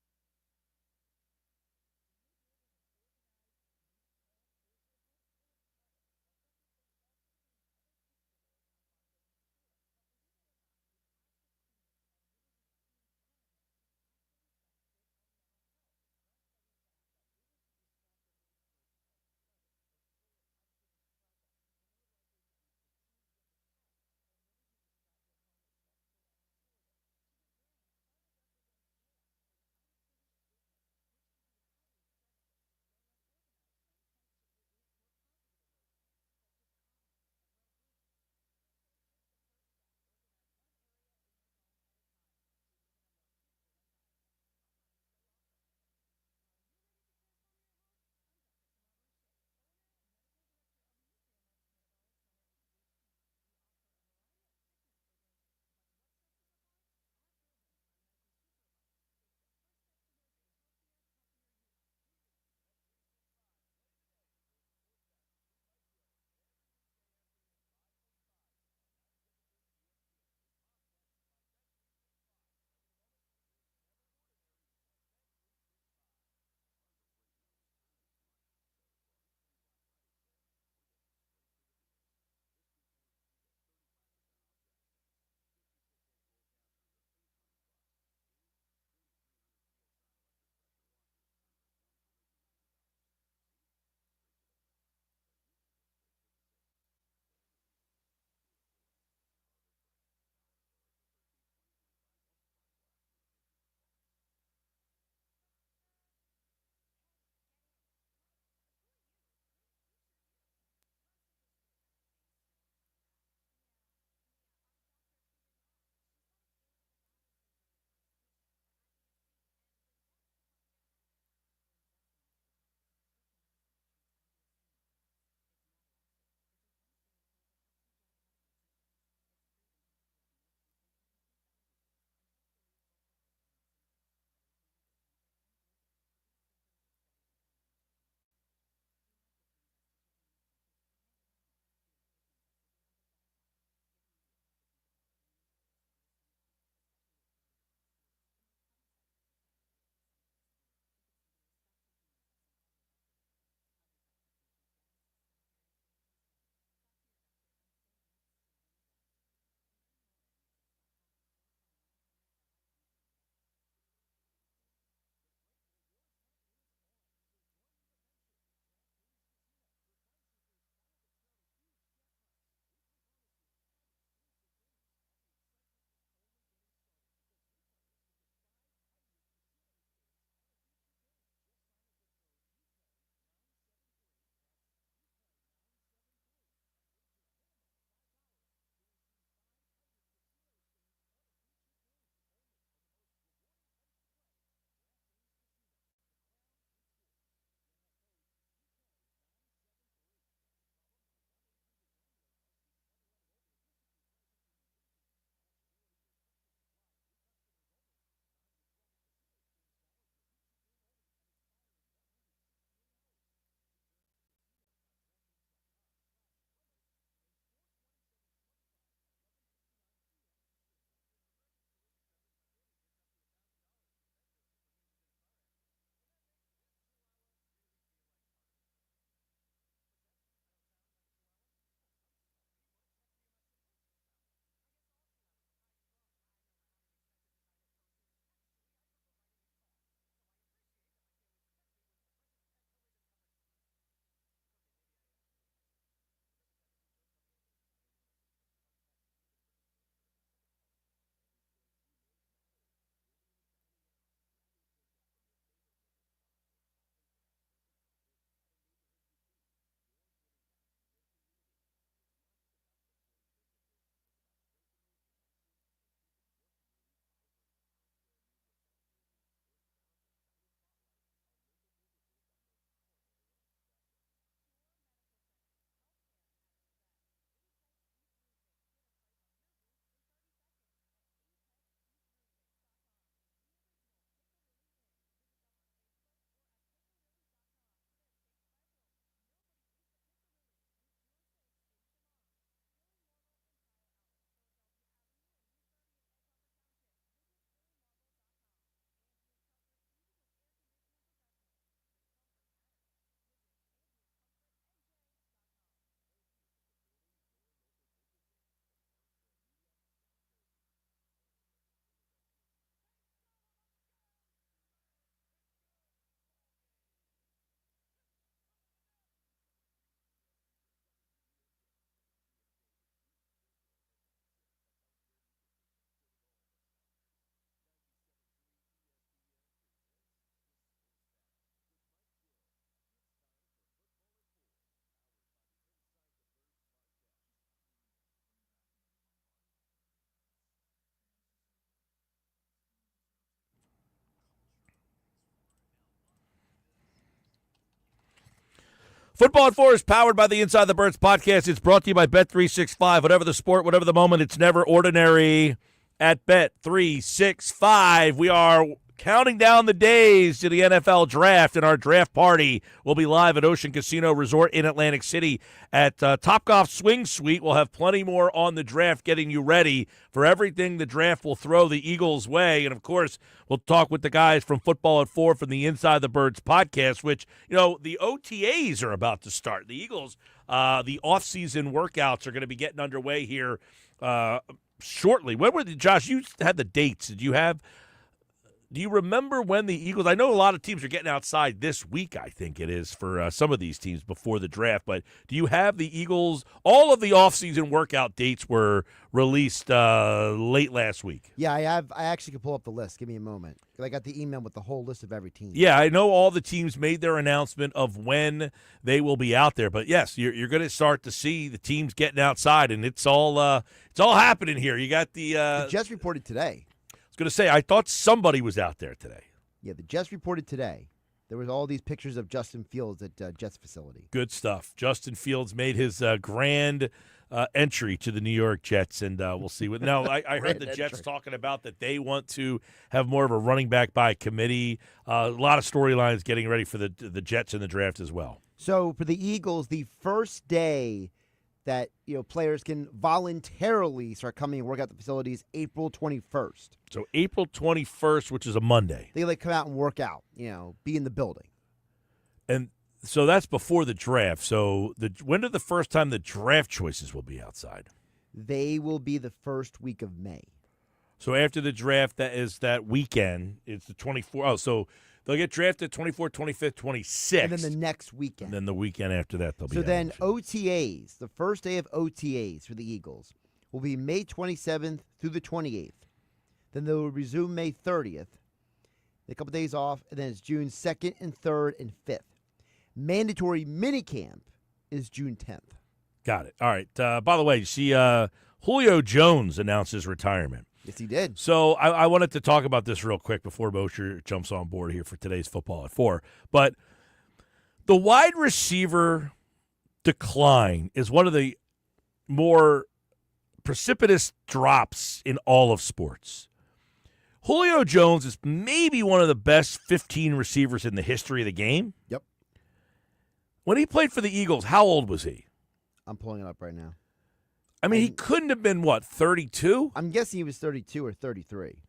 Speaker 1: Football at 4 is powered by the Inside the Birds podcast. It's brought to you by Bet365. Whatever the sport, whatever the moment, it's never ordinary at Bet365. We are counting down the days to the NFL draft, and our draft party will be live at Ocean Casino Resort in Atlantic City at Topgolf Swing Suite. We'll have plenty more on the draft, getting you ready for everything the draft will throw the Eagles' way. And, of course, we'll talk with the guys from Football at 4 from the Inside the Birds podcast, which, the OTAs are about to start. The Eagles, the off-season workouts are going to be getting underway here shortly. When were Josh, you had the dates. Do you remember when the Eagles – I know a lot of teams are getting outside this week, I think it is, for some of these teams before the draft. But do you have the Eagles – all of the offseason workout dates were released late last week.
Speaker 26: Yeah, I have. I actually can pull up the list. Give me a moment. I got the email with the whole list of every team.
Speaker 1: Yeah, I know all the teams made their announcement of when they will be out there. But, yes, you're going to start to see the teams getting outside, and it's all happening here. You got the
Speaker 26: Jets reported today.
Speaker 1: I was going to say, I thought somebody was out there today.
Speaker 26: Yeah, the Jets reported today. There was all these pictures of Justin Fields at Jets facility.
Speaker 1: Good stuff. Justin Fields made his grand entry to the New York Jets, and we'll see. Now, I heard the Jets talking about that they want to have more of a running back by committee. A lot of storylines getting ready for the Jets in the draft as well.
Speaker 26: So for the Eagles, the first day that players can voluntarily start coming and work out the facilities, April 21st.
Speaker 1: So April 21st, which is a Monday.
Speaker 26: They come out and work out, be in the building.
Speaker 1: And so that's before the draft. So when is the first time the draft choices will be outside?
Speaker 26: They will be the first week of May.
Speaker 1: So after the draft, that is that weekend. It's the 24th. Oh, so they'll get drafted 24th, 25th, 26th.
Speaker 26: And then the next weekend.
Speaker 1: And then the weekend after that, they'll be
Speaker 26: So then OTAs, the first day of OTAs for the Eagles, will be May 27th through the 28th. Then they will resume May 30th. A couple days off, and then it's June 2nd and 3rd and 5th. Mandatory minicamp is June 10th.
Speaker 1: Got it. All right. By the way, you see Julio Jones announced his retirement.
Speaker 26: Yes, he did.
Speaker 1: So I wanted to talk about this real quick before Mosher jumps on board here for today's Football at 4. But the wide receiver decline is one of the more precipitous drops in all of sports. Julio Jones is maybe one of the best 15 receivers in the history of the game.
Speaker 26: Yep.
Speaker 1: When he played for the Eagles, how old was he?
Speaker 26: I'm pulling it up right now.
Speaker 1: I mean, he couldn't have been, 32?
Speaker 26: I'm guessing he was 32 or 33.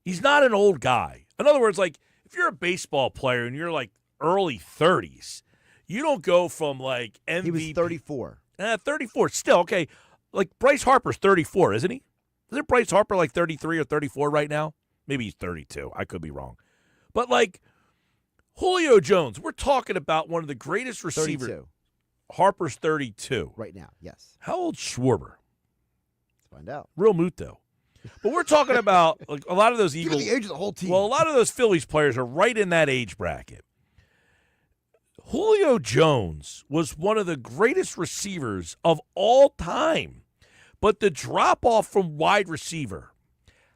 Speaker 1: He's not an old guy. In other words, if you're a baseball player and you're, early 30s, you don't go from, MVP.
Speaker 26: He was 34.
Speaker 1: 34. Still, okay. Bryce Harper's 34, isn't he? Isn't Bryce Harper, 33 or 34 right now? Maybe he's 32. I could be wrong. But, Julio Jones, we're talking about one of the greatest receivers.
Speaker 26: 32.
Speaker 1: Harper's 32.
Speaker 26: Right now, yes.
Speaker 1: How old's Schwarber?
Speaker 26: Let's find out.
Speaker 1: Real moot, though. But we're talking about a lot of those Eagles.
Speaker 26: The age of the whole team.
Speaker 1: Well, a lot of those Phillies players are right in that age bracket. Julio Jones was one of the greatest receivers of all time. But the drop-off from wide receiver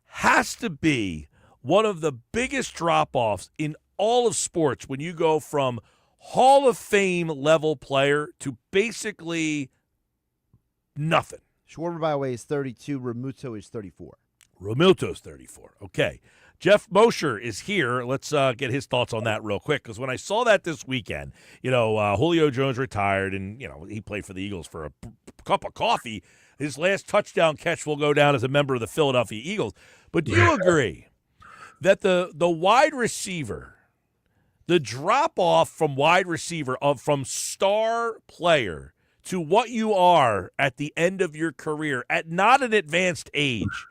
Speaker 1: has to be one of the biggest drop-offs in all of sports when you go from Hall of Fame level player to basically nothing.
Speaker 26: Schwarber, by the way, is 32. Realmuto is 34.
Speaker 1: Realmuto's 34. Okay. Jeff Mosher is here. Let's get his thoughts on that real quick, because when I saw that this weekend, Julio Jones retired, and, he played for the Eagles for a cup of coffee. His last touchdown catch will go down as a member of the Philadelphia Eagles. But do you agree that the wide receiver, the drop-off from wide receiver from star player to what you are at the end of your career at not an advanced age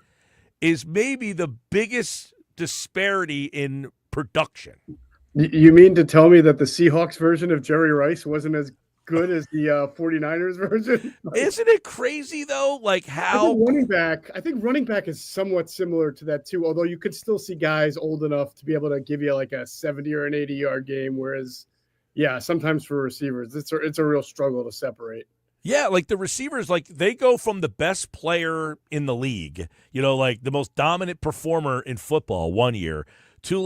Speaker 1: is maybe the biggest disparity in production?
Speaker 5: You mean to tell me that the Seahawks version of Jerry Rice wasn't as good as the 49ers version?
Speaker 1: Isn't it crazy, though? How
Speaker 5: I think running back is somewhat similar to that too, although you could still see guys old enough to be able to give you a 70 or an 80-yard game, whereas sometimes for receivers it's a real struggle to separate.
Speaker 1: Yeah, the receivers, they go from the best player in the league, the most dominant performer in football one year, to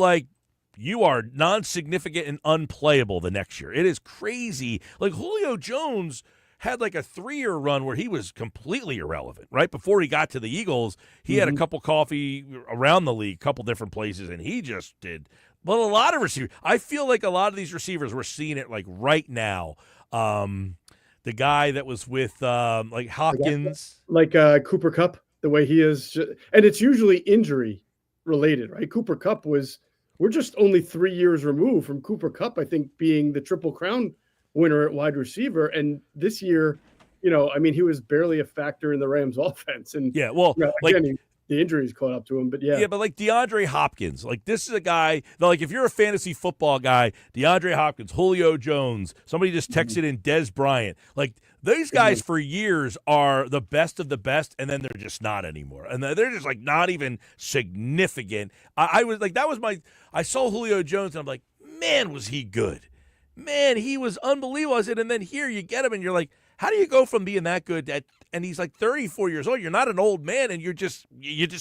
Speaker 1: you are non-significant and unplayable the next year. It is crazy. Like Julio Jones had like a 3-year run where he was completely irrelevant. Right before he got to the Eagles, he had a couple coffee around the league, couple different places, and he just did. But a lot of receivers, I feel like a lot of these receivers, we're seeing it like right now. The guy that was with like Hopkins,
Speaker 5: like Cooper Kupp, the way he is, and it's usually injury related, right? Cooper Kupp we're just only 3 years removed from Cooper Kupp, I think, being the Triple Crown winner at wide receiver. And this year, he was barely a factor in the Rams offense. And again, the injuries caught up to him, but
Speaker 1: but like DeAndre Hopkins, like this is a guy that, like, if you're a fantasy football guy, DeAndre Hopkins, Julio Jones, somebody just texted in Des Bryant, like these guys for years are the best of the best, and then they're just not anymore, and they're just like not even significant. I was like, I saw Julio Jones, and I'm like, man, was he good? Man, he was unbelievable. I said, and then here you get him, and you're like, how do you go from being that good and he's like 34 years old? You're not an old man, and you just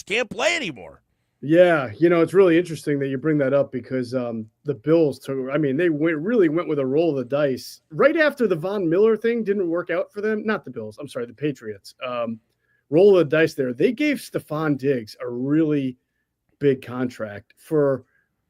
Speaker 1: can't play anymore.
Speaker 5: Yeah, it's really interesting that you bring that up because the Bills they really went with a roll of the dice right after the Von Miller thing didn't work out for them. Not the Bills, I'm sorry, the Patriots. Roll of the dice there. They gave Stephon Diggs a really big contract for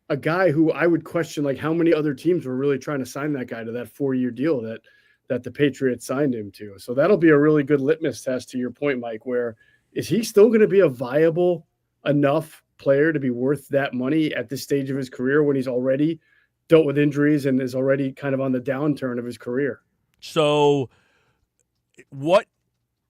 Speaker 5: a guy who I would question, like, how many other teams were really trying to sign that guy to that 4-year deal that the Patriots signed him to. So that'll be a really good litmus test, to your point, Mike, where is he still going to be a viable enough player to be worth that money at this stage of his career when he's already dealt with injuries and is already kind of on the downturn of his career?
Speaker 1: So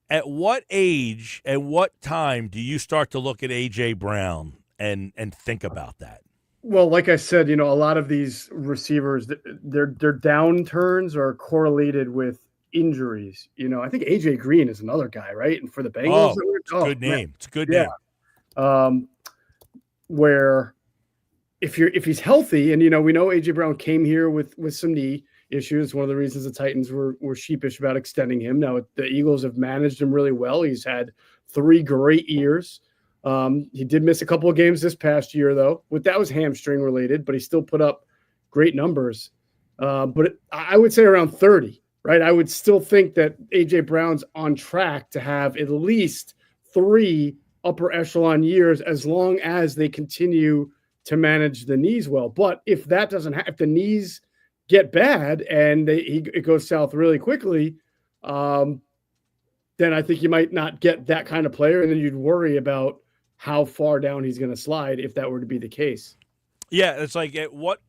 Speaker 1: at what age, at what time do you start to look at A.J. Brown and think about that?
Speaker 5: Well, like I said, a lot of these receivers, their downturns are correlated with injuries. I think AJ Green is another guy, right? And for the Bengals,
Speaker 1: it's a good name. It's a good name.
Speaker 5: Where if he's healthy, and we know AJ Brown came here with some knee issues. One of the reasons the Titans were sheepish about extending him. Now the Eagles have managed him really well. He's had 3 great years. He did miss a couple of games this past year, though. That was hamstring related, but he still put up great numbers. But I would say around 30, right? I would still think that A.J. Brown's on track to have at least 3 upper echelon years as long as they continue to manage the knees well. But if that doesn't happen, if the knees get bad and it goes south really quickly, then I think you might not get that kind of player, and then you'd worry about how far down he's going to slide if that were to be the case.
Speaker 1: Yeah, it's like at what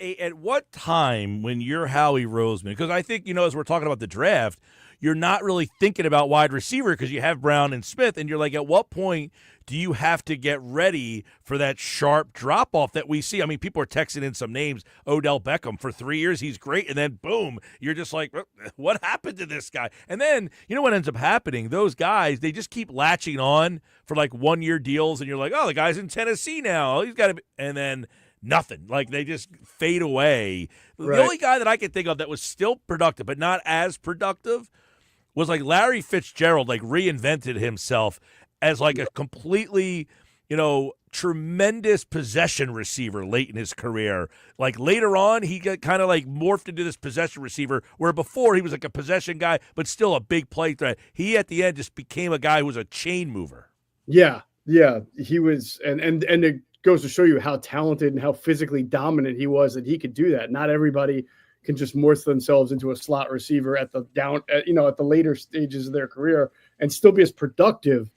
Speaker 1: time when you're Howie Roseman, because I think, as we're talking about the draft, you're not really thinking about wide receiver because you have Brown and Smith, and you're like, at what point do you have to get ready for that sharp drop-off that we see? I mean, people are texting in some names. Odell Beckham, for 3 years, he's great, and then, boom, you're just like, what happened to this guy? And then, what ends up happening? Those guys, they just keep latching on for, like, 1-year deals, and you're like, oh, the guy's in Tennessee now. He's got to be – and then nothing. Like, they just fade away. Right. The only guy that I can think of that was still productive but not as productive was, like, Larry Fitzgerald, like, reinvented himself as like a completely, tremendous possession receiver late in his career. Like later on, he got kind of like morphed into this possession receiver where before he was like a possession guy, but still a big play threat. He at the end just became a guy who was a chain mover.
Speaker 5: Yeah, he was, and it goes to show you how talented and how physically dominant he was that he could do that. Not everybody can just morph themselves into a slot receiver at the later stages of their career and still be as productive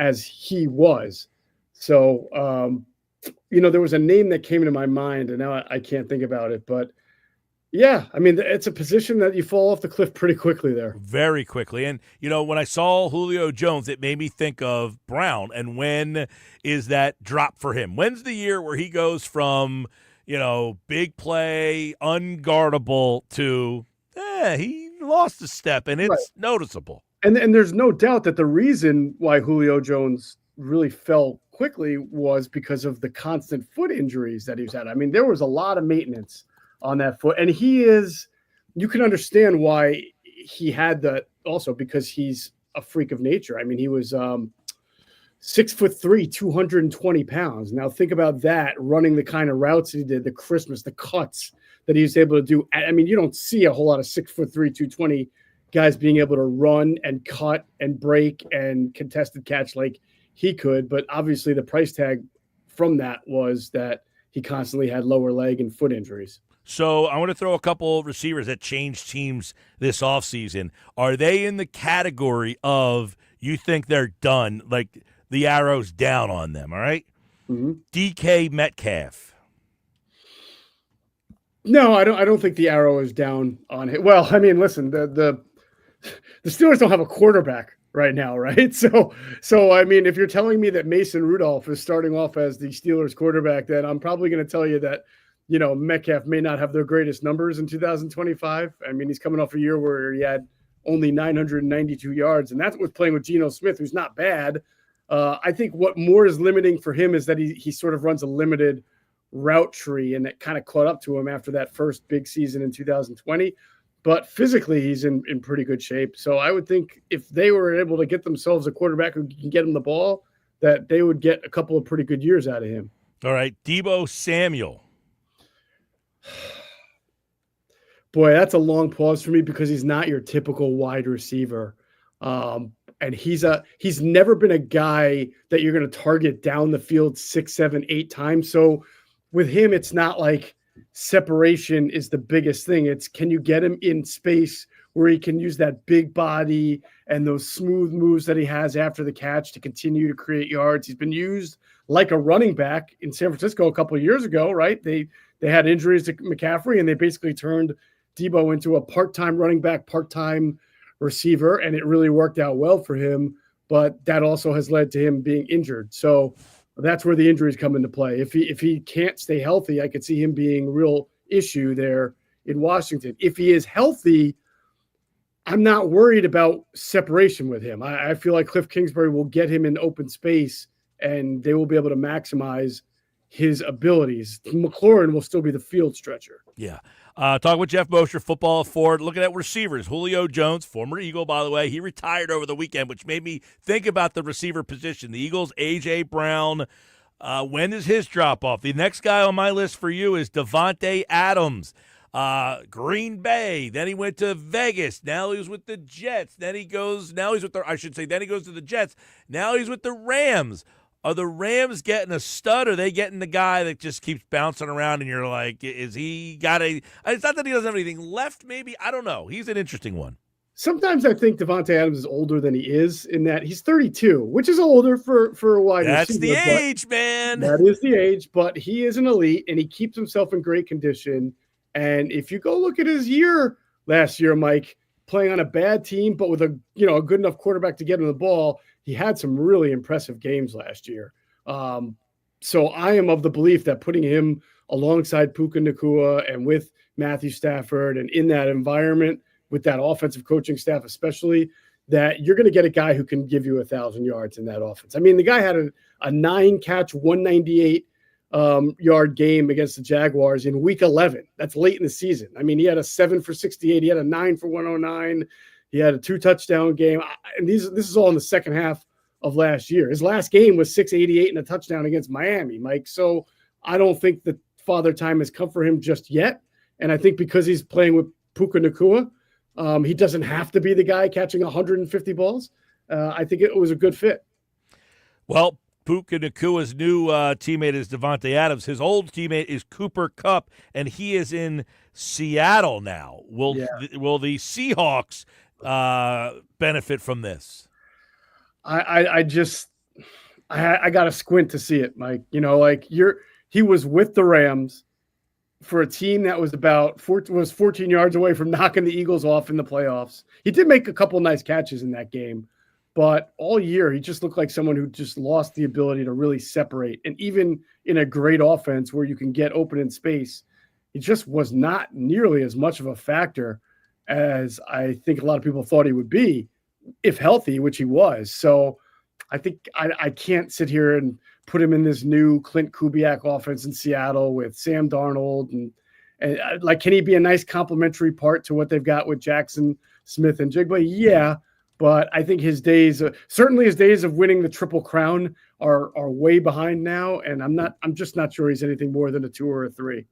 Speaker 5: as he was. So, there was a name that came into my mind, and now I can't think about it. But, yeah, I mean, it's a position that you fall off the cliff pretty quickly there.
Speaker 1: Very quickly. And, when I saw Julio Jones, it made me think of Brown. And when is that drop for him? When's the year where he goes from, big play, unguardable to, he lost a step, and it's noticeable.
Speaker 5: And there's no doubt that the reason why Julio Jones really fell quickly was because of the constant foot injuries that he's had. I mean, there was a lot of maintenance on that foot. And you can understand why he had that also, because he's a freak of nature. I mean, he was 6'3", 220 pounds. Now think about that, running the kind of routes he did, the Christmas, the cuts that he was able to do. I mean, you don't see a whole lot of 6'3", 220 guys being able to run and cut and break and contested catch like he could. But obviously the price tag from that was that he constantly had lower leg and foot injuries.
Speaker 1: So I want to throw a couple of receivers that changed teams this offseason. Are they in the category of you think they're done, like the arrow's down on them, all right?
Speaker 5: Mm-hmm.
Speaker 1: DK Metcalf.
Speaker 5: No, I don't think the arrow is down on him. Well, I mean, listen, the Steelers don't have a quarterback right now, right? So I mean, if you're telling me that Mason Rudolph is starting off as the Steelers quarterback, then I'm probably going to tell you that, you know, Metcalf may not have their greatest numbers in 2025. I mean, he's coming off a year where he had only 992 yards, and that's with playing with Geno Smith, who's not bad. I think what more is limiting for him is that he sort of runs a limited route tree, and that kind of caught up to him after that first big season in 2020. But physically, he's in pretty good shape. So I would think if they were able to get themselves a quarterback who can get him the ball, that they would get a couple of pretty good years out of him.
Speaker 1: All right, Deebo Samuel.
Speaker 5: Boy, that's a long pause for me because he's not your typical wide receiver. And he's never been a guy that you're going to target down the field 6, 7, 8 times. So with him, it's not like separation is the biggest thing. It's can you get him in space where he can use that big body and those smooth moves that he has after the catch to continue to create yards. He's been used like a running back in San Francisco a couple of years ago, right? They had injuries to McCaffrey, and they basically turned Deebo into a part-time running back, part-time receiver, and it really worked out well for him. But that also has led to him being injured. So that's where the injuries come into play. If he can't stay healthy, I could see him being a real issue there in Washington. If he is healthy, I'm not worried about separation with him. I feel like Cliff Kingsbury will get him in open space, and they will be able to maximize his abilities. McLaurin will still be the field stretcher.
Speaker 1: Yeah. Talking with Jeff Mosher, Football Forward, looking at receivers. Julio Jones, former Eagle, by the way, he retired over the weekend, which made me think about the receiver position. The Eagles, A.J. Brown, when does his drop off? The next guy on my list for you is Devontae Adams. Green Bay, then he went to Vegas, now he's with the Jets, then he goes to the Jets, now he's with the Rams. Are the Rams getting a stud, or are they getting the guy that just keeps bouncing around and you're like, is he got a – it's not that he doesn't have anything left maybe. I don't know. He's an interesting one.
Speaker 5: Sometimes I think Devontae Adams is older than he is in that he's 32, which is older for a wide receiver.
Speaker 1: That's the age, man.
Speaker 5: That is the age, but he is an elite, and he keeps himself in great condition. And if you go look at his year last year, Mike, playing on a bad team but with a good enough quarterback to get him the ball – he had some really impressive games last year. So I am of the belief that putting him alongside Puka Nacua and with Matthew Stafford and in that environment with that offensive coaching staff especially, that you're going to get a guy who can give you 1,000 yards in that offense. I mean, the guy had a 9-catch, 198 yard game against the Jaguars in week 11. That's late in the season. I mean, he had a 7 for 68. He had a 9 for 109. He had a 2-touchdown game, and this is all in the second half of last year. His last game was 688 and a touchdown against Miami, Mike. So I don't think the father time has come for him just yet. And I think because he's playing with Puka Nacua, he doesn't have to be the guy catching 150 balls. I think it was a good fit.
Speaker 1: Well, Puka Nacua's new teammate is Devontae Adams. His old teammate is Cooper Kupp, and he is in Seattle now. Will the Seahawks benefit from this?
Speaker 5: I got to squint to see it, Mike. He was with the Rams for a team that was about 14 yards away from knocking the Eagles off in the playoffs. He did make a couple nice catches in that game, but all year he just looked like someone who just lost the ability to really separate. And even in a great offense where you can get open in space, he just was not nearly as much of a factor as I think a lot of people thought he would be if healthy, which he was. So I think I can't sit here and put him in this new Clint Kubiak offense in Seattle with Sam Darnold. And can he be a nice complementary part to what they've got with Jackson Smith and Jigba? Yeah, but I think his days, certainly his days of winning the Triple Crown, are way behind now, and I'm just not sure he's anything more than a 2 or a 3.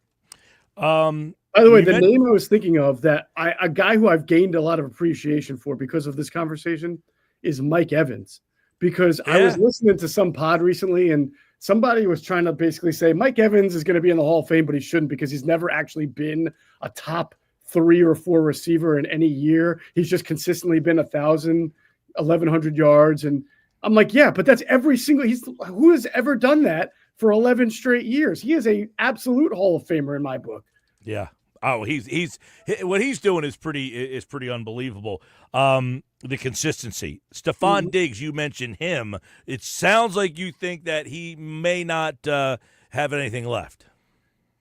Speaker 5: By the way, the name I was thinking of a guy who I've gained a lot of appreciation for because of this conversation is Mike Evans. Because I was listening to some pod recently, and somebody was trying to basically say Mike Evans is going to be in the Hall of Fame, but he shouldn't because he's never actually been a top 3 or 4 receiver in any year. He's just consistently been 1,000, 1,100 yards. And I'm like, yeah, but that's every single, who has ever done that for 11 straight years? He is a absolute Hall of Famer in my book.
Speaker 1: Yeah. Oh, he's what he's doing is pretty unbelievable. The consistency. Stephon Diggs, you mentioned him. It sounds like you think that he may not have anything left.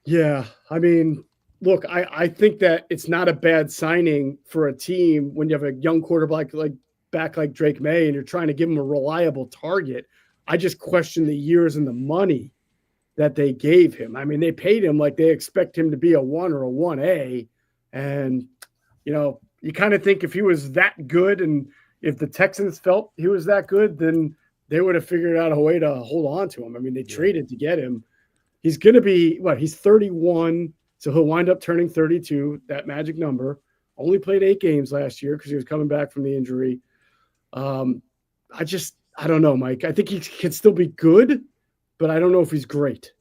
Speaker 5: Yeah, I mean, look, I think that it's not a bad signing for a team when you have a young quarterback like Drake May and you're trying to give him a reliable target. I just question the years and the money that they gave him. I mean, they paid him like they expect him to be a 1 or a 1A. And, you kind of think if he was that good and if the Texans felt he was that good, then they would have figured out a way to hold on to him. I mean, they traded to get him. He's going to be, he's 31, so he'll wind up turning 32, that magic number. Only played 8 games last year because he was coming back from the injury. I don't know, Mike. I think he can still be good, but I don't know if he's great.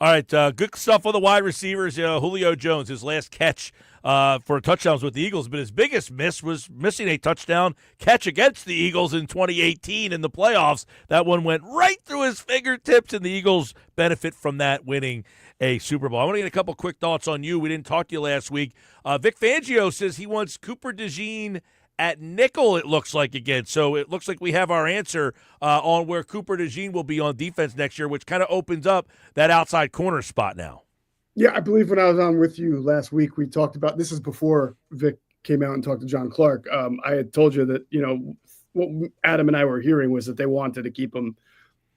Speaker 1: All right, good stuff on the wide receivers. Julio Jones, his last catch for touchdowns with the Eagles, but his biggest miss was missing a touchdown catch against the Eagles in 2018 in the playoffs. That one went right through his fingertips, and the Eagles benefit from that, winning a Super Bowl. I want to get a couple quick thoughts on you. We didn't talk to you last week. Vic Fangio says he wants Cooper DeJean at nickel, it looks like, again. So it looks like we have our answer on where Cooper DeJean will be on defense next year, which kind of opens up that outside corner spot now.
Speaker 5: Yeah, I believe when I was on with you last week, we talked about, this is before Vic came out and talked to John Clark. I had told you that, what Adam and I were hearing was that they wanted to keep him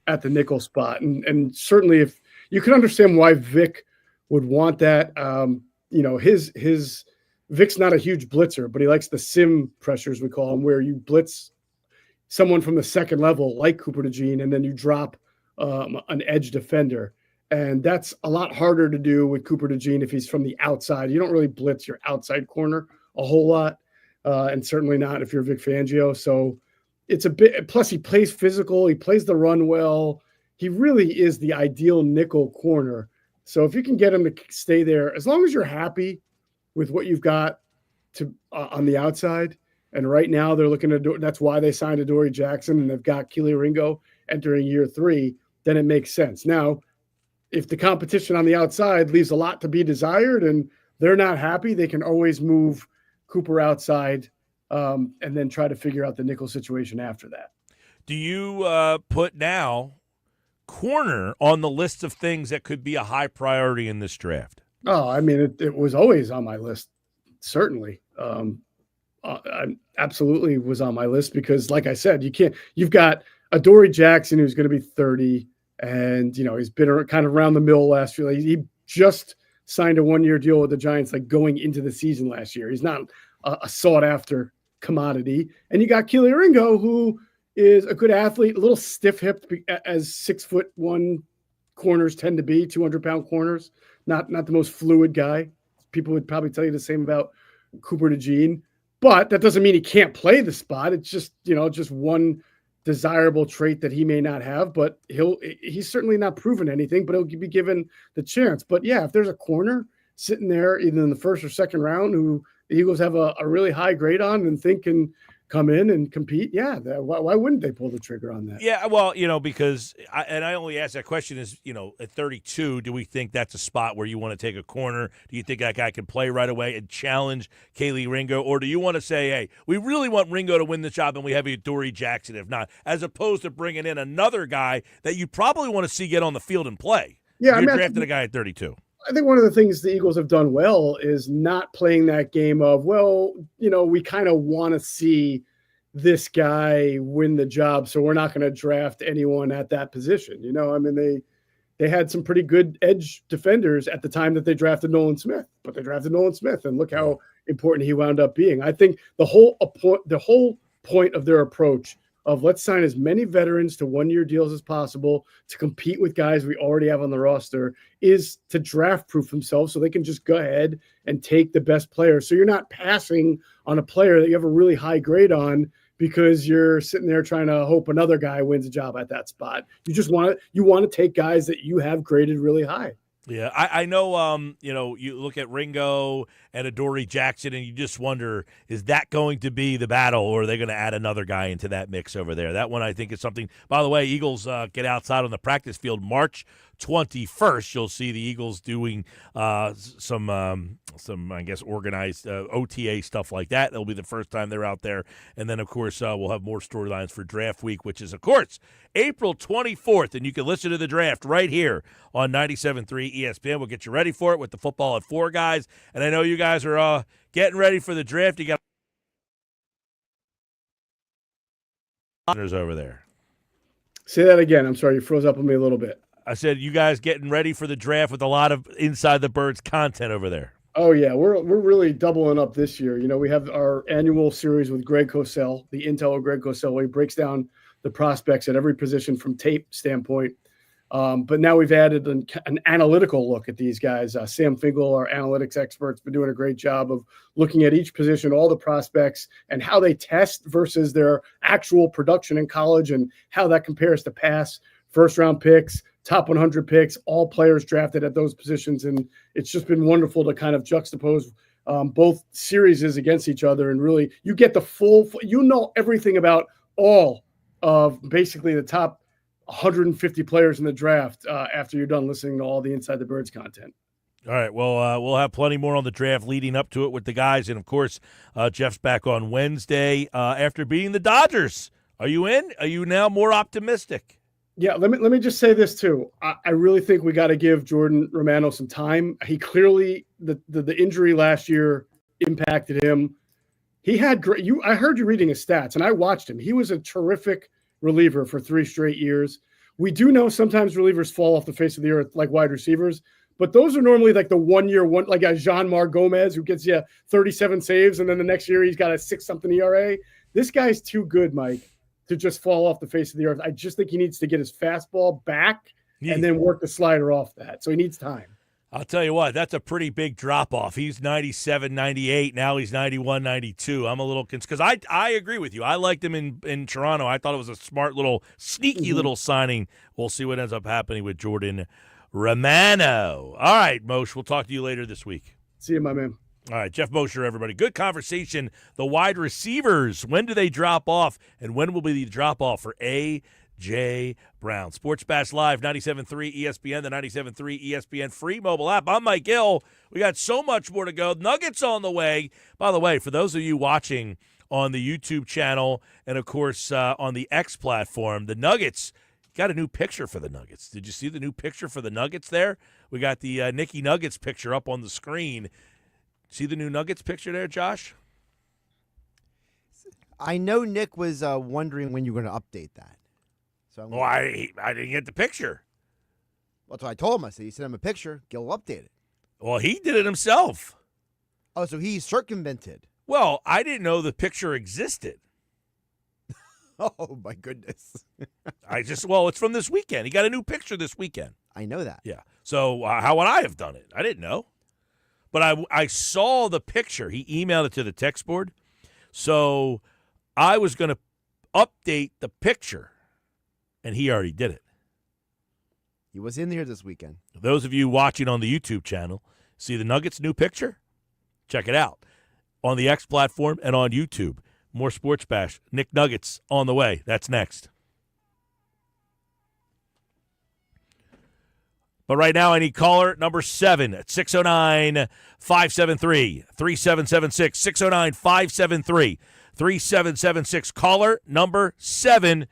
Speaker 5: at the nickel spot. And certainly if you can understand why Vic would want that, his Vic's not a huge blitzer, but he likes the sim pressures, we call them, where you blitz someone from the second level like Cooper DeJean, and then you drop an edge defender. And that's a lot harder to do with Cooper DeJean if he's from the outside. You don't really blitz your outside corner a whole lot, and certainly not if you're Vic Fangio. So it's a bit – plus he plays physical. He plays the run well. He really is the ideal nickel corner. So if you can get him to stay there, as long as you're happy – with what you've got to on the outside. And right now they're looking at, that's why they signed Adoree Jackson and they've got Kelee Ringo entering year 3, then it makes sense. Now, if the competition on the outside leaves a lot to be desired and they're not happy, they can always move Cooper outside and then try to figure out the nickel situation after that.
Speaker 1: Do you put now corner on the list of things that could be a high priority in this draft?
Speaker 5: Oh, I mean, it was always on my list, certainly. I absolutely was on my list because, like I said, you've got Adoree Jackson, who's going to be 30, and, he's been kind of around the mill last year. He just signed a 1-year deal with the Giants, going into the season last year. He's not a sought-after commodity. And you got Kelee Ringo, who is a good athlete, a little stiff-hipped, as 6'1" corners tend to be, 200-pound corners. Not the most fluid guy. People would probably tell you the same about Cooper DeJean, but that doesn't mean he can't play the spot. It's just, just one desirable trait that he may not have, but he's certainly not proven anything, but he'll be given the chance. But yeah, if there's a corner sitting there either in the first or second round who the Eagles have a really high grade on and think can come in and compete, why wouldn't they pull the trigger on that?
Speaker 1: Yeah, well, because I only ask that question is, at 32, do we think that's a spot where you want to take a corner? Do you think that guy can play right away and challenge Kelee Ringo? Or do you want to say, hey, we really want Ringo to win the job and we have Adoree Jackson if not, as opposed to bringing in another guy that you probably want to see get on the field and play?
Speaker 5: Yeah,
Speaker 1: You're drafting a guy at 32.
Speaker 5: I think one of the things the Eagles have done well is not playing that game of, we kind of want to see this guy win the job, so we're not going to draft anyone at that position. They had some pretty good edge defenders at the time that they drafted Nolan Smith, but they drafted Nolan Smith, and look how important he wound up being. I think the whole point of their approach of let's sign as many veterans to one-year deals as possible to compete with guys we already have on the roster is to draft-proof themselves so they can just go ahead and take the best player. So you're not passing on a player that you have a really high grade on because you're sitting there trying to hope another guy wins a job at that spot. You just want to take guys that you have graded really high.
Speaker 1: Yeah, I know, you look at Ringo and Adoree Jackson, and you just wonder, is that going to be the battle, or are they going to add another guy into that mix over there? That one, I think, is something. By the way, Eagles get outside on the practice field March 21st. You'll see the Eagles doing some, I guess, organized OTA stuff like that. It'll be the first time they're out there. And then, of course, we'll have more storylines for draft week, which is, of course, April 24th. And you can listen to the draft right here on 97.3 ESPN. We'll get you ready for it with the Football at 4 guys. And I know you guys are getting ready for the draft. You got listeners over there.
Speaker 5: Say that again. I'm sorry, you froze up on me a little bit.
Speaker 1: I said you guys getting ready for the draft with a lot of Inside the Birds content over there.
Speaker 5: Oh, yeah. We're really doubling up this year. We have our annual series with Greg Cosell, the Intel of Greg Cosell, where he breaks down the prospects at every position from tape standpoint. But now we've added an analytical look at these guys. Sam Finkel, our analytics expert, has been doing a great job of looking at each position, all the prospects, and how they test versus their actual production in college and how that compares to past first-round picks, top 100 picks, all players drafted at those positions. And it's just been wonderful to kind of juxtapose both series against each other. And really, you get the full, everything about all of basically the top 150 players in the draft after you're done listening to all the Inside the Birds content.
Speaker 1: All right, well, we'll have plenty more on the draft leading up to it with the guys. And, of course, Jeff's back on Wednesday after beating the Dodgers. Are you in? Are you now more optimistic?
Speaker 5: Yeah, let me just say this too. I really think we got to give Jordan Romano some time. He clearly the injury last year impacted him. He had great. I heard you reading his stats, and I watched him. He was a terrific reliever for 3 straight years. We do know sometimes relievers fall off the face of the earth like wide receivers, but those are normally like the 1 year one, like a Jean-Marc Gomez who gets you 37 saves, and then the next year he's got a 6-something ERA. This guy's too good, Mike, to just fall off the face of the earth. I just think he needs to get his fastball back and then work the slider off that. So he needs time.
Speaker 1: I'll tell you what, that's a pretty big drop-off. He's 97, 98. Now he's 91, 92. I'm a little because I agree with you. I liked him in Toronto. I thought it was a smart little, sneaky little signing. We'll see what ends up happening with Jordan Romano. All right, Moshe, we'll talk to you later this week.
Speaker 5: See you, my man.
Speaker 1: All right, Jeff Mosher, everybody. Good conversation. The wide receivers, when do they drop off, and when will be the drop-off for A.J. Brown? Sports Bash Live, 97.3 ESPN, the 97.3 ESPN free mobile app. I'm Mike Gill. We got so much more to go. Nuggets on the way. By the way, for those of you watching on the YouTube channel and, of course, on the X platform, the Nuggets got a new picture for the Nuggets. Did you see the new picture for the Nuggets there? We got the Nicky Nuggets picture up on the screen. See the new Nuggets picture there, Josh?
Speaker 26: I know Nick was wondering when you were going to update that. So
Speaker 1: I didn't get the picture.
Speaker 26: Well, that's what I told him. I said, you sent him a picture, Gill will update it.
Speaker 1: Well, he did it himself.
Speaker 26: Oh, so he circumvented.
Speaker 1: Well, I didn't know the picture existed.
Speaker 26: Oh, my goodness.
Speaker 1: It's from this weekend. He got a new picture this weekend.
Speaker 26: I know that.
Speaker 1: Yeah. So how would I have done it? I didn't know. But I saw the picture. He emailed it to the text board. So I was going to update the picture, and he already did it.
Speaker 26: He was in here this weekend.
Speaker 1: Those of you watching on the YouTube channel, see the Nuggets' new picture? Check it out on the X platform and on YouTube. More Sports Bash. Nick Nuggets on the way. That's next. But right now, I need caller number 7 at 609-573-3776. 609-573-3776. Caller number 7.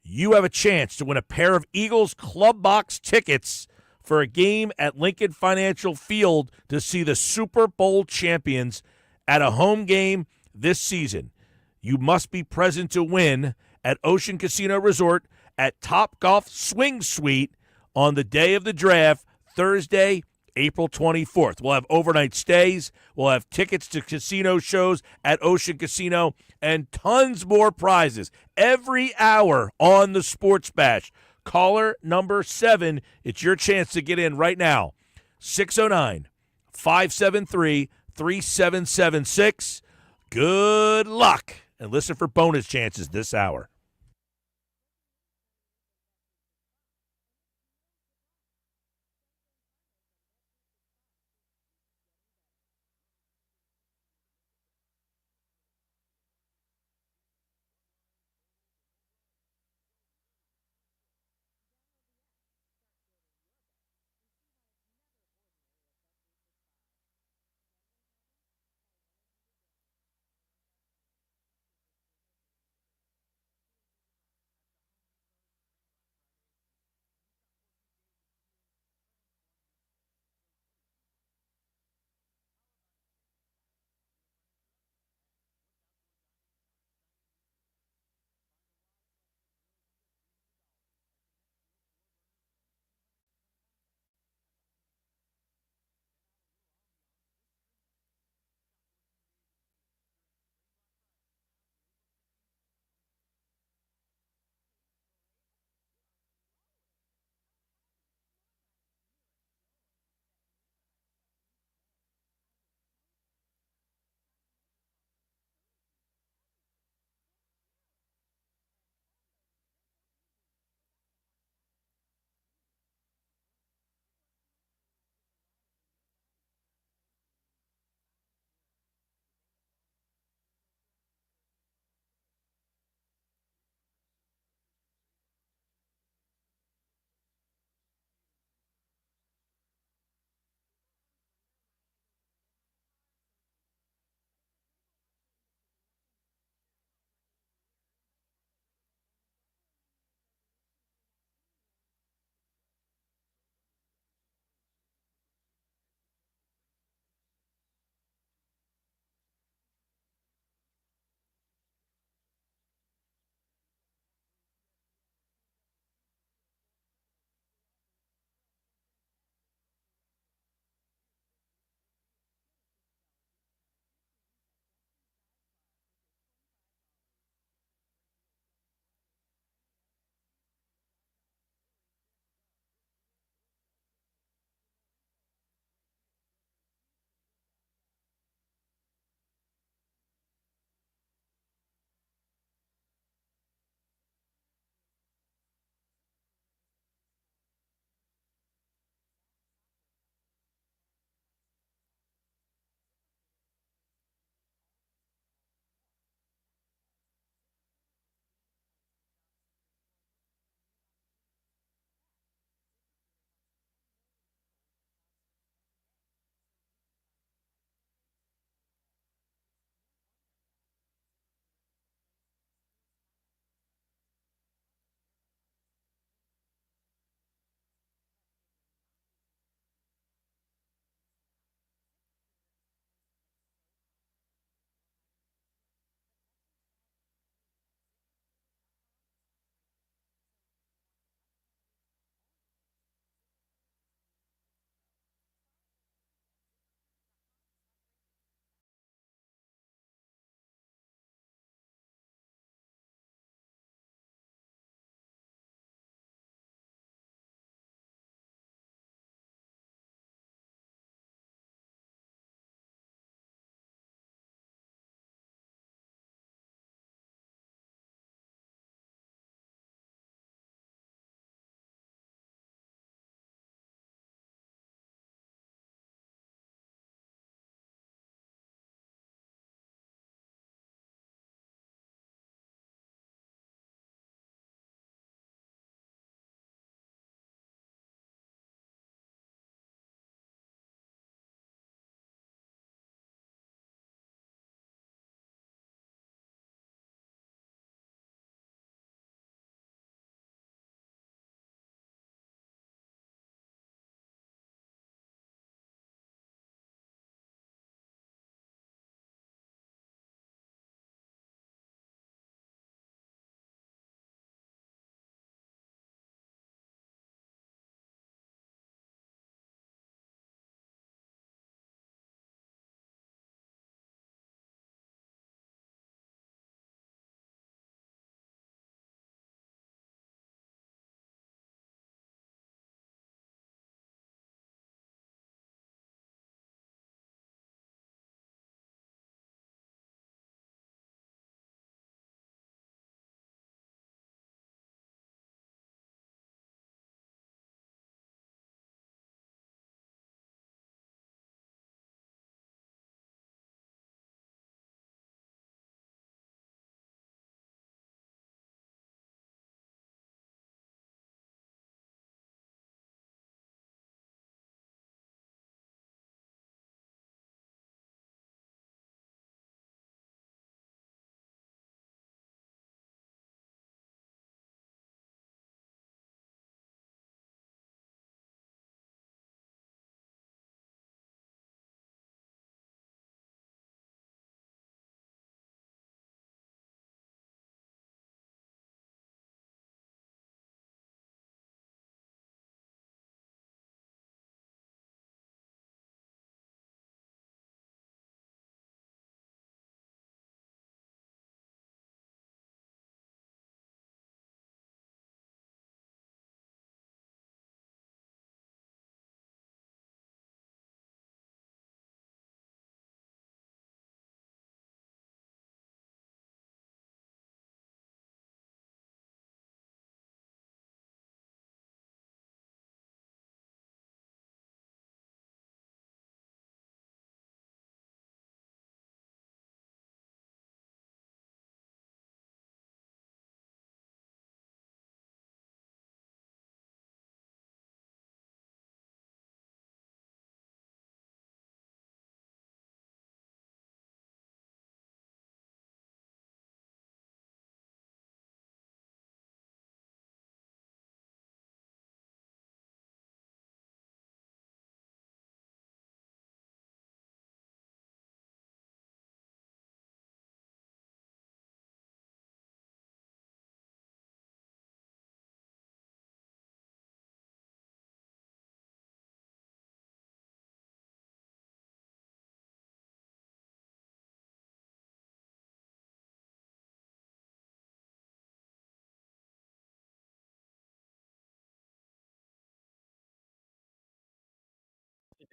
Speaker 1: You have a chance to win a pair of Eagles Club Box tickets for a game at Lincoln Financial Field to see the Super Bowl champions at a home game this season. You must be present to win at Ocean Casino Resort at Top Golf Swing Suite on the day of the draft, Thursday, April 24th. We'll have overnight stays. We'll have tickets to casino shows at Ocean Casino and tons more prizes every hour on the Sports Bash. Caller number 7, it's your chance to get in right now. 609-573-3776. Good luck, and listen for bonus chances this hour.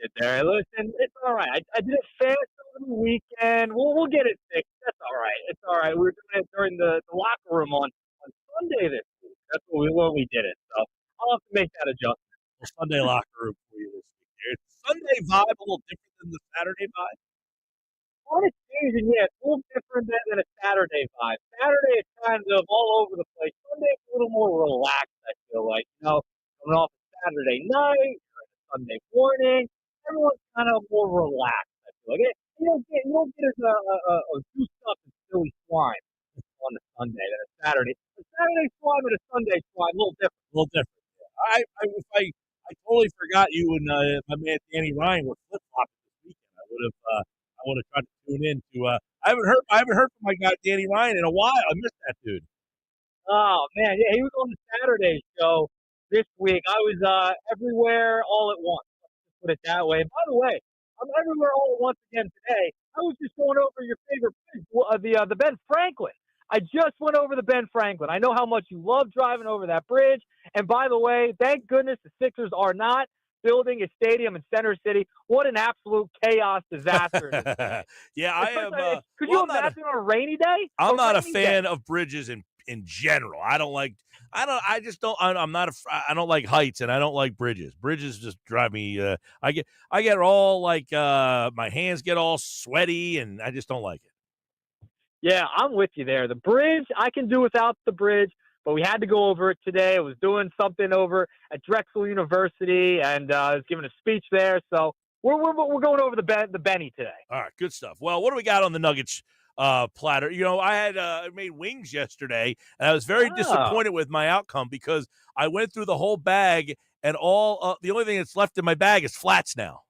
Speaker 7: did there. Listen, it's all right. I did it fast over the weekend. We'll get it fixed. That's all right. It's all right. We were doing it during the locker room on Sunday this week. That's when we did it. So I'll have to make that adjustment.
Speaker 1: Sunday locker room for you this week. Is Sunday vibe a little different than the Saturday vibe?
Speaker 7: On occasion, yeah, it's a little different than a Saturday vibe. Saturday is kind of all over the place. Sunday is a little more relaxed, I feel like. Coming off a Saturday night, or a Sunday morning, everyone's kind of more relaxed, I feel like. You don't get as juiced up as Philly swine on a Sunday than a Saturday. A Saturday swine and a Sunday swine, a little different.
Speaker 1: A little different. Yeah. I totally forgot you and my man Danny Ryan were flip flopping this weekend. I would have tried to tune in to. I haven't heard from my guy Danny Ryan in a while. I missed that dude.
Speaker 7: Oh man, yeah, he was on the Saturday show this week. I was everywhere all at once. Let's just put it that way. And by the way, I'm everywhere all at once again today. I was just going over your favorite bridge, the Ben Franklin. I just went over the Ben Franklin. I know how much you love driving over that bridge. And by the way, thank goodness the Sixers are not building a stadium in Center City. What an absolute chaos disaster it is.
Speaker 1: Yeah, I am.
Speaker 7: Could you imagine on a rainy day?
Speaker 1: I'm not a fan of bridges in general. I don't like. I just don't. I'm not. I don't like heights, and I don't like bridges. Bridges just drive me. I get all like my hands get all sweaty, and I just don't like it.
Speaker 7: Yeah, I'm with you there. The bridge, I can do without the bridge, but we had to go over it today. I was doing something over at Drexel University, and I was giving a speech there. So we're going over the Benny today.
Speaker 1: All right, good stuff. Well, what do we got on the Nuggets platter? I had made wings yesterday, and I was very disappointed with my outcome because I went through the whole bag, and the only thing that's left in my bag is flats now.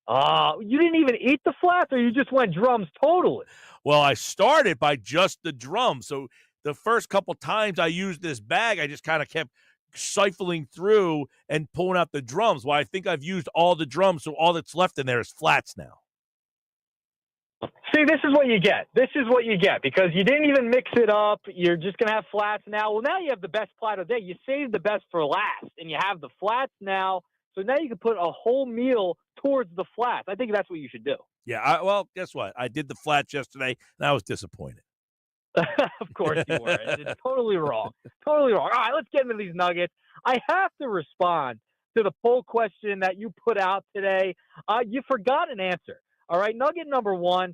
Speaker 7: You didn't even eat the flats, or you just went drums totally?
Speaker 1: Well, I started by just the drums. So the first couple times I used this bag, I just kind of kept siphoning through and pulling out the drums. Well, I think I've used all the drums, so all that's left in there is flats now.
Speaker 7: See, this is what you get. This is what you get because you didn't even mix it up. You're just going to have flats now. Well, now you have the best platter there. You saved the best for last, and you have the flats now. So now you can put a whole meal towards the flats. I think that's what you should do.
Speaker 1: Yeah, well, guess what? I did the flats yesterday, and I was disappointed.
Speaker 7: Of course you were. It's totally wrong. Totally wrong. All right, let's get into these Nuggets. I have to respond to the poll question that you put out today. You forgot an answer. All right, Nugget number one.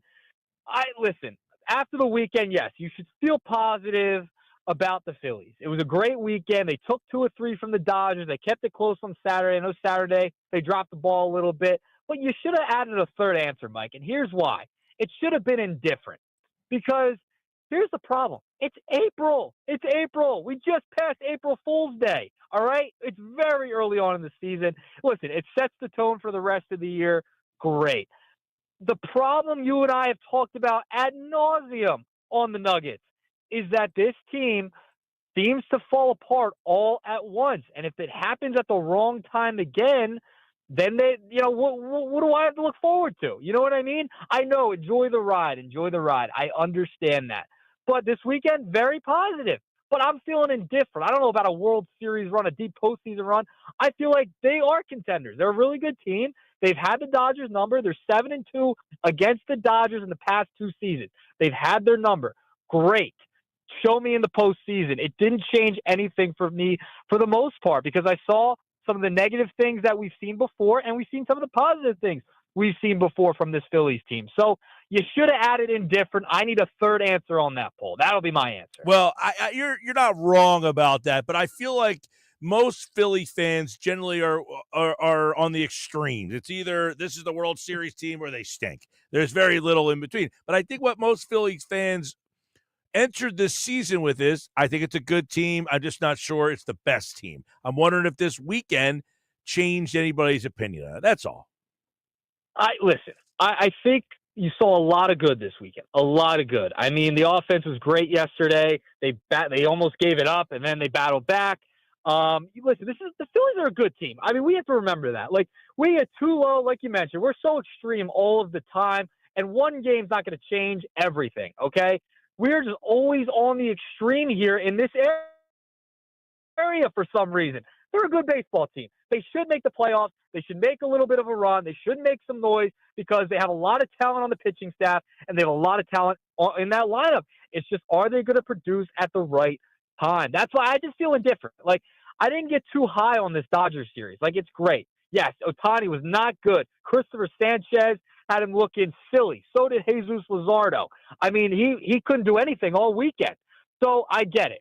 Speaker 7: Listen, after the weekend, yes, you should feel positive about the Phillies. It was a great weekend. They took 2 or 3 from the Dodgers. They kept it close on Saturday. I know Saturday they dropped the ball a little bit. But you should have added a third answer, Mike, and here's why. It should have been indifferent because here's the problem. It's April. It's April. We just passed April Fool's Day, all right? It's very early on in the season. Listen, it sets the tone for the rest of the year. Great. The problem you and I have talked about ad nauseum on the Nuggets is that this team seems to fall apart all at once. And if it happens at the wrong time again, then what do I have to look forward to? You know what I mean? I know, enjoy the ride. I understand that. But this weekend, very positive. But I'm feeling indifferent. I don't know about a World Series run, a deep postseason run. I feel like they are contenders. They're a really good team. They've had the Dodgers number. They're 7-2 against the Dodgers in the past 2 seasons. They've had their number. Great. Show me in the postseason. It didn't change anything for me for the most part because I saw some of the negative things that we've seen before, and we've seen some of the positive things we've seen before from this Phillies team. So you should have added indifferent. I need a third answer on that poll. That'll be my answer.
Speaker 1: Well, you're not wrong about that, but I feel like most Philly fans generally are on the extremes. It's either this is the World Series team or they stink. There's very little in between. But I think what most Phillies fans entered this season with is, I think it's a good team. I'm just not sure it's the best team. I'm wondering if this weekend changed anybody's opinion on it. That's all.
Speaker 7: I think you saw a lot of good this weekend. A lot of good. I mean, the offense was great yesterday. They almost gave it up, and then they battled back. The Phillies are a good team. I mean, we have to remember that. Like, we get too low, like you mentioned. We're so extreme all of the time, and one game's not going to change everything, okay? We're just always on the extreme here in this area for some reason. They're a good baseball team. They should make the playoffs. They should make a little bit of a run. They should make some noise because they have a lot of talent on the pitching staff and they have a lot of talent in that lineup. It's just, are they going to produce at the right time? That's why I just feel indifferent. Like, I didn't get too high on this Dodgers series. Like, it's great. Yes, Ohtani was not good. Christopher Sanchez had him looking silly. So did Jesus Luzardo. I mean, he couldn't do anything all weekend. So I get it.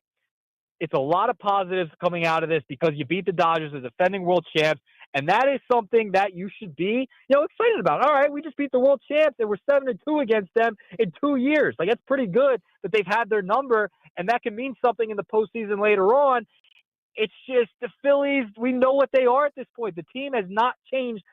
Speaker 7: It's a lot of positives coming out of this because you beat the Dodgers, the defending world champs, and that is something that you should be, excited about. All right, we just beat the world champs, and we're 7-2 against them in 2 years. Like, that's pretty good that they've had their number, and that can mean something in the postseason later on. It's just the Phillies, we know what they are at this point. The team has not changed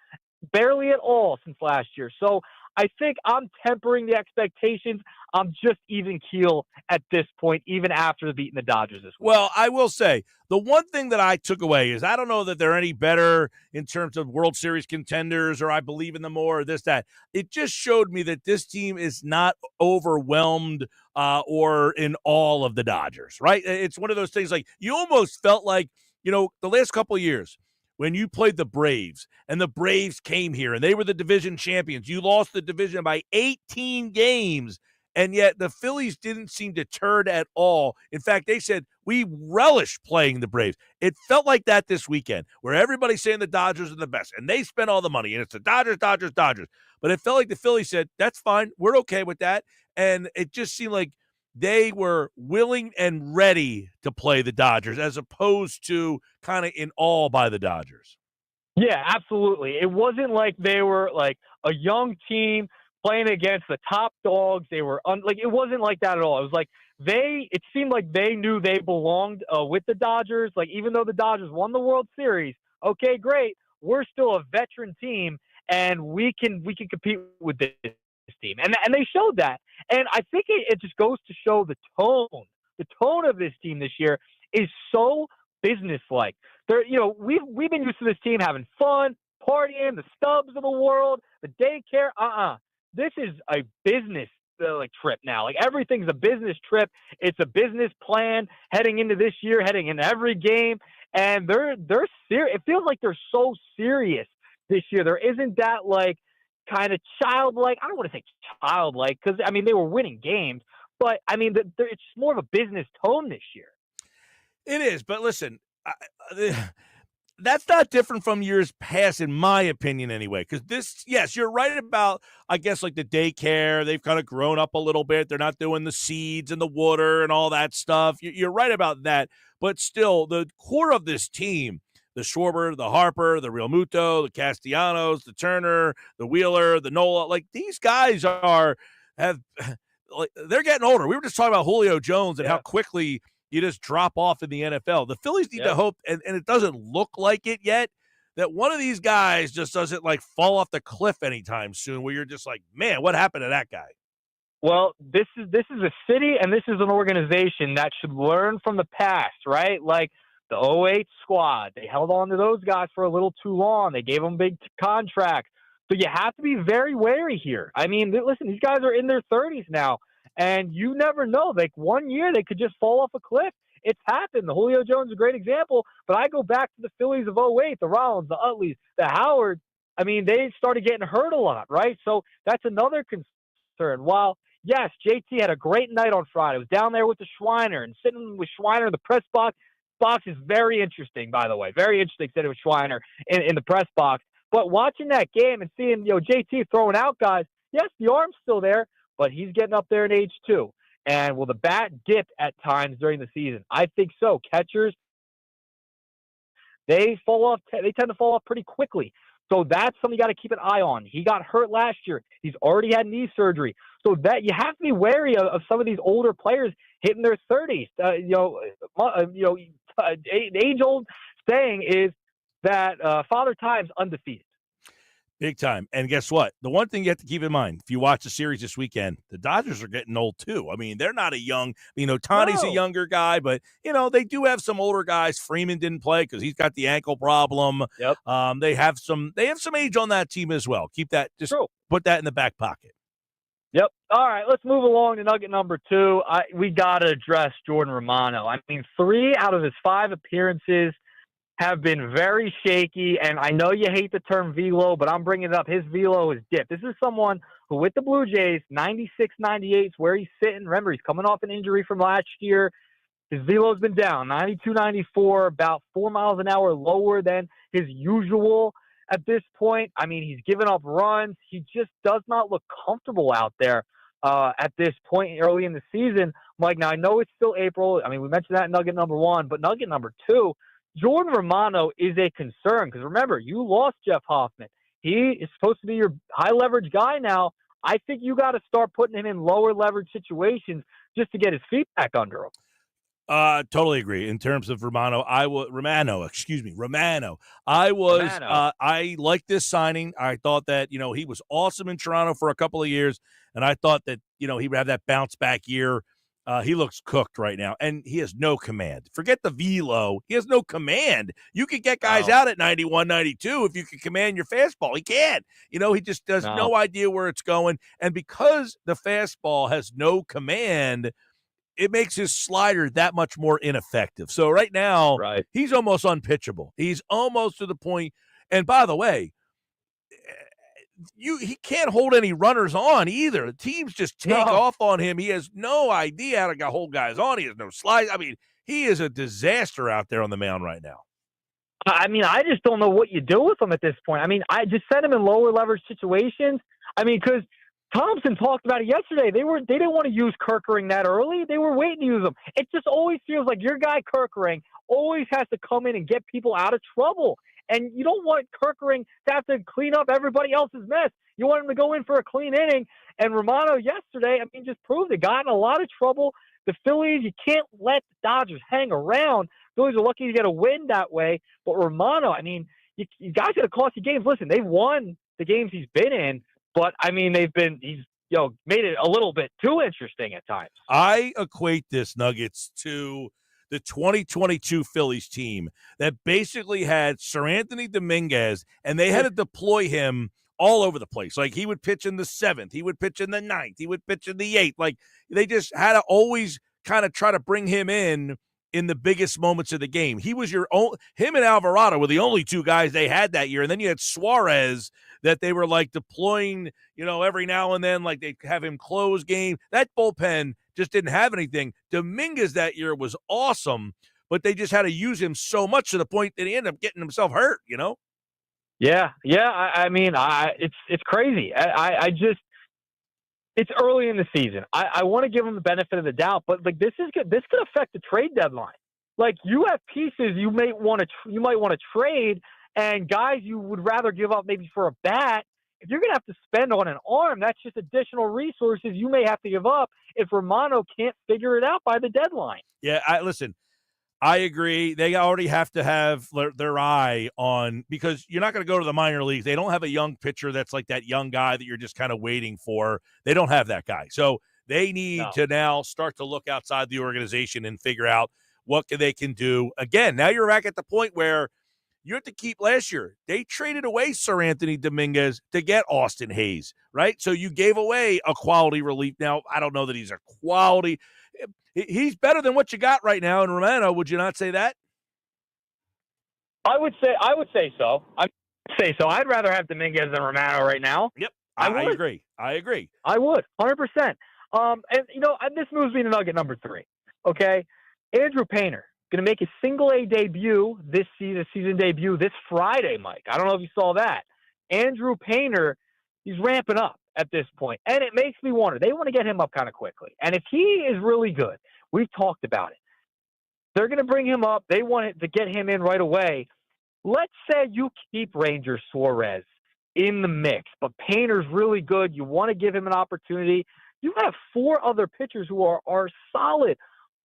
Speaker 7: barely at all since last year. So I think I'm tempering the expectations. I'm just even keel at this point, even after beating the Dodgers this week.
Speaker 1: Well, I will say, the one thing that I took away is I don't know that they're any better in terms of World Series contenders or I believe in them more or this, that. It just showed me that this team is not overwhelmed or in awe of the Dodgers, right? It's one of those things like you almost felt like, the last couple of years, when you played the Braves and the Braves came here and they were the division champions, you lost the division by 18 games, and yet the Phillies didn't seem deterred at all. In fact, they said, we relish playing the Braves. It felt like that this weekend, where everybody's saying the Dodgers are the best, and they spent all the money, and it's the Dodgers, Dodgers, Dodgers. But it felt like the Phillies said, that's fine, we're okay with that, and it just seemed like they were willing and ready to play the Dodgers as opposed to kind of in awe by the Dodgers.
Speaker 7: Yeah, absolutely. It wasn't like they were like a young team playing against the top dogs. They were it wasn't like that at all. It was like it seemed like they knew they belonged with the Dodgers. Like, even though the Dodgers won the World Series, okay, great. We're still a veteran team and we can compete with this team. And they showed that. And I think it just goes to show the tone. The tone of this team this year is so businesslike. We've been used to this team having fun, partying, the Stubbs of the world, the daycare. This is a business trip now. Like, everything's a business trip. It's a business plan heading into this year, heading into every game, and they're serious. It feels like they're so serious this year. There isn't that kind of childlike. I don't want to say childlike because they were winning games, but it's more of a business tone this year.
Speaker 1: It is, but listen, that's not different from years past, in my opinion, anyway. Because yes, you're right about, I guess, like the daycare. They've kind of grown up a little bit. They're not doing the seeds and the water and all that stuff. You're right about that. But still, the core of this team, the Schwarber, the Harper, the Real Muto, the Castellanos, the Turner, the Wheeler, the Nola, like these guys they're getting older. We were just talking about Julio Jones and how quickly you just drop off in the NFL. The Phillies need to hope, and it doesn't look like it yet, that one of these guys just doesn't fall off the cliff anytime soon where you're just like, man, what happened to that guy?
Speaker 7: Well, this is a city and this is an organization that should learn from the past, right? Like the 08 squad, they held on to those guys for a little too long. They gave them big contracts. So you have to be very wary here. Listen, these guys are in their 30s now. And you never know. Like, 1 year, they could just fall off a cliff. It's happened. The Julio Jones is a great example. But I go back to the Phillies of 08, the Rollins, the Utleys, the Howards. They started getting hurt a lot, right? So that's another concern. While, yes, JT had a great night on Friday. I was down there with the Schweiner and sitting with Schweiner in the press box. Box is very interesting, by the way. Very interesting sitting with Schweiner in the press box. But watching that game and seeing, JT throwing out guys, yes, the arm's still there, but he's getting up there in age too. And will the bat dip at times during the season? I think so. Catchers, they tend to fall off pretty quickly. So that's something you got to keep an eye on. He got hurt last year. He's already had knee surgery. So that you have to be wary of some of these older players hitting their 30s. Age-old saying is that Father Time's undefeated.
Speaker 1: Big time. And guess what? The one thing you have to keep in mind, if you watch the series this weekend, the Dodgers are getting old too. They're not a young, Tani's a younger guy, but, they do have some older guys. Freeman didn't play because he's got the ankle problem.
Speaker 7: Yep.
Speaker 1: They have some age on that team as well. Keep that, put that in the back pocket.
Speaker 7: Yep. All right, let's move along to nugget number 2. We got to address Jordan Romano. 3 out of his 5 appearances, have been very shaky, and I know you hate the term velo, but I'm bringing it up. His velo is dipped. This is someone who, with the Blue Jays, 96, 98 is where he's sitting. Remember, he's coming off an injury from last year. His velo's been down, 92, 94, about 4 miles an hour lower than his usual at this point. I mean, he's given up runs. He just does not look comfortable out there at this point early in the season. Mike, now I know it's still April. I mean, we mentioned that in nugget number 1, but nugget number 2, Jordan Romano is a concern because remember, you lost Jeff Hoffman. He is supposed to be your high leverage guy now. I think you got to start putting him in lower leverage situations just to get his feet back under him.
Speaker 1: Totally agree. In terms of Romano, I liked this signing. I thought that, he was awesome in Toronto for a couple of years, and I thought that, he would have that bounce back year. He looks cooked right now, and he has no command. Forget the velo. He has no command. You could get guys out at 91, 92 if you can command your fastball. He can't. He just does no idea where it's going. And because the fastball has no command, it makes his slider that much more ineffective. So right now, he's almost unpitchable. He's almost to the point. And by the way, he can't hold any runners on either. The teams just take off on him. He has no idea how to hold guys on. He has no slides. I mean, he is a disaster out there on the mound right now.
Speaker 7: I mean, I just don't know what you do with him at this point. I mean, I just sent him in lower leverage situations. I mean, because Thompson talked about it yesterday. They didn't want to use Kerkering that early. They were waiting to use him. It just always feels like your guy Kerkering always has to come in and get people out of trouble. And you don't want Kerkering to have to clean up everybody else's mess. You want him to go in for a clean inning. And Romano yesterday, I mean, just proved it. Got in a lot of trouble. The Phillies, you can't let the Dodgers hang around. Phillies are lucky to get a win that way. But Romano, I mean, you guys got to cost you games. Listen, they've won the games he's been in. But, I mean, he's made it a little bit too interesting at times.
Speaker 1: I equate this, Nuggets, to the 2022 Phillies team that basically had Sir Anthony Dominguez, and they had to deploy him all over the place. Like, he would pitch in the 7th. He would pitch in the 9th. He would pitch in the 8th. Like, they just had to always kind of try to bring him in the biggest moments of the game. He was him and Alvarado were the only two guys they had that year. And then you had Suarez that they were like deploying, every now and then, like they have him close game. That bullpen just didn't have anything. Dominguez that year was awesome, but they just had to use him so much to the point that he ended up getting himself hurt,
Speaker 7: Yeah. I mean, it's crazy. I just, it's early in the season. I want to give him the benefit of the doubt, but like this could affect the trade deadline. Like you have pieces you might want to trade, and guys you would rather give up maybe for a bat. If you're going to have to spend on an arm, that's just additional resources you may have to give up if Romano can't figure it out by the deadline.
Speaker 1: Yeah, I agree. They already have to have their eye on, because you're not going to go to the minor leagues. They don't have a young pitcher that's like that young guy that you're just kind of waiting for. They don't have that guy. So they need to now start to look outside the organization and figure out what they can do. Again, now you're back at the point where you have to keep. Last year, they traded away Sir Anthony Dominguez to get Austin Hayes, right? So you gave away a quality relief. Now, I don't know that he's a quality. He's better than what you got right now in Romano. Would you not say that?
Speaker 7: I would say so. I'd rather have Dominguez than Romano right now.
Speaker 1: Yep. I agree.
Speaker 7: I would, 100%. And this moves me to nugget number 3. Okay. Andrew Painter going to make his single-A debut this season debut this Friday, Mike. I don't know if you saw that. Andrew Painter, he's ramping up at this point, and it makes me wonder. They want to get him up kind of quickly, and if he is really good, we've talked about it. They're going to bring him up. They want to get him in right away. Let's say you keep Ranger Suarez in the mix, but Painter's really good. You want to give him an opportunity. You have 4 other pitchers who are solid.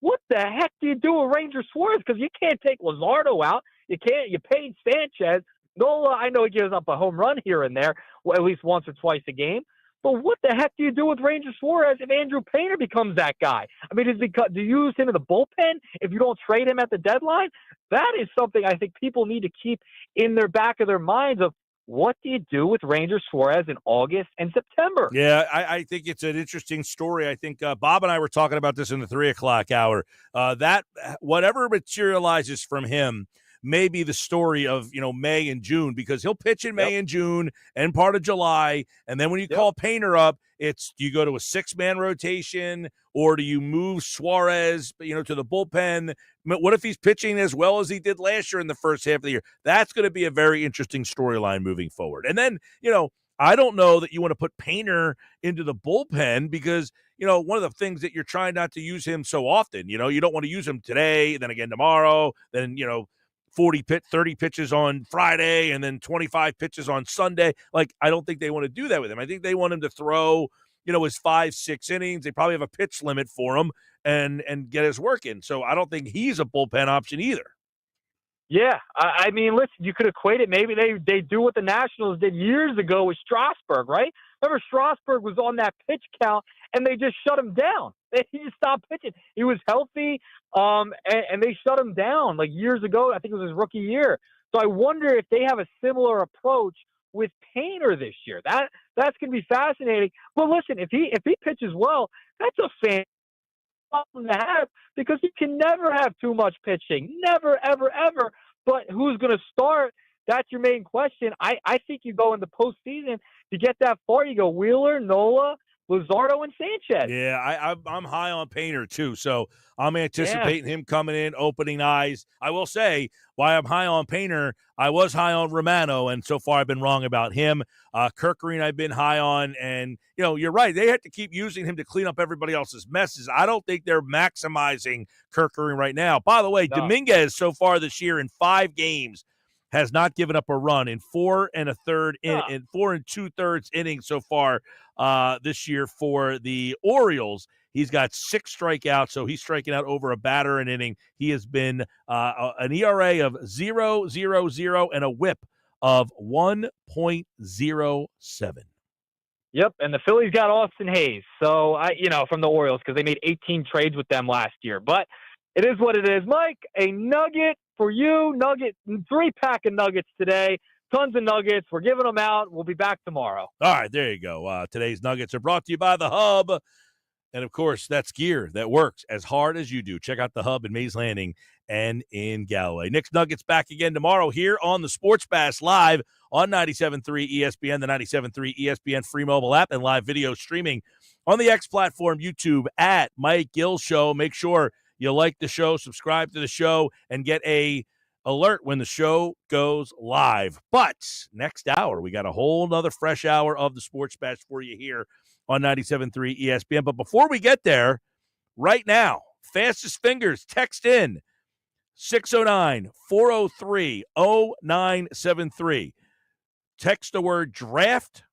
Speaker 7: What the heck do you do with Ranger Suarez? Because you can't take Luzardo out. You paid Sanchez. Nola, I know he gives up a home run here and there, at least once or twice a game. But what the heck do you do with Ranger Suarez if Andrew Painter becomes that guy? I mean, do you use him in the bullpen if you don't trade him at the deadline? That is something I think people need to keep in their back of their minds of, what do you do with Ranger Suarez in August and September?
Speaker 1: Yeah, I think it's an interesting story. I think Bob and I were talking about this in the 3 o'clock hour. That whatever materializes from him, may be the story of, May and June, because he'll pitch in May and June and part of July. And then when you call Painter up, it's, do you go to a 6-man rotation or do you move Suarez, to the bullpen? What if he's pitching as well as he did last year in the first half of the year? That's going to be a very interesting storyline moving forward. And then, I don't know that you want to put Painter into the bullpen because, one of the things that you're trying not to use him so often, you don't want to use him today, then again tomorrow, then, 30 pitches on Friday and then 25 pitches on Sunday. Like, I don't think they want to do that with him. I think they want him to throw, his 5-6 innings. They probably have a pitch limit for him and get his work in. So I don't think he's a bullpen option either.
Speaker 7: Yeah, I mean, listen, you could equate it. Maybe they do what the Nationals did years ago with Strasburg, right? Remember, Strasburg was on that pitch count, and they just shut him down. He just stopped pitching. He was healthy, and they shut him down like years ago. I think it was his rookie year. So I wonder if they have a similar approach with Painter this year. That's going to be fascinating. But listen, if he pitches well, that's a fan problem to have because you can never have too much pitching. Never, ever, ever. But who's going to start? That's your main question. I think you go in the postseason to get that far. You go Wheeler, Nola, Luzardo, and Sanchez.
Speaker 1: Yeah, I'm high on Painter too, so I'm anticipating him coming in, opening eyes. I will say, why I'm high on Painter, I was high on Romano, and so far I've been wrong about him. Kirkering I've been high on, and, you're right. They have to keep using him to clean up everybody else's messes. I don't think they're maximizing Kirkering right now. By the way, Dominguez so far this year in 5 games has not given up a run in 4 2/3 innings so far this year for the Orioles. He's got 6 strikeouts, so he's striking out over a batter an inning. He has been an ERA of 0.00 and a WHIP of 1.07.
Speaker 7: Yep, and the Phillies got Austin Hayes, so from the Orioles because they made 18 trades with them last year. But it is what it is, Mike. A nugget for you, 3-pack of nuggets today. Tons of nuggets. We're giving them out. We'll be back tomorrow.
Speaker 1: All right, there you go. Today's nuggets are brought to you by The Hub. And, of course, that's gear that works as hard as you do. Check out The Hub in Mays Landing and in Galloway. Nick's Nuggets back again tomorrow here on the Sports Bash live on 97.3 ESPN, the 97.3 ESPN free mobile app, and live video streaming on the X platform, YouTube, at Mike Gill Show. Make sure you like the show, subscribe to the show, and get a alert when the show goes live. But next hour, we got a whole nother fresh hour of the Sports Bash for you here on 97.3 ESPN. But before we get there, right now, fastest fingers, text in 609-403-0973. Text the word draft,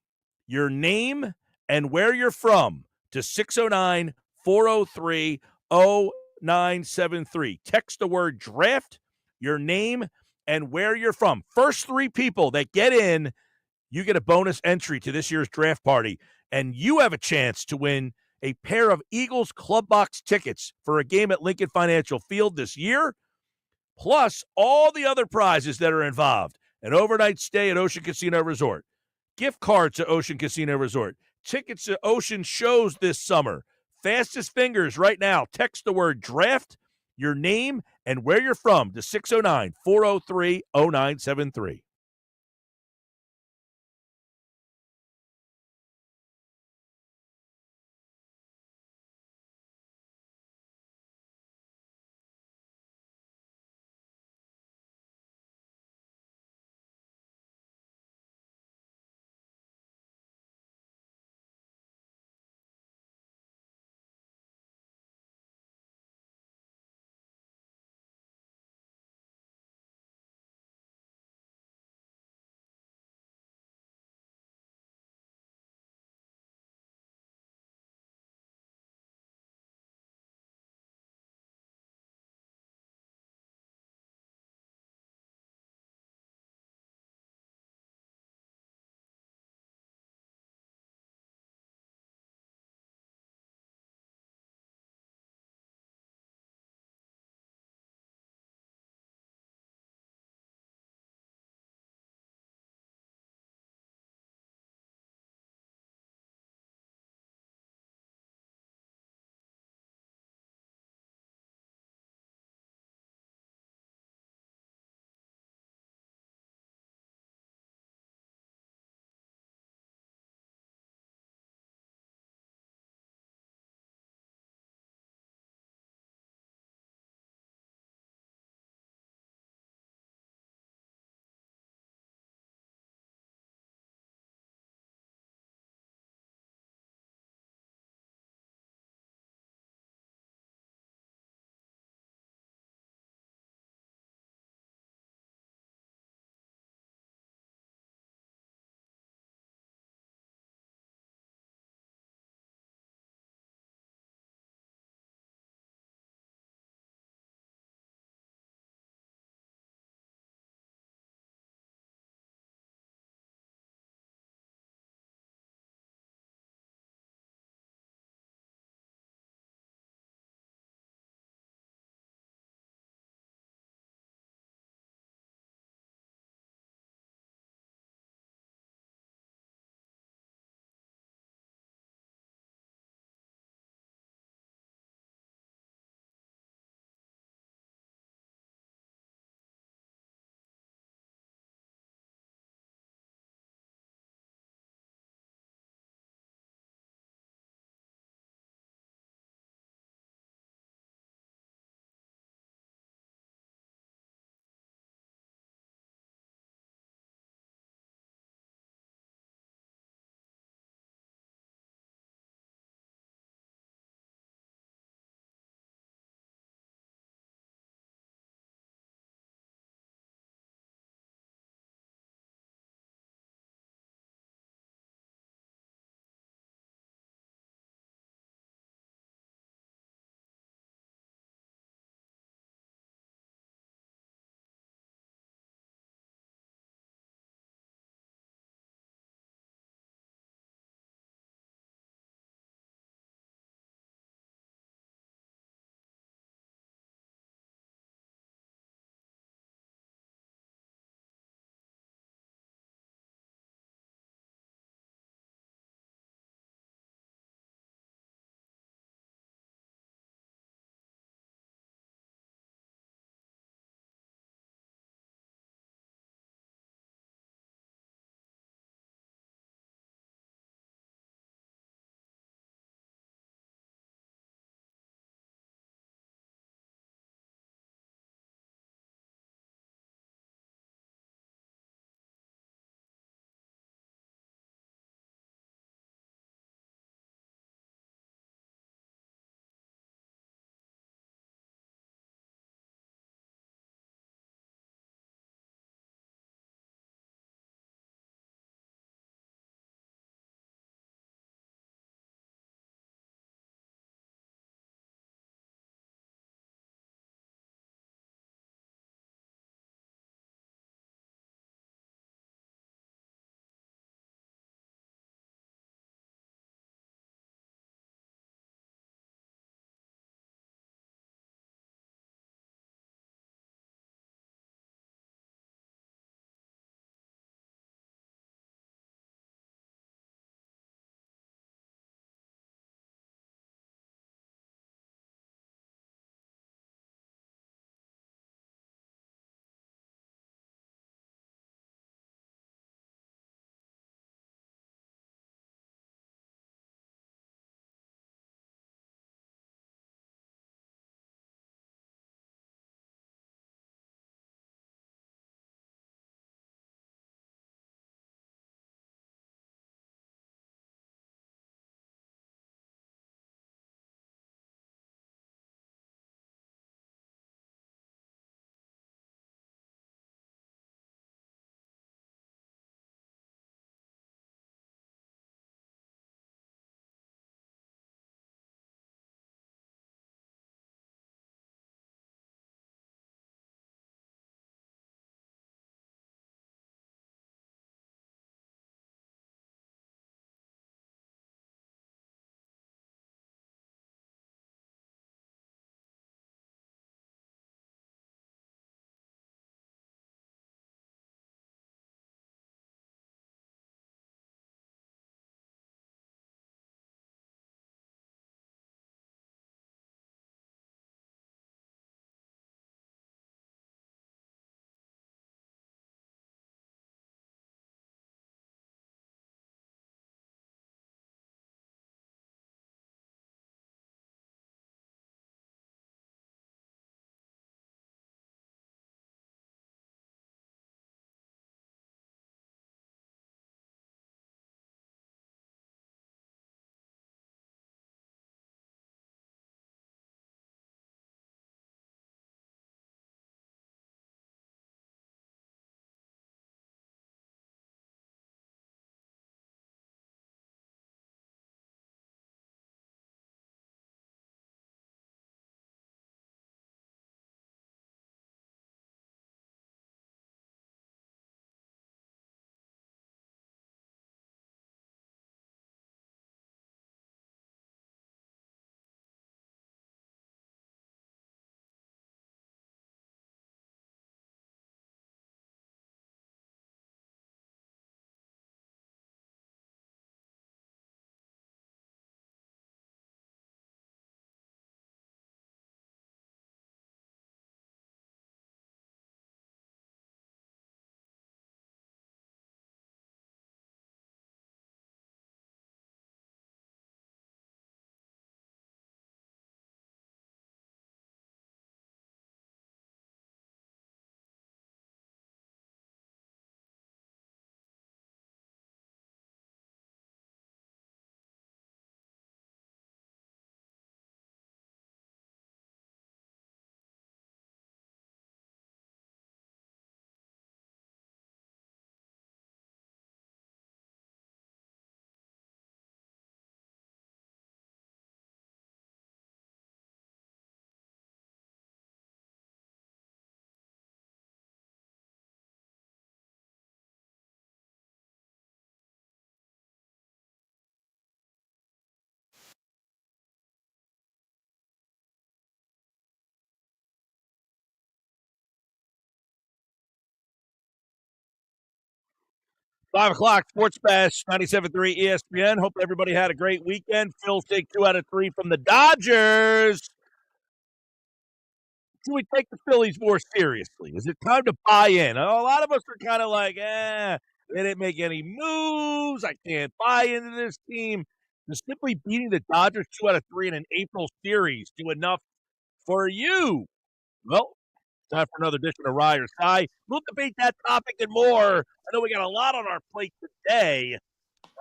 Speaker 1: your name, and where you're from to 609-403-0973. Text the word draft, your name, and where you're from. First 3 people that get in, you get a bonus entry to this year's draft party, and you have a chance to win a pair of Eagles Club Box tickets for a game at Lincoln Financial Field this year, plus all the other prizes that are involved. An overnight stay at Ocean Casino Resort, gift cards to Ocean Casino Resort, tickets to Ocean shows this summer. Fastest fingers right now. Text the word draft, your name, and where you're from to 609-403-0973. 5 o'clock, Sports Bash, 97.3 ESPN. Hope everybody had a great weekend. Phil's take 2 out of 3 from the Dodgers. Should we take the Phillies more seriously? Is it time to buy in? A lot of us are kind of like, they didn't make any moves. I can't buy into this team. Does simply beating the Dodgers 2 out of 3 in an April series do enough for you? Well, time for another edition of Rye or Sky. We'll debate that topic and more. I know we got a lot on our plate today.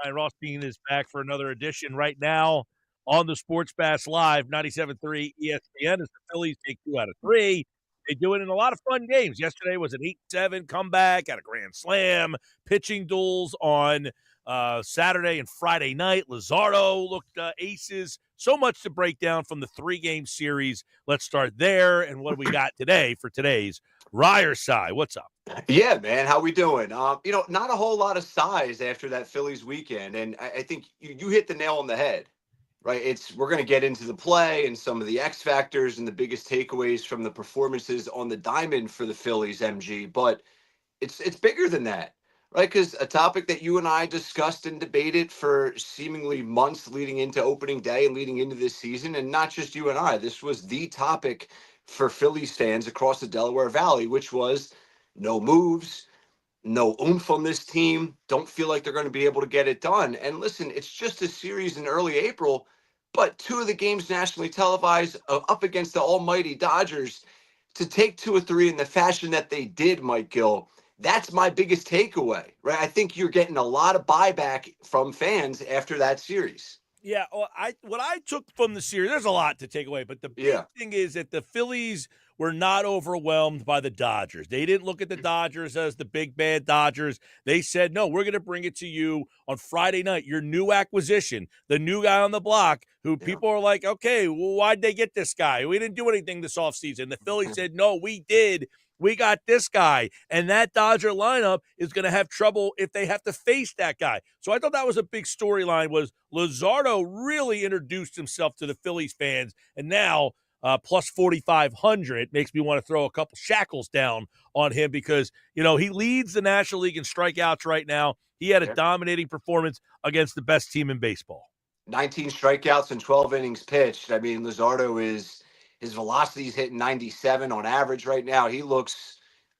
Speaker 1: Ryan Rothstein is back for another edition right now on the Sports Bass Live, 97.3 ESPN as the Phillies take 2 out of 3. They do it in a lot of fun games. Yesterday was an 8-7 comeback at a grand slam, pitching duels on Saturday and Friday night. Luzardo looked aces. So much to break down from the 3-game series. Let's start there. And what do we got today for today's Rye or Sky? What's up?
Speaker 8: Yeah, man. How we doing? Not a whole lot of size after that Phillies weekend. And I think you hit the nail on the head, right? We're going to get into the play and some of the X factors and the biggest takeaways from the performances on the diamond for the Phillies, MG. But it's bigger than that, right? Because a topic that you and I discussed and debated for seemingly months leading into opening day and leading into this season, and not just you and I, this was the topic for Phillies fans across the Delaware Valley, which was no moves, no oomph on this team. Don't feel like they're going to be able to get it done. And listen, it's just a series in early April, but 2 of the games nationally televised up against the almighty Dodgers. To take 2 or 3 in the fashion that they did, Mike Gill, that's my biggest takeaway, right? I think you're getting a lot of buyback from fans after that series.
Speaker 1: Yeah, well, what I took from the series, there's a lot to take away, but the big thing is that the Phillies were not overwhelmed by the Dodgers. They didn't look at the Dodgers as the big bad Dodgers. They said, no, we're going to bring it to you on Friday night, your new acquisition, the new guy on the block, who people are like, okay, well, why'd they get this guy? We didn't do anything this offseason. The Phillies said, no, we did. We got this guy, and that Dodger lineup is going to have trouble if they have to face that guy. So I thought that was a big storyline, was Luzardo really introduced himself to the Phillies fans, and now plus 4,500 makes me want to throw a couple shackles down on him because, he leads the National League in strikeouts right now. He had a dominating performance against the best team in baseball.
Speaker 8: 19 strikeouts and 12 innings pitched. I mean, Luzardo his velocity is hitting 97 on average right now. He looks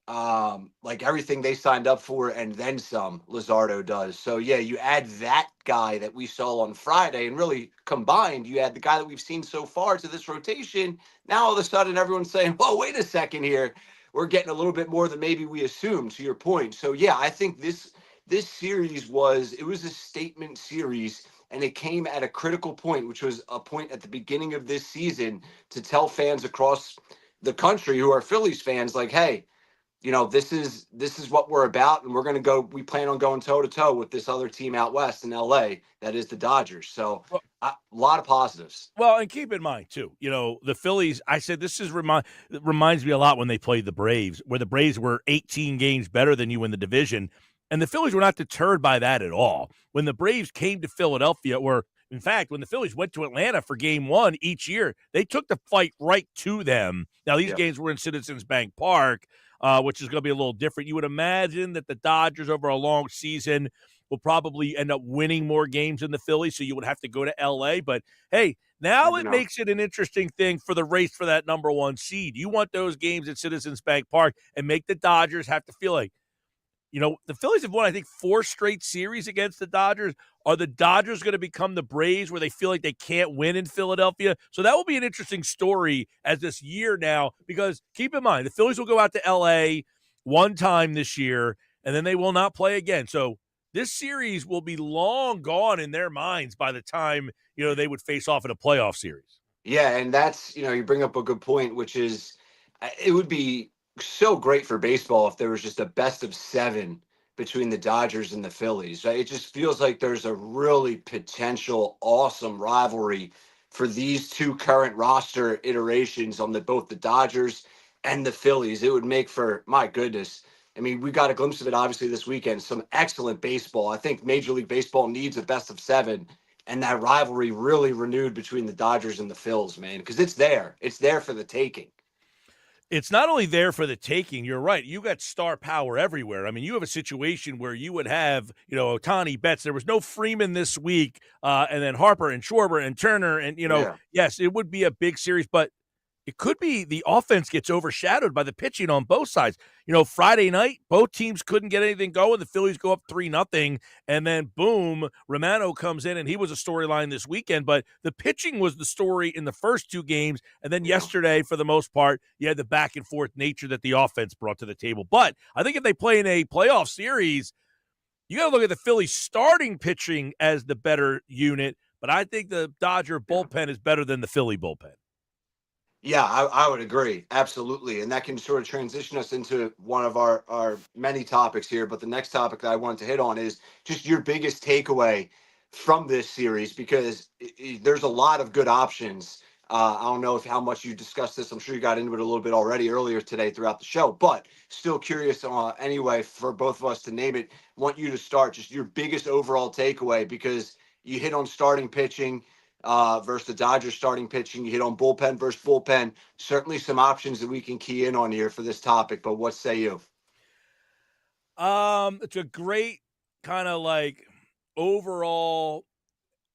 Speaker 8: like everything they signed up for and then some, Luzardo does. So, yeah, you add that guy that we saw on Friday and really combined, you add the guy that we've seen so far to this rotation. Now, all of a sudden, everyone's saying, whoa, wait a second here. We're getting a little bit more than maybe we assumed, to your point. So, yeah, I think this series was a statement series. And it came at a critical point, which was a point at the beginning of this season to tell fans across the country who are Phillies fans, like, hey, this is what we're about. And we plan on going toe to toe with this other team out West in LA. That is the Dodgers. So a lot of positives.
Speaker 1: Well, and keep in mind too, the Phillies, I said, it reminds me a lot when they played the Braves, where the Braves were 18 games better than you in the division. And the Phillies were not deterred by that at all. When the Braves came to Philadelphia, or in fact, when the Phillies went to Atlanta for game 1 each year, they took the fight right to them. Now, these games were in Citizens Bank Park, which is going to be a little different. You would imagine that the Dodgers over a long season will probably end up winning more games than the Phillies, so you would have to go to L.A. But, hey, now it makes it an interesting thing for the race for that number 1 seed. You want those games at Citizens Bank Park and make the Dodgers have to feel like, the Phillies have won, I think, 4 straight series against the Dodgers. Are the Dodgers going to become the Braves where they feel like they can't win in Philadelphia? So that will be an interesting story as this year now, because keep in mind, the Phillies will go out to L.A. one time this year, and then they will not play again. So this series will be long gone in their minds by the time, they would face off in a playoff series.
Speaker 8: Yeah, and that's, you bring up a good point, which is it would be so great for baseball if there was just a best of 7 between the Dodgers and the Phillies, right? It just feels like there's a really potential awesome rivalry for these 2 current roster iterations on both the Dodgers and the Phillies. It would make for, my goodness. I mean, we got a glimpse of it obviously this weekend, some excellent baseball. I think Major League Baseball needs a best of 7, and that rivalry really renewed between the Dodgers and the Phils, man, because it's there. It's there for the taking.
Speaker 1: It's not only there for the taking. You're right. You got star power everywhere. I mean, you have a situation where you would have, Ohtani, Betts. There was no Freeman this week, and then Harper and Schwarber and Turner. And,
Speaker 8: Yeah.
Speaker 1: yes, it would be a big series, but it could be the offense gets overshadowed by the pitching on both sides. Friday night, both teams couldn't get anything going. The Phillies go up 3-0, and then boom, Romano comes in, and he was a storyline this weekend. But the pitching was the story in the first two games, and then yesterday, for the most part, you had the back and forth nature that the offense brought to the table. But I think if they play in a playoff series, you got to look at the Phillies starting pitching as the better unit. But I think the Dodger bullpen is better than the Philly bullpen.
Speaker 8: Yeah, I would agree. Absolutely. And that can sort of transition us into one of our many topics here. But the next topic that I wanted to hit on is just your biggest takeaway from this series, because there's a lot of good options. I don't know how much you discussed this. I'm sure you got into it a little bit already earlier today throughout the show, but still curious anyway for both of us to name it. Want you to start just your biggest overall takeaway, because you hit on starting pitching versus the Dodgers starting pitching. You hit on bullpen versus bullpen. Certainly some options that we can key in on here for this topic, but what say you?
Speaker 1: It's a great kind of like overall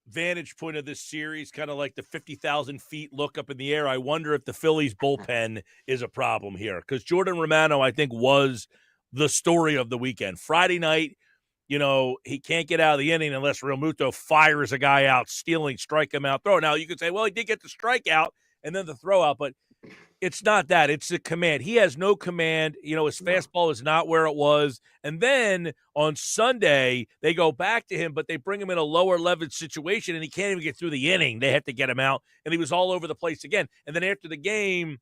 Speaker 1: vantage point of this series, kind of like the 50,000 feet look up in the air. I wonder if the Phillies bullpen is a problem here, because Jordan Romano, I think, was the story of the weekend. Friday night, he can't get out of the inning unless Real Muto fires a guy out, stealing, strike him out, throw. Now, you could say, well, he did get the strikeout and then the throw out, but it's not that. It's the command. He has no command. His fastball is not where it was. And then on Sunday, they go back to him, but they bring him in a lower leverage situation, and he can't even get through the inning. They have to get him out, and he was all over the place again. And then after the game,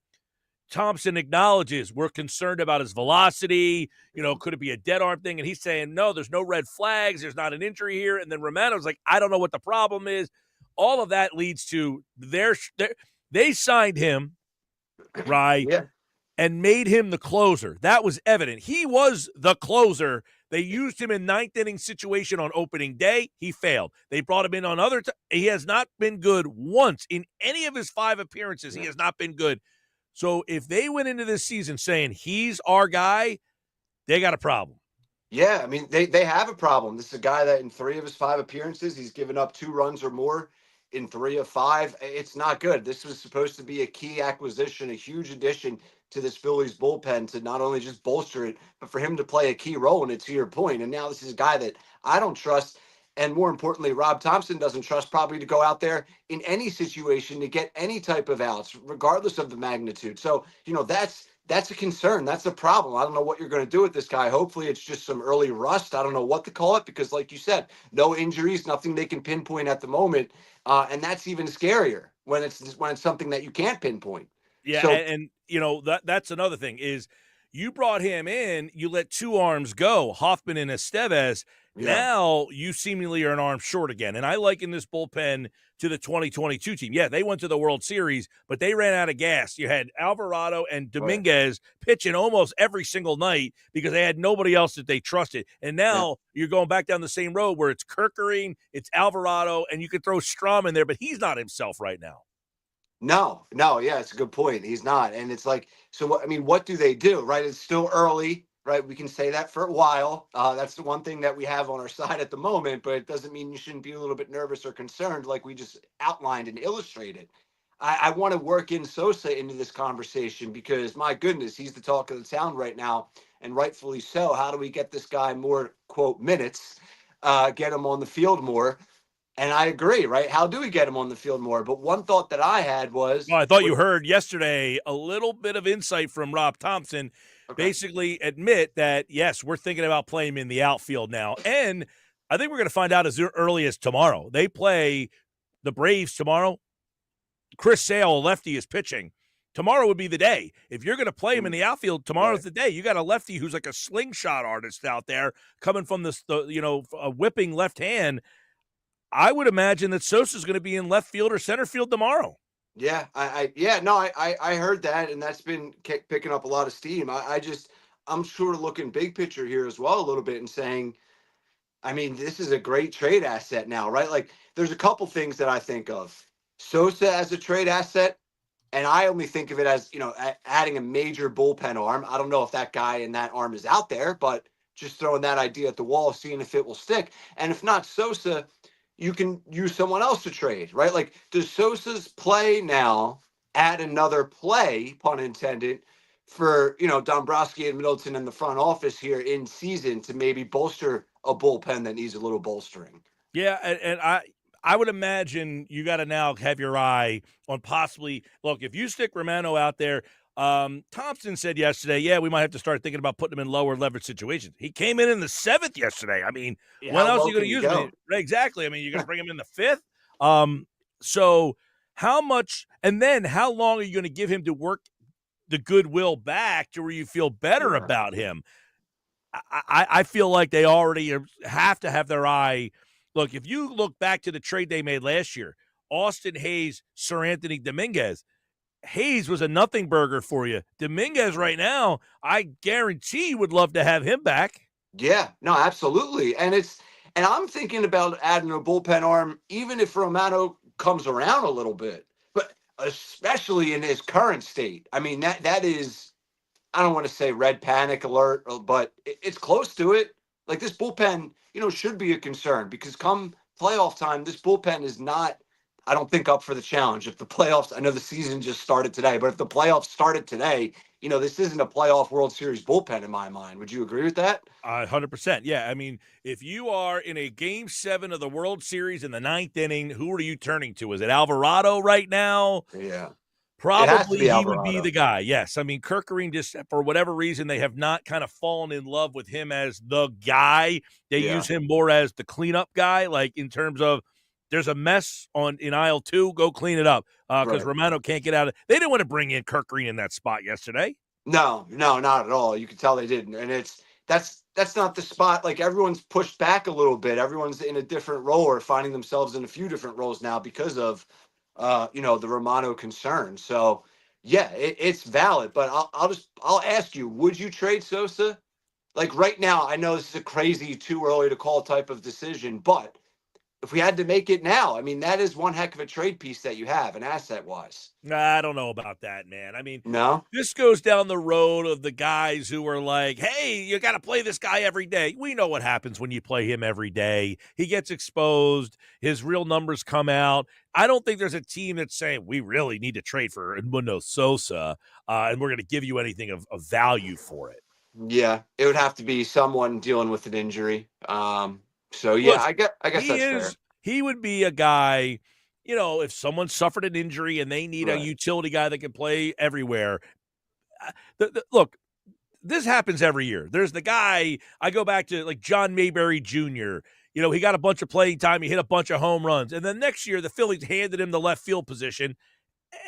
Speaker 1: Thompson acknowledges we're concerned about his velocity. Could it be a dead arm thing? And he's saying, no, there's no red flags. There's not an injury here. And then Romano's like, I don't know what the problem is. All of that leads to they signed him, right?
Speaker 8: Yeah.
Speaker 1: And made him the closer. That was evident. He was the closer. They used him in ninth inning situation on opening day. He failed. They brought him in on other he has not been good once in any of his 5 appearances. He has not been good. So if they went into this season saying he's our guy, they got a problem.
Speaker 8: Yeah, I mean, they have a problem. This is a guy that in 3 of his 5 appearances, he's given up 2 runs or more in 3 of 5. It's not good. This was supposed to be a key acquisition, a huge addition to this Phillies bullpen to not only just bolster it, but for him to play a key role in it, to your point. And now this is a guy that I don't trust. And more importantly, Rob Thompson doesn't trust probably to go out there in any situation to get any type of outs, regardless of the magnitude. So, that's a concern. That's a problem. I don't know what you're going to do with this guy. Hopefully it's just some early rust. I don't know what to call it, because like you said, no injuries, nothing they can pinpoint at the moment. And that's even scarier when it's something that you can't pinpoint.
Speaker 1: Yeah.
Speaker 8: So,
Speaker 1: and that's another thing is you brought him in, you let 2 arms go, Hoffman and Estevez.
Speaker 8: Yeah.
Speaker 1: Now you seemingly are an arm short again. And I liken this bullpen to the 2022 team. Yeah, they went to the World Series, but they ran out of gas. You had Alvarado and Dominguez pitching almost every single night because they had nobody else that they trusted. And now you're going back down the same road where it's Kirkering, it's Alvarado, and you could throw Strom in there, but he's not himself right now.
Speaker 8: No, yeah, it's a good point. He's not. And it's like, so what do they do, right? It's still early, right? We can say that for a while. That's the one thing that we have on our side at the moment, but it doesn't mean you shouldn't be a little bit nervous or concerned like we just outlined and illustrated. I want to work in Sosa into this conversation because, my goodness, he's the talk of the town right now, and rightfully so. How do we get this guy more, quote, minutes, get him on the field more? And I agree, right? How do we get him on the field more? But one thought that I had was...
Speaker 1: Well, I thought you heard yesterday a little bit of insight from Rob Thompson, basically admit that, yes, we're thinking about playing him in the outfield now. And I think we're going to find out as early as tomorrow. They play the Braves tomorrow. Chris Sale, lefty, is pitching. Tomorrow would be the day. If you're going to play him in the outfield, tomorrow's the day. You got a lefty who's like a slingshot artist out there coming from a whipping left hand. I would imagine that Sosa's going to be in left field or center field tomorrow.
Speaker 8: Yeah, I heard that, and that's been picking up a lot of steam. I'm sort of looking big picture here as well a little bit and saying, this is a great trade asset now, right? Like, there's a couple things that I think of. Sosa as a trade asset, And I only think of it as, adding a major bullpen arm. I don't know if that guy and that arm is out there, but just throwing that idea at the wall, seeing if it will stick. And if not Sosa, you can use someone else to trade, right? Like, does Sosa's play now add another play, pun intended, for, Dombrowski and Middleton in the front office here in season to maybe bolster a bullpen that needs a little bolstering?
Speaker 1: Yeah, and I would imagine you got to now have your eye on possibly look if you stick Romano out there. Thompson said yesterday, yeah, we might have to start thinking about putting him in lower leverage situations. He came in the 7th yesterday. I mean, when else are you going to use him? Exactly. I mean, you're going to bring him in the 5th. So how much, and then how long are you going to give him to work the goodwill back to where you feel better about him? I feel like they already have to have their eye. Look, if you look back to the trade they made last year, Austin Hayes, Sir Anthony Dominguez, Hayes was a nothing burger for you. Dominguez right now, I guarantee would love to have him back.
Speaker 8: Yeah, no, absolutely. And I'm thinking about adding a bullpen arm, even if Romano comes around a little bit, but especially in his current state. I mean, that is, I don't want to say red panic alert, but it's close to it. Like this bullpen, should be a concern because come playoff time, this bullpen is not, I don't think, up for the challenge. If the playoffs, I know the season just started today, but if the playoffs started today, this isn't a playoff World Series bullpen in my mind. Would you agree with that?
Speaker 1: 100%. Yeah. I mean, if you are in a Game 7 of the World Series in the 9th inning, who are you turning to? Is it Alvarado right now?
Speaker 8: Yeah.
Speaker 1: Probably he would be the guy. Yes. I mean, Kerkering just, for whatever reason, they have not kind of fallen in love with him as the guy. They use him more as the cleanup guy, like in terms of there's a mess in aisle 2, go clean it up because Romano can't get out of it. They didn't want to bring in Kerkering in that spot yesterday.
Speaker 8: No, not at all. You can tell they didn't. And that's not the spot. Like everyone's pushed back a little bit. Everyone's in a different role or finding themselves in a few different roles now because of the Romano concern. So yeah, it's valid, but I'll ask you, would you trade Sosa? Like right now, I know this is a crazy too early to call type of decision, but if we had to make it now, I mean, that is one heck of a trade piece that you have, an asset wise.
Speaker 1: Nah, I don't know about that, man. I mean,
Speaker 8: no,
Speaker 1: this goes down the road of the guys who are like, hey, you got to play this guy every day. We know what happens when you play him every day. He gets exposed. His real numbers come out. I don't think there's a team that's saying we really need to trade for Edmundo Sosa, and we're going to give you anything of value for it.
Speaker 8: Yeah, it would have to be someone dealing with an injury. So yeah,
Speaker 1: Look,
Speaker 8: I guess that's fair.
Speaker 1: He would be a guy, if someone suffered an injury and they need a utility guy that can play everywhere. Look, this happens every year. There's the guy, I go back to like John Mayberry Jr. He got a bunch of playing time. He hit a bunch of home runs. And then next year, the Phillies handed him the left field position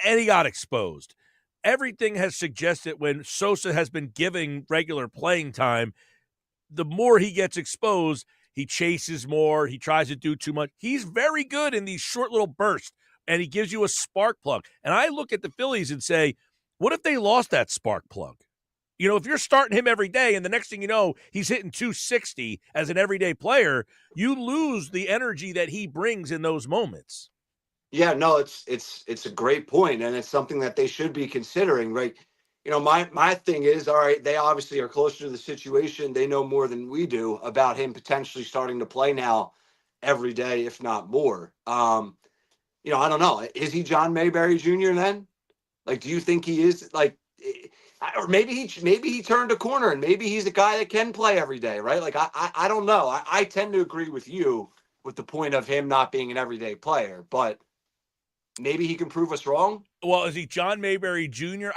Speaker 1: and he got exposed. Everything has suggested when Sosa has been giving regular playing time, the more he gets exposed, he chases more. He tries to do too much. He's very good in these short little bursts, and he gives you a spark plug. And I look at the Phillies and say, what if they lost that spark plug? If you're starting him every day and the next thing you know, he's hitting 260 as an everyday player, you lose the energy that he brings in those moments.
Speaker 8: Yeah, no, it's a great point, and it's something that they should be considering, right? My thing is, all right, they obviously are closer to the situation. They know more than we do about him potentially starting to play now every day, if not more. I don't know. Is he John Mayberry Jr. then? Like, do you think he is like, or maybe he turned a corner and maybe he's a guy that can play every day, right? Like, I don't know. I tend to agree with you with the point of him not being an everyday player, but maybe he can prove us wrong.
Speaker 1: Well, is he John Mayberry Jr.?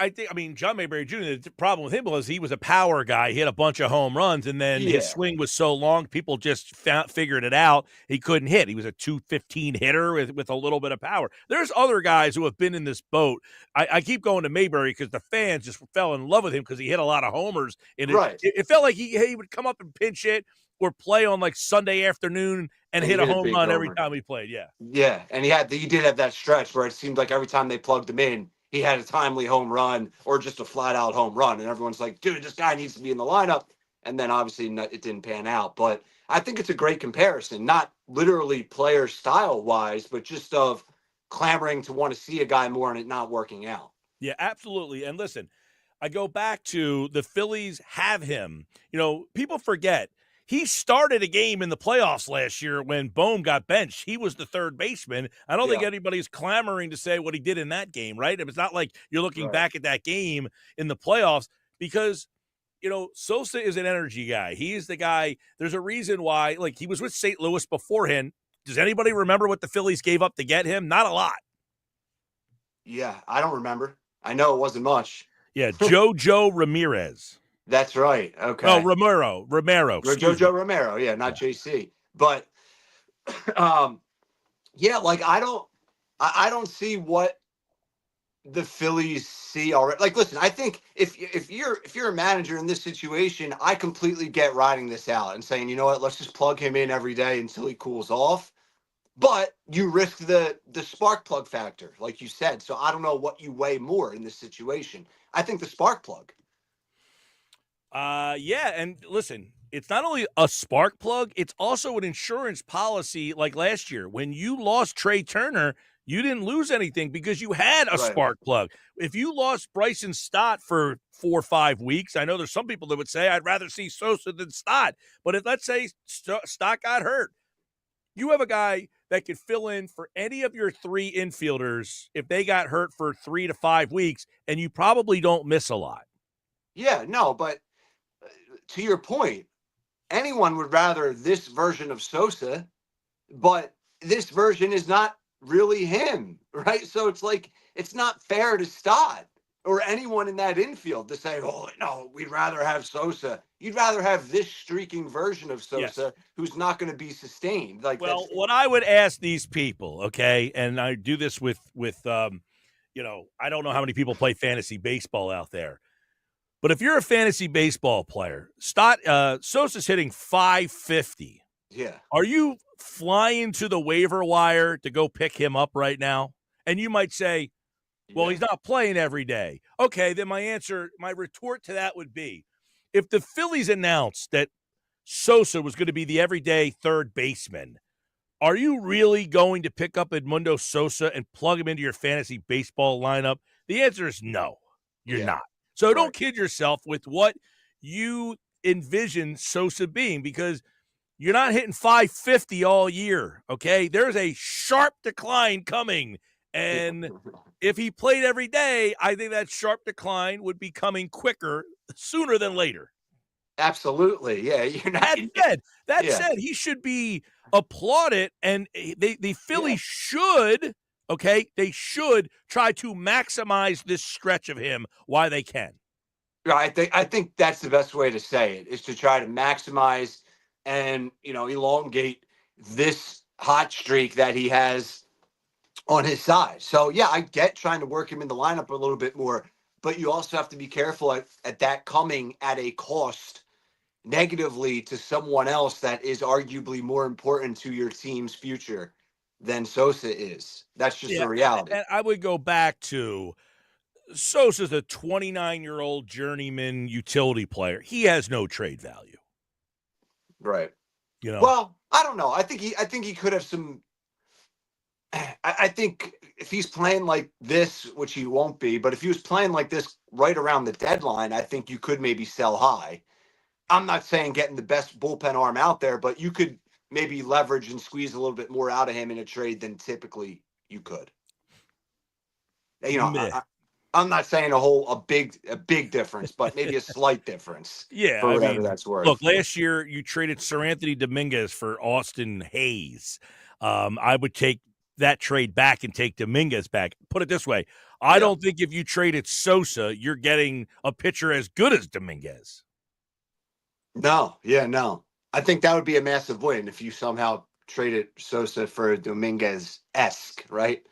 Speaker 1: John Mayberry Jr., the problem with him was he was a power guy. He hit a bunch of home runs, and then his swing was so long, people just figured it out. He couldn't hit. He was a 215 hitter with a little bit of power. There's other guys who have been in this boat. I keep going to Mayberry because the fans just fell in love with him because he hit a lot of homers. And it felt like he would come up and pinch hit or play on like Sunday afternoon and hit a home run every time he played. Yeah.
Speaker 8: Yeah. And he did have that stretch where it seemed like every time they plugged him in, he had a timely home run or just a flat out home run. And everyone's like, dude, this guy needs to be in the lineup. And then obviously it didn't pan out. But I think it's a great comparison, not literally player style wise, but just of clamoring to want to see a guy more and it not working out.
Speaker 1: Yeah, absolutely. And listen, I go back to the Phillies have him. People forget he started a game in the playoffs last year when Bohm got benched. He was the third baseman. I don't think
Speaker 8: Yeah.
Speaker 1: anybody's clamoring to say what he did in that game, right? It's not like you're looking
Speaker 8: Right.
Speaker 1: back at that game in the playoffs because Sosa is an energy guy. He is the guy. There's a reason why, like, he was with St. Louis beforehand. Does anybody remember what the Phillies gave up to get him? Not a lot.
Speaker 8: Yeah, I don't remember. I know it wasn't much.
Speaker 1: Yeah, Jojo Ramirez.
Speaker 8: That's right. Okay.
Speaker 1: Oh, Romero. Excuse me.
Speaker 8: Jojo Romero. Yeah, not JC. But yeah, like I don't see what the Phillies see already. Like, listen, I think if you're a manager in this situation, I completely get riding this out and saying, you know what, let's just plug him in every day until he cools off. But you risk the spark plug factor, like you said. So I don't know what you weigh more in this situation. I think the spark plug.
Speaker 1: Yeah, and listen, it's not only a spark plug, it's also an insurance policy like last year. When you lost Trey Turner, you didn't lose anything because you had a spark plug. If you lost Bryson Stott for 4 or 5 weeks, I know there's some people that would say I'd rather see Sosa than Stott. But if, let's say, Stott got hurt, you have a guy that could fill in for any of your 3 infielders if they got hurt for 3 to 5 weeks, and you probably don't miss a lot.
Speaker 8: Yeah, no, but to your point, anyone would rather this version of Sosa, but this version is not really him, right? So it's like, it's not fair to Stott or anyone in that infield to say, oh, no, we'd rather have Sosa. You'd rather have this streaking version of Sosa who's not going to be sustained. Like,
Speaker 1: well, what I would ask these people, okay, and I do this with I don't know how many people play fantasy baseball out there, but if you're a fantasy baseball player, Sosa's hitting 550.
Speaker 8: Yeah.
Speaker 1: Are you flying to the waiver wire to go pick him up right now? And you might say, well, he's not playing every day. Okay, then my retort to that would be, if the Phillies announced that Sosa was going to be the everyday third baseman, are you really going to pick up Edmundo Sosa and plug him into your fantasy baseball lineup? The answer is no, you're not. So don't kid yourself with what you envision Sosa being, because you're not hitting 550 all year, okay? There's a sharp decline coming, and if he played every day, I think that sharp decline would be coming quicker sooner than later.
Speaker 8: Absolutely. Yeah. You're not.
Speaker 1: That said, he should be applauded, and the Phillies should, okay, they should try to maximize this stretch of him while they can.
Speaker 8: Right. I think that's the best way to say it, is to try to maximize and, elongate this hot streak that he has on his side. So, yeah, I get trying to work him in the lineup a little bit more, but you also have to be careful at that coming at a cost negatively to someone else that is arguably more important to your team's future than Sosa is. That's just the reality.
Speaker 1: And I would go back to Sosa's a 29-year-old journeyman utility player. He has no trade value.
Speaker 8: Right. Well, I don't know. I think he could have some. I think if he's playing like this, which he won't be, but if he was playing like this right around the deadline, I think you could maybe sell high. I'm not saying getting the best bullpen arm out there, but you could maybe leverage and squeeze a little bit more out of him in a trade than typically you could. I'm not saying a big difference, but maybe a slight difference.
Speaker 1: Yeah,
Speaker 8: for whatever that's worth.
Speaker 1: Look, last year you traded Sir Anthony Dominguez for Austin Hayes. I would take that trade back and take Dominguez back. Put it this way, I don't think if you traded Sosa, you're getting a pitcher as good as Dominguez.
Speaker 8: No. I think that would be a massive win if you somehow traded Sosa for Dominguez-esque, right?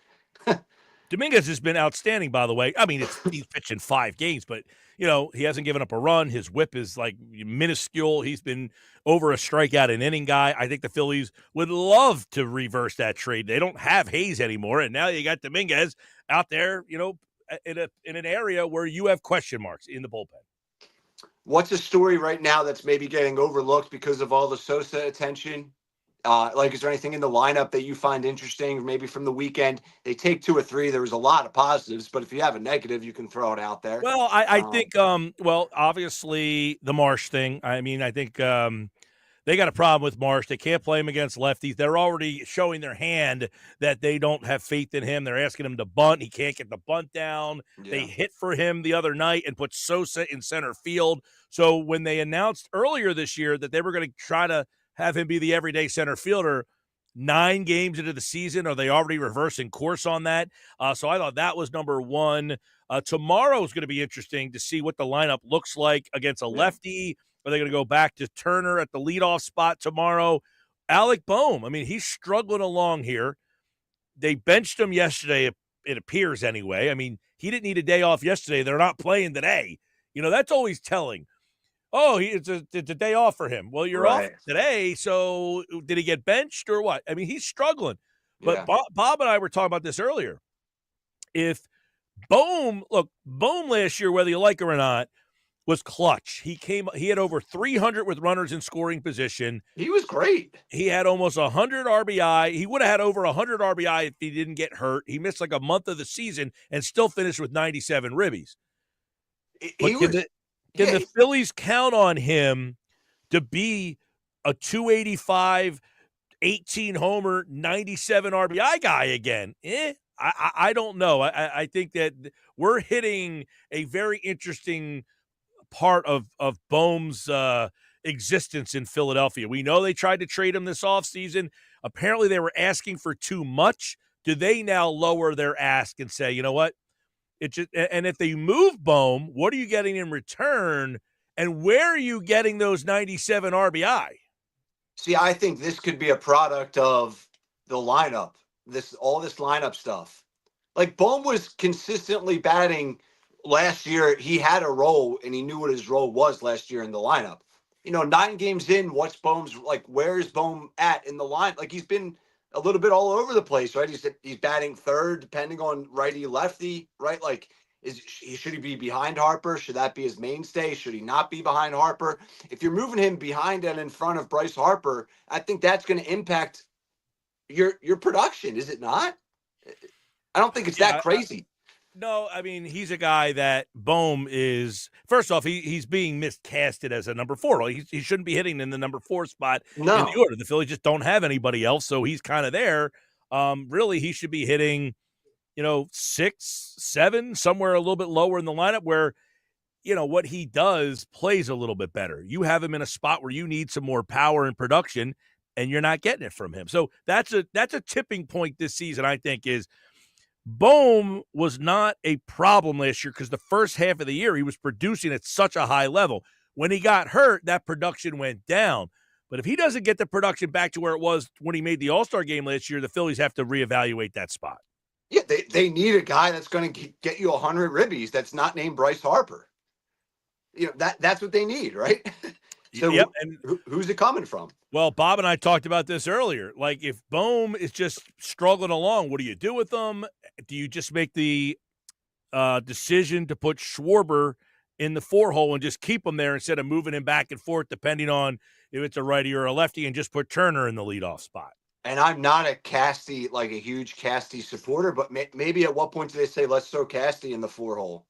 Speaker 1: Dominguez has been outstanding, by the way. I mean, he's pitched in 5 games, but, he hasn't given up a run. His whip is, like, minuscule. He's been over a strikeout an inning guy. I think the Phillies would love to reverse that trade. They don't have Hayes anymore, and now you got Dominguez out there, in an area where you have question marks in the bullpen.
Speaker 8: What's a story right now that's maybe getting overlooked because of all the Sosa attention? Like, is there anything in the lineup that you find interesting, maybe from the weekend? They take 2 or 3. There was a lot of positives, but if you have a negative, you can throw it out there.
Speaker 1: Well, I think, well, obviously the Marsh thing. I mean, I think they got a problem with Marsh. They can't play him against lefties. They're already showing their hand that they don't have faith in him. They're asking him to bunt. He can't get the bunt down. They
Speaker 8: Yeah.
Speaker 1: hit for him the other night and put Sosa in center field. So when they announced earlier this year that they were going to try to have him be the everyday center fielder, 9 games into the season, are they already reversing course on that? So I thought that was number one. Tomorrow is going to be interesting to see what the lineup looks like against a lefty. Are they going to go back to Turner at the leadoff spot tomorrow? Alec Boehm, I mean, he's struggling along here. They benched him yesterday, it appears anyway. I mean, he didn't need a day off yesterday. They're not playing today. That's always telling. Oh, it's a day off for him. Well, you're off today, so did he get benched or what? I mean, he's struggling. But
Speaker 8: Yeah.
Speaker 1: Bob and I were talking about this earlier. If Boehm last year, whether you like it or not, was clutch. He had over 300 with runners in scoring position.
Speaker 8: He was great.
Speaker 1: He had almost 100 RBI. He would have had over 100 RBI if he didn't get hurt. He missed like a month of the season and still finished with 97 ribbies. Can the Phillies count on him to be a 285, 18 homer, 97 RBI guy again? I don't know. I think that we're hitting a very interesting part of Boehm's existence in Philadelphia. We know they tried to trade him this offseason. Apparently they were asking for too much. Do they now lower their ask and say, you know what? And if they move Boehm, what are you getting in return? And where are you getting those 97 RBI?
Speaker 8: See, I think this could be a product of the lineup. All this lineup stuff. Like, Boehm was consistently batting last year. He had a role, and he knew what his role was last year in the lineup. 9 games in, what's Boehm's like? Where is Boehm at in the line? Like, he's been a little bit all over the place, right? He's batting third, depending on righty lefty, right? Like, should he be behind Harper? Should that be his mainstay? Should he not be behind Harper? If you're moving him behind and in front of Bryce Harper, I think that's going to impact your production, is it not? I don't think it's that crazy.
Speaker 1: No, I mean, he's a guy that Boehm is, first off, he's being miscasted as a number 4. He shouldn't be hitting in the number 4 spot in the order. The Phillies just don't have anybody else, so he's kind of there. Really, he should be hitting, 6, 7, somewhere a little bit lower in the lineup where, what he does plays a little bit better. You have him in a spot where you need some more power and production, and you're not getting it from him. So that's a tipping point this season, I think, is Boehm was not a problem last year because the first half of the year he was producing at such a high level. When he got hurt, that production went down. But if he doesn't get the production back to where it was when he made the All-Star game last year, the Phillies have to reevaluate that spot.
Speaker 8: Yeah, they need a guy that's going to get you 100 ribbies that's not named Bryce Harper. That's what they need, right? So
Speaker 1: yep. And
Speaker 8: who's it coming from?
Speaker 1: Well, Bob and I talked about this earlier. Like, if Boehm is just struggling along, what do you do with them? Do you just make the decision to put Schwarber in the 4 hole and just keep him there instead of moving him back and forth, depending on if it's a righty or a lefty, and just put Turner in the leadoff spot?
Speaker 8: And I'm not a Casty, like a huge Casty supporter, but maybe at what point do they say, let's throw Casty in the 4 hole?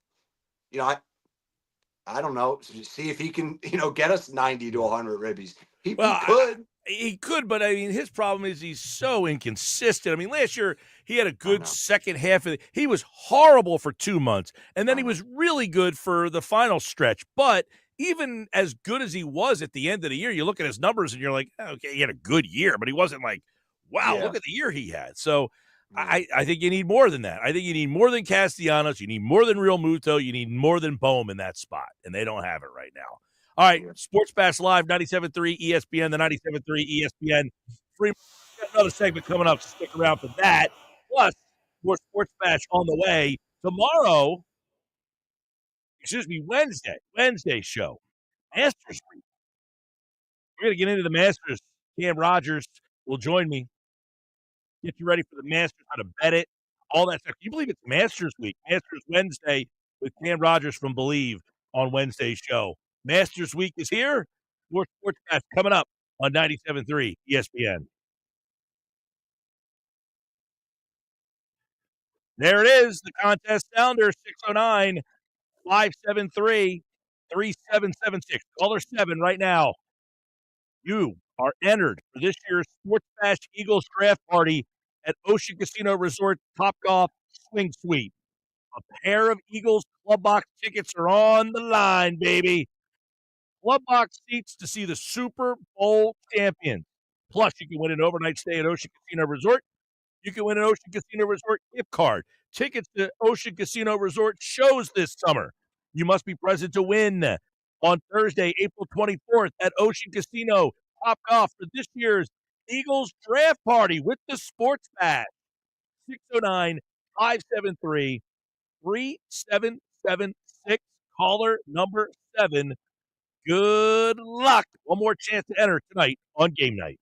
Speaker 8: I don't know. See if he can, get us 90 to 100 ribbies. He could.
Speaker 1: He could, but I mean, his problem is he's so inconsistent. I mean, last year he had a good second half of he was horrible for 2 months, and then he was really good for the final stretch. But even as good as he was at the end of the year, you look at his numbers and you're like, okay, he had a good year, but he wasn't like, wow, look at the year he had. So I think you need more than that. I think you need more than Castellanos. You need more than Real Muto. You need more than Boehm in that spot, and they don't have it right now. All right, Sports Bash Live, 97.3 ESPN, the 97.3 ESPN. Free. Got another segment coming up. Stick around for that. Plus, more Sports Bash on the way. Tomorrow, Wednesday show, Masters Week. We're going to get into the Masters. Cam Rogers will join me. Get you ready for the Masters, how to bet it, all that stuff. Can you believe it's Masters Week? Masters Wednesday with Cam Rogers from Believe on Wednesday's show. Masters Week is here. More Sports Bash coming up on 97.3 ESPN. There it is, the contest sounder, 609-573-3776. Caller 7 right now. You are entered for this year's Sports Bash Eagles Draft Party at Ocean Casino Resort Topgolf Swing Suite. A pair of Eagles Club Box tickets are on the line, baby. Club Box seats to see the Super Bowl champions. Plus, you can win an overnight stay at Ocean Casino Resort. You can win an Ocean Casino Resort gift card. Tickets to Ocean Casino Resort shows this summer. You must be present to win on Thursday, April 24th at Ocean Casino Topgolf for this year's Eagles Draft Party with the Sports Bash. 609-573-3776. Caller number 7. Good luck. One more chance to enter tonight on game night.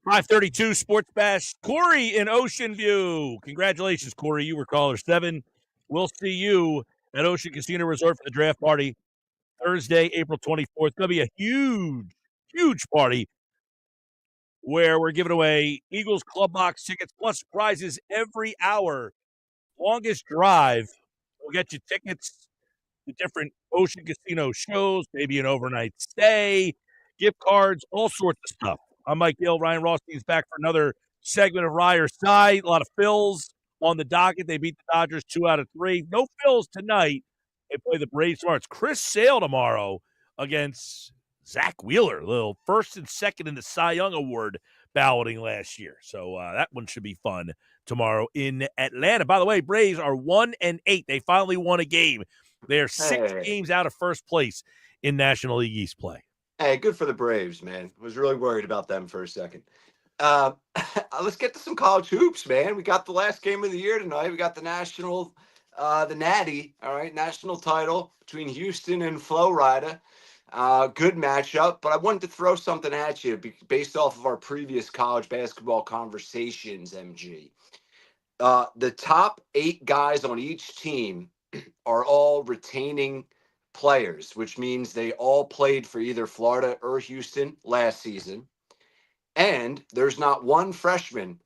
Speaker 1: 532 Sports Bash. Corey in Ocean View. Congratulations, Corey. You were caller 7. We'll see you at Ocean Casino Resort for the draft party Thursday, April 24th. It's going to be a huge, huge party where we're giving away Eagles Club Box tickets plus prizes every hour. Longest drive. We'll get you tickets to different Ocean Casino shows, maybe an overnight stay, gift cards, all sorts of stuff. I'm Mike Gill. Ryan Rothstein's back for another segment of Rye or Side. A lot of Phils on the docket. They beat the Dodgers 2 out of 3. No Phils tonight. They play the Braves tomorrow. It's Chris Sale tomorrow against Zach Wheeler, little first and second in the Cy Young Award balloting last year. So that one should be fun tomorrow in Atlanta. By the way, Braves are 1-8. They finally won a game. They are 6 games out of first place in National League East play.
Speaker 8: Hey, good for the Braves, man. Was really worried about them for a second. Let's get to some college hoops, man. We got the last game of the year tonight. We got the national, the Natty, all right, national title between Houston and Florida. Good matchup, but I wanted to throw something at you based off of our previous college basketball conversations, MG. The top 8 guys on each team are all retaining players, which means they all played for either Florida or Houston last season. And there's not one freshman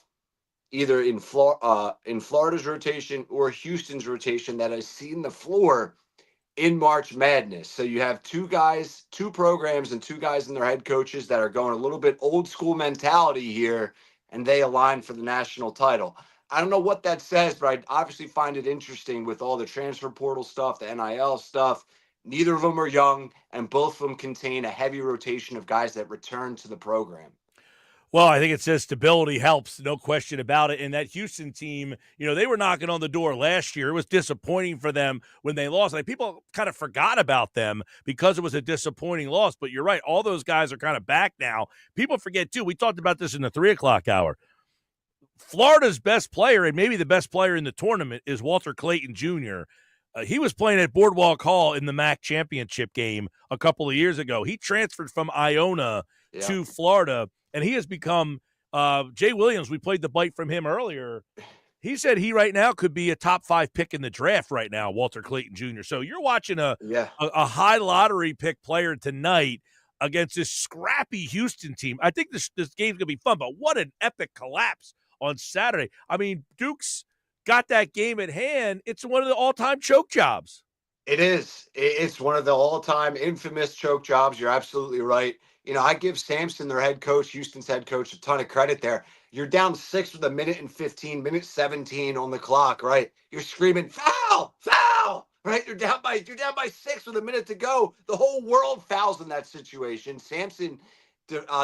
Speaker 8: either in Florida's rotation or Houston's rotation that has seen the floor in March Madness. So you have 2 guys, 2 programs, and 2 guys and their head coaches that are going a little bit old school mentality here, and they align for the national title. I don't know what that says, but I obviously find it interesting with all the transfer portal stuff, the NIL stuff. Neither of them are young, and both of them contain a heavy rotation of guys that return to the program.
Speaker 1: Well, I think it says stability helps, no question about it. And that Houston team, they were knocking on the door last year. It was disappointing for them when they lost. Like, people kind of forgot about them because it was a disappointing loss. But you're right, all those guys are kind of back now. People forget, too. We talked about this in the 3 o'clock hour. Florida's best player, and maybe the best player in the tournament, is Walter Clayton Jr. He was playing at Boardwalk Hall in the MAC championship game a couple of years ago. He transferred from Iona to Florida, and he has become Jay Williams. We played the bite from him earlier. He said he right now could be a top 5 pick in the draft right now, Walter Clayton Jr. So you're watching a high lottery pick player tonight against this scrappy Houston team. I think this game's going to be fun, but what an epic collapse on Saturday. I mean, Duke's got that game at hand. It's one of the all-time choke jobs.
Speaker 8: It is. It's one of the all-time infamous choke jobs. You're absolutely right. I give Sampson, their head coach, Houston's head coach, a ton of credit there. You're down 6 with 1:15, minute 17 on the clock, right? You're screaming, foul, foul, right? You're down by 6 with a minute to go. The whole world fouls in that situation. Sampson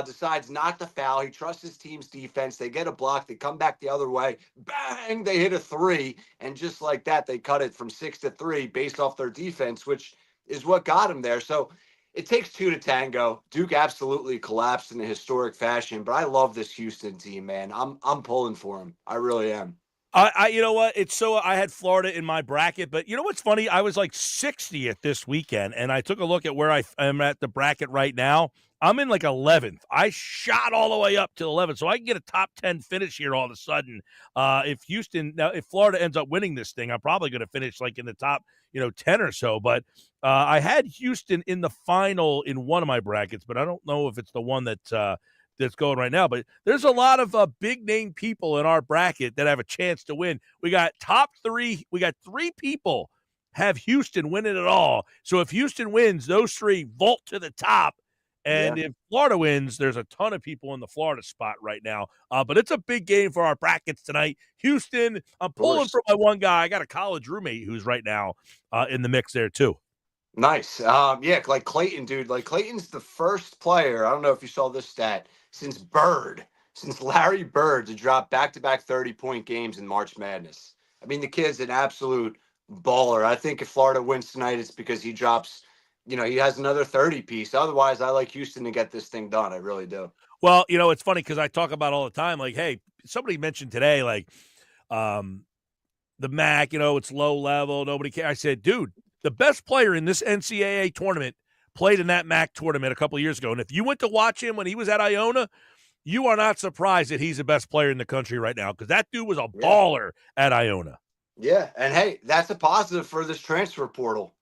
Speaker 8: decides not to foul. He trusts his team's defense. They get a block. They come back the other way. Bang! They hit a 3. And just like that, they cut it from 6 to 3 based off their defense, which is what got him there. So it takes 2 to tango. Duke absolutely collapsed in a historic fashion, but I love this Houston team, man. I'm pulling for him. I really am.
Speaker 1: You know what? I had Florida in my bracket, but you know what's funny? I was like 60th this weekend, and I took a look at where I am at the bracket right now. I'm in like 11th. I shot all the way up to 11th, so I can get a top 10 finish here all of a sudden. If Florida ends up winning this thing, I'm probably going to finish like in the top, 10 or so. But I had Houston in the final in one of my brackets, but I don't know if it's the one that's going right now. But there's a lot of big name people in our bracket that have a chance to win. We got top 3. We got 3 people have Houston winning it all. So if Houston wins, those 3 vault to the top. And if Florida wins, there's a ton of people in the Florida spot right now. But it's a big game for our brackets tonight. Houston, I'm pulling for my one guy. I got a college roommate who's right now in the mix there, too.
Speaker 8: Nice. Like Clayton, dude. Like Clayton's the first player, I don't know if you saw this stat, since Larry Bird to drop back-to-back 30-point games in March Madness. I mean, the kid's an absolute baller. I think if Florida wins tonight, it's because he drops – he has another 30 piece. Otherwise, I like Houston to get this thing done. I really do.
Speaker 1: Well, it's funny because I talk about all the time, like, hey, somebody mentioned today, like, the MAC, it's low level. Nobody cares. I said, dude, the best player in this NCAA tournament played in that MAC tournament a couple of years ago. And if you went to watch him when he was at Iona, you are not surprised that he's the best player in the country right now because that dude was a baller at Iona.
Speaker 8: Yeah, and hey, that's a positive for this transfer portal.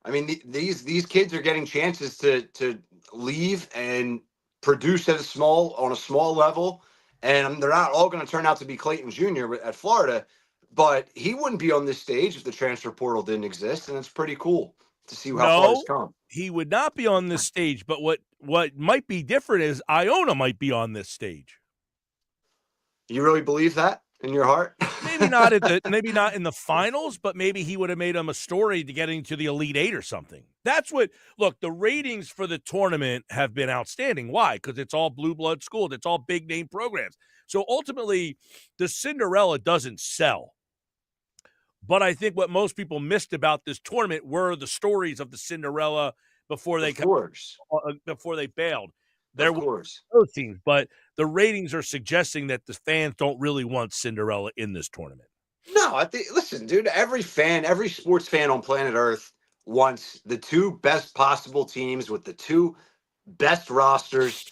Speaker 8: I mean, these kids are getting chances to leave and produce on a small level, and they're not all going to turn out to be Clayton Jr. at Florida, but he wouldn't be on this stage if the transfer portal didn't exist, and it's pretty cool to see how far it's
Speaker 1: No,
Speaker 8: come.
Speaker 1: he would not be on this stage, but what might be different is Iona might be on this stage.
Speaker 8: You really believe that in your heart?
Speaker 1: Maybe not in the finals, but maybe he would have made him a story to getting to the Elite Eight or something. That's what look, the ratings for the tournament have been outstanding. Why? Because it's all blue blood schools, it's all big name programs. So ultimately, the Cinderella doesn't sell. But I think what most people missed about this tournament were the stories of the Cinderella before they bailed. There were those teams, but the ratings are suggesting that the fans don't really want Cinderella in this tournament.
Speaker 8: No, I think. Listen, dude. Every sports fan on planet Earth wants the two best possible teams with the two best rosters,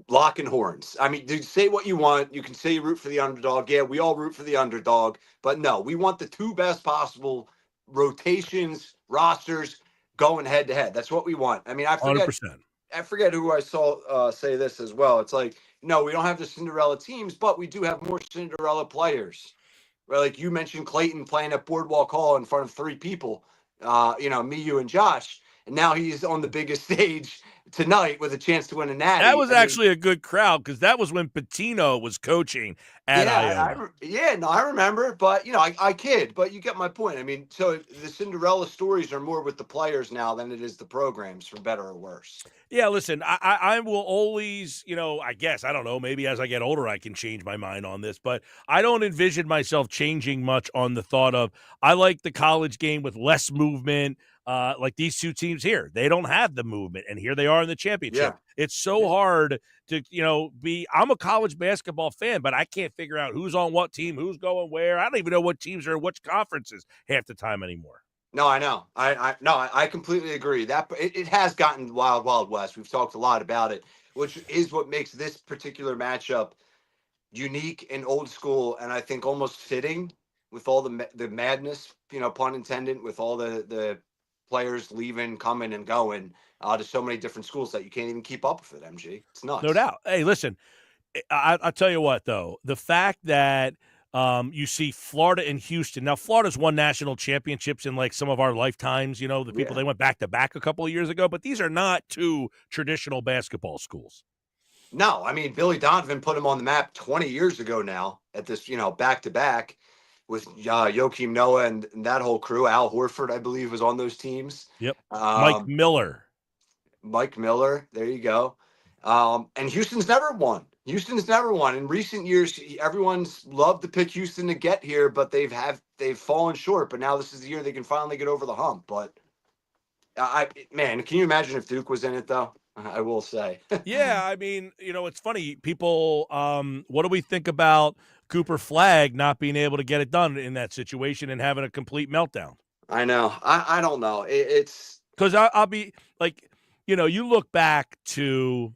Speaker 8: locking horns. I mean, dude, say what you want. You can say you root for the underdog. Yeah, we all root for the underdog. But no, we want the two best possible rotations, rosters going head to head. That's what we want. I mean, I forget.
Speaker 1: 100%.
Speaker 8: I forget who I saw say this as well. It's like, no, we don't have the Cinderella teams, but we do have more Cinderella players. Right? Like you mentioned Clayton playing at Boardwalk Hall in front of 3 people, me, you, and Josh. And now he's on the biggest stage tonight with a chance to win a natty.
Speaker 1: That was actually a good crowd because that was when Patino was coaching at Iona.
Speaker 8: I remember. But, I kid, but you get my point. I mean, so the Cinderella stories are more with the players now than it is the programs, for better or worse.
Speaker 1: Yeah, listen, I will always, I guess, I don't know, maybe as I get older I can change my mind on this, but I don't envision myself changing much on the thought of I like the college game with less movement. Like these two teams here, they don't have the movement, and here they are in the championship.
Speaker 8: Yeah.
Speaker 1: It's so hard to, I'm a college basketball fan, but I can't figure out who's on what team, who's going where. I don't even know what teams are in which conferences half the time anymore.
Speaker 8: No, I know. I completely agree. That it has gotten wild, wild west. We've talked a lot about it, which is what makes this particular matchup unique and old school, and I think almost fitting with all the madness, pun intended, with all the players leaving, coming, and going to so many different schools that you can't even keep up with it. MG, it's nuts.
Speaker 1: No doubt. Hey, listen, I'll tell you what though, the fact that you see Florida and Houston. Now, Florida's won national championships in like some of our lifetimes. The people they went back to back a couple of years ago, but these are not two traditional basketball schools.
Speaker 8: No, I mean, Billy Donovan put him on the map 20 years ago now at this, back to back with Joakim Noah and that whole crew. Al Horford, I believe, was on those teams.
Speaker 1: Yep. Mike Miller.
Speaker 8: There you go. And Houston's never won. In recent years. Everyone's loved to pick Houston to get here, but they've fallen short. But now this is the year they can finally get over the hump. But can you imagine if Duke was in it though? I will say.
Speaker 1: Yeah, I mean, it's funny. People, what do we think about Cooper Flagg not being able to get it done in that situation and having a complete meltdown?
Speaker 8: I know. I don't know. It's
Speaker 1: because I'll be like, you look back to.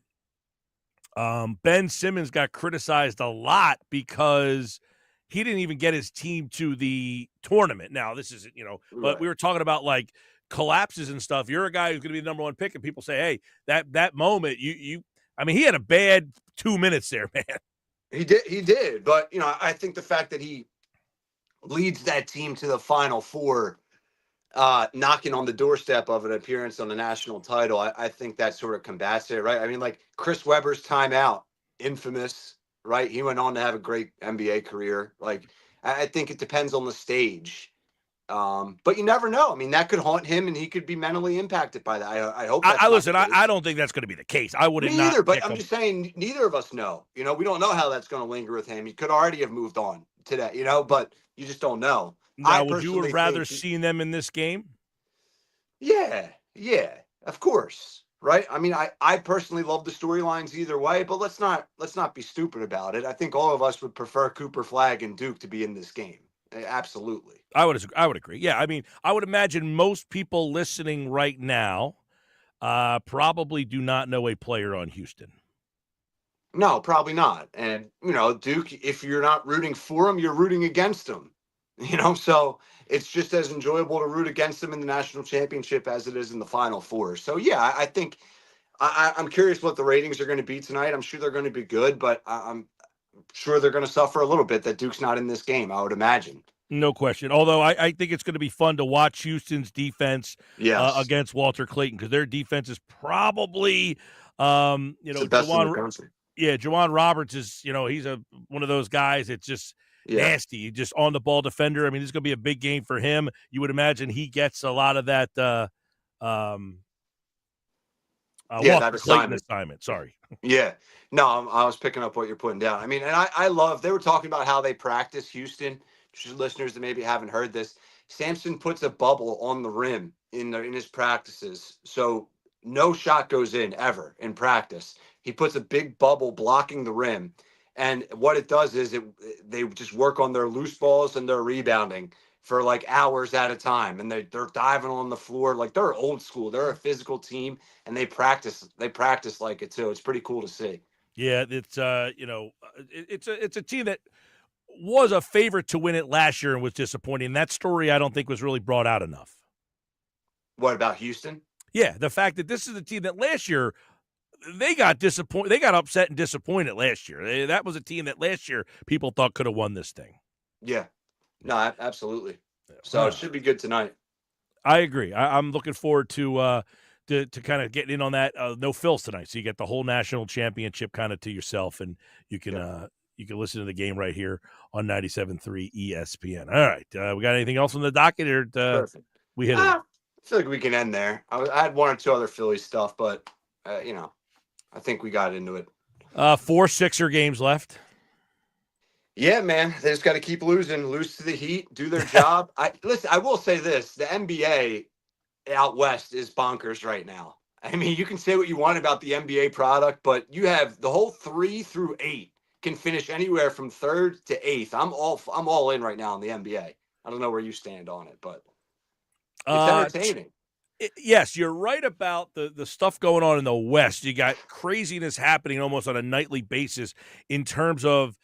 Speaker 1: Ben Simmons got criticized a lot because he didn't even get his team to the tournament. Now, this isn't, but we were talking about like collapses and stuff. You're a guy who's going to be the number 1 pick, and people say, hey, that moment, he had a bad 2 minutes there, man.
Speaker 8: He did. But, I think the fact that he leads that team to the Final Four, knocking on the doorstep of an appearance on the national title, I think that sort of combats it, right? I mean, like Chris Webber's timeout, infamous, right? He went on to have a great NBA career. Like, I think it depends on the stage. But you never know. I mean, that could haunt him, and he could be mentally impacted by that. I hope.
Speaker 1: I don't think that's going to be the case. I wouldn't
Speaker 8: either. But I'm just saying, neither of us know. We don't know how that's going to linger with him. He could already have moved on today. But you just don't know.
Speaker 1: Now, would you have rather seen them in this game?
Speaker 8: Yeah, of course, right? I mean, I personally love the storylines either way, but let's not be stupid about it. I think all of us would prefer Cooper Flagg and Duke to be in this game. Absolutely.
Speaker 1: I would agree. Yeah, I mean, I would imagine most people listening right now probably do not know a player on Houston.
Speaker 8: No, probably not. And, Duke, if you're not rooting for them, you're rooting against them. So it's just as enjoyable to root against them in the national championship as it is in the Final Four. So, yeah, I think I'm curious what the ratings are going to be tonight. I'm sure they're going to be good, but I'm sure they're going to suffer a little bit that Duke's not in this game, I would imagine.
Speaker 1: No question. Although I think it's going to be fun to watch Houston's defense
Speaker 8: Yes.
Speaker 1: against Walter Clayton, because their defense is probably,
Speaker 8: It's the best in the country.
Speaker 1: Yeah, Juwan Roberts is, he's one of those guys that's just nasty, just on the ball defender. I mean, this is going to be a big game for him. You would imagine he gets a lot of that Walter Clayton assignment. Sorry.
Speaker 8: Yeah. No, I was picking up what you're putting down. I mean, and I love, they were talking about how they practice Houston. Just listeners that maybe haven't heard this, Sampson puts a bubble on the rim in his practices. So no shot goes in ever in practice. He puts a big bubble blocking the rim. And what it does is they just work on their loose balls and their rebounding for like hours at a time. And they're diving on the floor. Like, they're old school. They're a physical team, and they practice like it too. It's pretty cool to see.
Speaker 1: Yeah, it's it's a team that was a favorite to win it last year and was disappointing. That story I don't think was really brought out enough.
Speaker 8: What about Houston?
Speaker 1: Yeah, the fact that this is a team that last year they got disappointed. They got upset and disappointed last year. That was a team that last year people thought could have won this thing.
Speaker 8: Yeah. No, absolutely. So it should be good tonight.
Speaker 1: I agree. I'm looking forward to kind of getting in on that. No Phils tonight, so you get the whole national championship kind of to yourself, and you can you can listen to the game right here on 97.3 ESPN. All right, we got anything else on the docket, or
Speaker 8: Perfect.
Speaker 1: We hit it?
Speaker 8: I feel like we can end there. I had one or two other Phillies stuff, but I think we got into it.
Speaker 1: 4 Sixer games left.
Speaker 8: Yeah, man. They just got to keep lose to the Heat, do their job. Listen, I will say this. The NBA out west is bonkers right now. I mean, you can say what you want about the NBA product, but you have the whole 3 through 8 can finish anywhere from 3rd to 8th. I'm all in right now in the NBA. I don't know where you stand on it, but it's entertaining.
Speaker 1: Yes, you're right about the stuff going on in the West. You got craziness happening almost on a nightly basis in terms of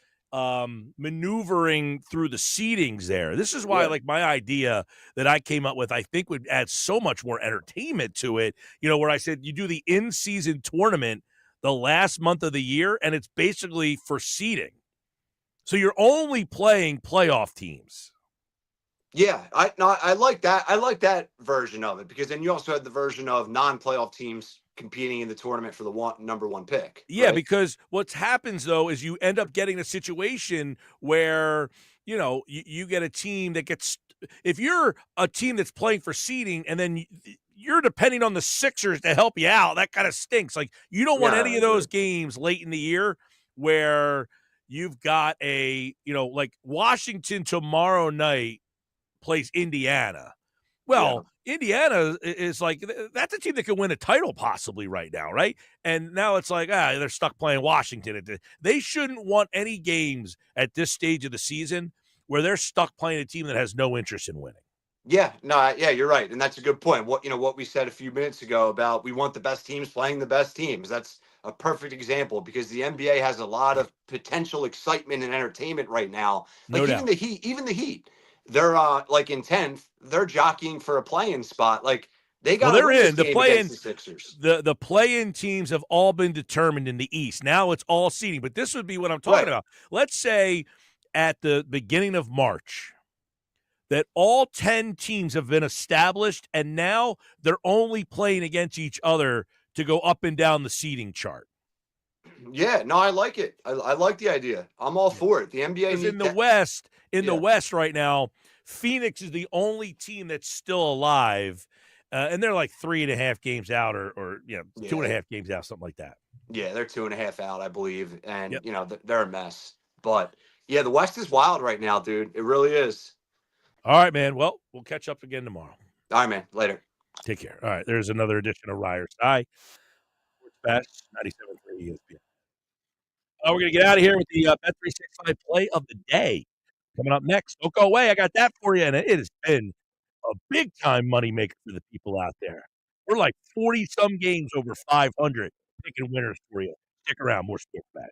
Speaker 1: maneuvering through the seedings there. This is why, like, my idea that I came up with, I think would add so much more entertainment to it. Where I said you do the in-season tournament the last month of the year, and it's basically for seeding. So you're only playing playoff teams.
Speaker 8: Yeah, I like that. I like that version of it, because then you also had the version of non-playoff teams competing in the tournament for the number 1 pick.
Speaker 1: Yeah,
Speaker 8: right?
Speaker 1: because what happens, though, is you end up getting a situation where, you get a team that gets – if you're a team that's playing for seeding and then you're depending on the Sixers to help you out, that kind of stinks. Like, you don't want any of those games late in the year where you've got like Washington tomorrow night plays Indiana. Well, Indiana is like, that's a team that could win a title possibly right now, right? And now it's like, they're stuck playing Washington. They shouldn't want any games at this stage of the season where they're stuck playing a team that has no interest in winning.
Speaker 8: Yeah, you're right. And that's a good point. What we said a few minutes ago about we want the best teams playing the best teams. That's a perfect example, because the NBA has a lot of potential excitement and entertainment right now. Like, even the Heat. They're like in 10th, they're jockeying for a play-in spot. Like, they got
Speaker 1: they're in the
Speaker 8: play-in. The Sixers.
Speaker 1: The play-in teams have all been determined in the East. Now it's all seeding, but this would be what I'm talking about. Let's say at the beginning of March that all 10 teams have been established, and now they're only playing against each other to go up and down the seeding chart.
Speaker 8: Yeah, no, I like it. I like the idea. I'm all for it. The NBA
Speaker 1: is in the West. The West right now, Phoenix is the only team that's still alive, and they're like 3.5 games out, or 2.5 games out, something like that.
Speaker 8: Yeah, they're 2.5 out, I believe, and they're a mess. But yeah, the West is wild right now, dude. It really is.
Speaker 1: All right, man. Well, we'll catch up again tomorrow.
Speaker 8: All right, man. Later.
Speaker 1: Take care. All right, there's another edition of Ryer's Eye. Sports Best 97.3 ESPN. We're going to get out of here with the Bet365 play of the day. Coming up next. Don't go away. I got that for you, and it has been a big-time moneymaker for the people out there. We're like 40-some games over 500 picking winners for you. Stick around, more sports bash.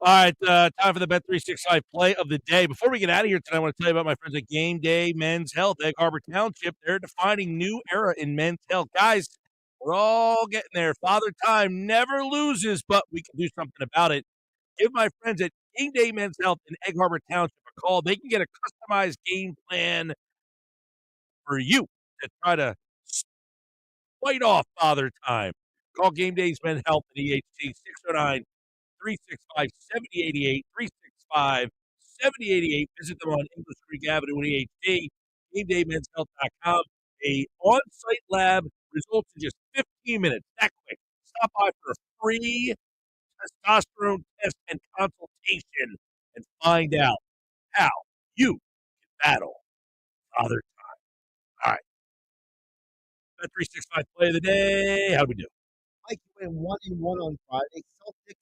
Speaker 1: All right, time for the Bet365 play of the day. Before we get out of here tonight, I want to tell you about my friends at Game Day Men's Health, Egg Harbor Township. They're defining new era in men's health. Guys, we're all getting there. Father Time never loses, but we can do something about it. Give my friends at Game Day Men's Health in Egg Harbor Township a call. They can get a customized game plan for you to try to fight off Father Time. Call Game Days Men's Health at EHT 609 365 7088, 365 7088. Visit them on English Creek Avenue in EHT, GameDayMen'sHealth.com. A on-site lab results in just 15 minutes. That quick. Stop by for a free testosterone test and consultation and find out how you can battle Father Time. All right. Bet 365 play of the day. How do we do?
Speaker 26: Mike went 1-1 on Friday. Celtics,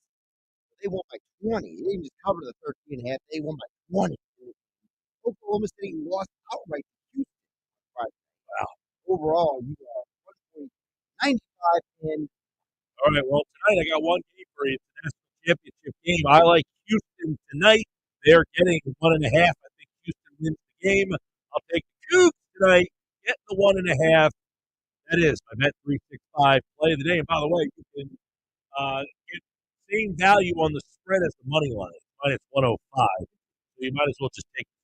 Speaker 26: they won by 20. They didn't just cover the 13.5. They won by 20. Oklahoma City lost outright to Houston on Friday.
Speaker 1: Wow.
Speaker 26: Overall, you got 1.95 and
Speaker 1: All right, well, tonight I got one game for you. It's the national championship game. I like Houston tonight. They're getting 1.5. I think Houston wins the game. I'll take the Cougs tonight, get the 1.5. That is my Bet 365 play of the day. And by the way, you can get same value on the spread as the money line, minus 105. So you might as well just take the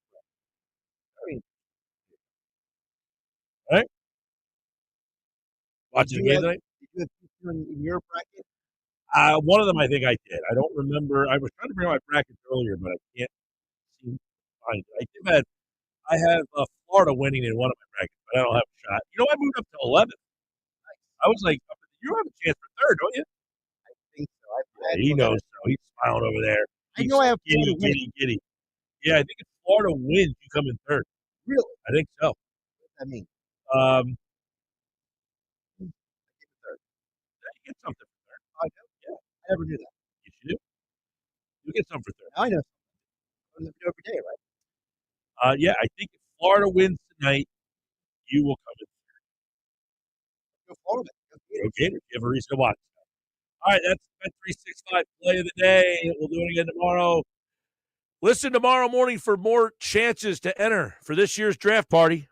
Speaker 1: spread. All right? Watching the game tonight?
Speaker 26: Did you have Houston in your bracket?
Speaker 1: One of them I think I did. I don't remember. I was trying to bring my brackets earlier, but I can't seem to find it. I have Florida winning in one of my brackets, but I don't have a shot. You know, I moved up to 11. I was like, you have a chance for third, don't you?
Speaker 26: I think so.
Speaker 1: Yeah, he knows. So he's smiling over there.
Speaker 26: I know I have
Speaker 1: giddy,
Speaker 26: Florida winning.
Speaker 1: giddy. Yeah, I think if Florida wins, you come in third.
Speaker 26: Really?
Speaker 1: I think so.
Speaker 26: What does that mean? Third.
Speaker 1: You get something for third.
Speaker 26: I know. Yeah. I never knew that.
Speaker 1: You should do. You get something for third.
Speaker 26: I know. I do every day, right?
Speaker 1: Yeah, I think if Florida wins tonight, you will come in third.
Speaker 26: Go Florida.
Speaker 1: Go Gators. You have a reason to watch. All right, that's Bet 365 play of the day. We'll do it again tomorrow. Listen tomorrow morning for more chances to enter for this year's draft party.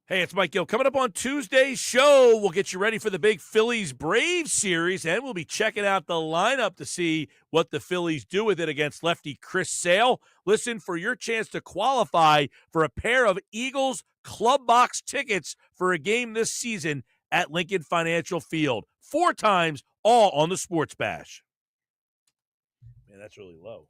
Speaker 1: Hey, it's Mike Gill. Coming up on Tuesday's show, we'll get you ready for the big Phillies-Braves series, and we'll be checking out the lineup to see what the Phillies do with it against lefty Chris Sale. Listen for your chance to qualify for a pair of Eagles Club Box tickets for a game this season at Lincoln Financial Field. 4 times, all on the Sports Bash. Man, that's really low.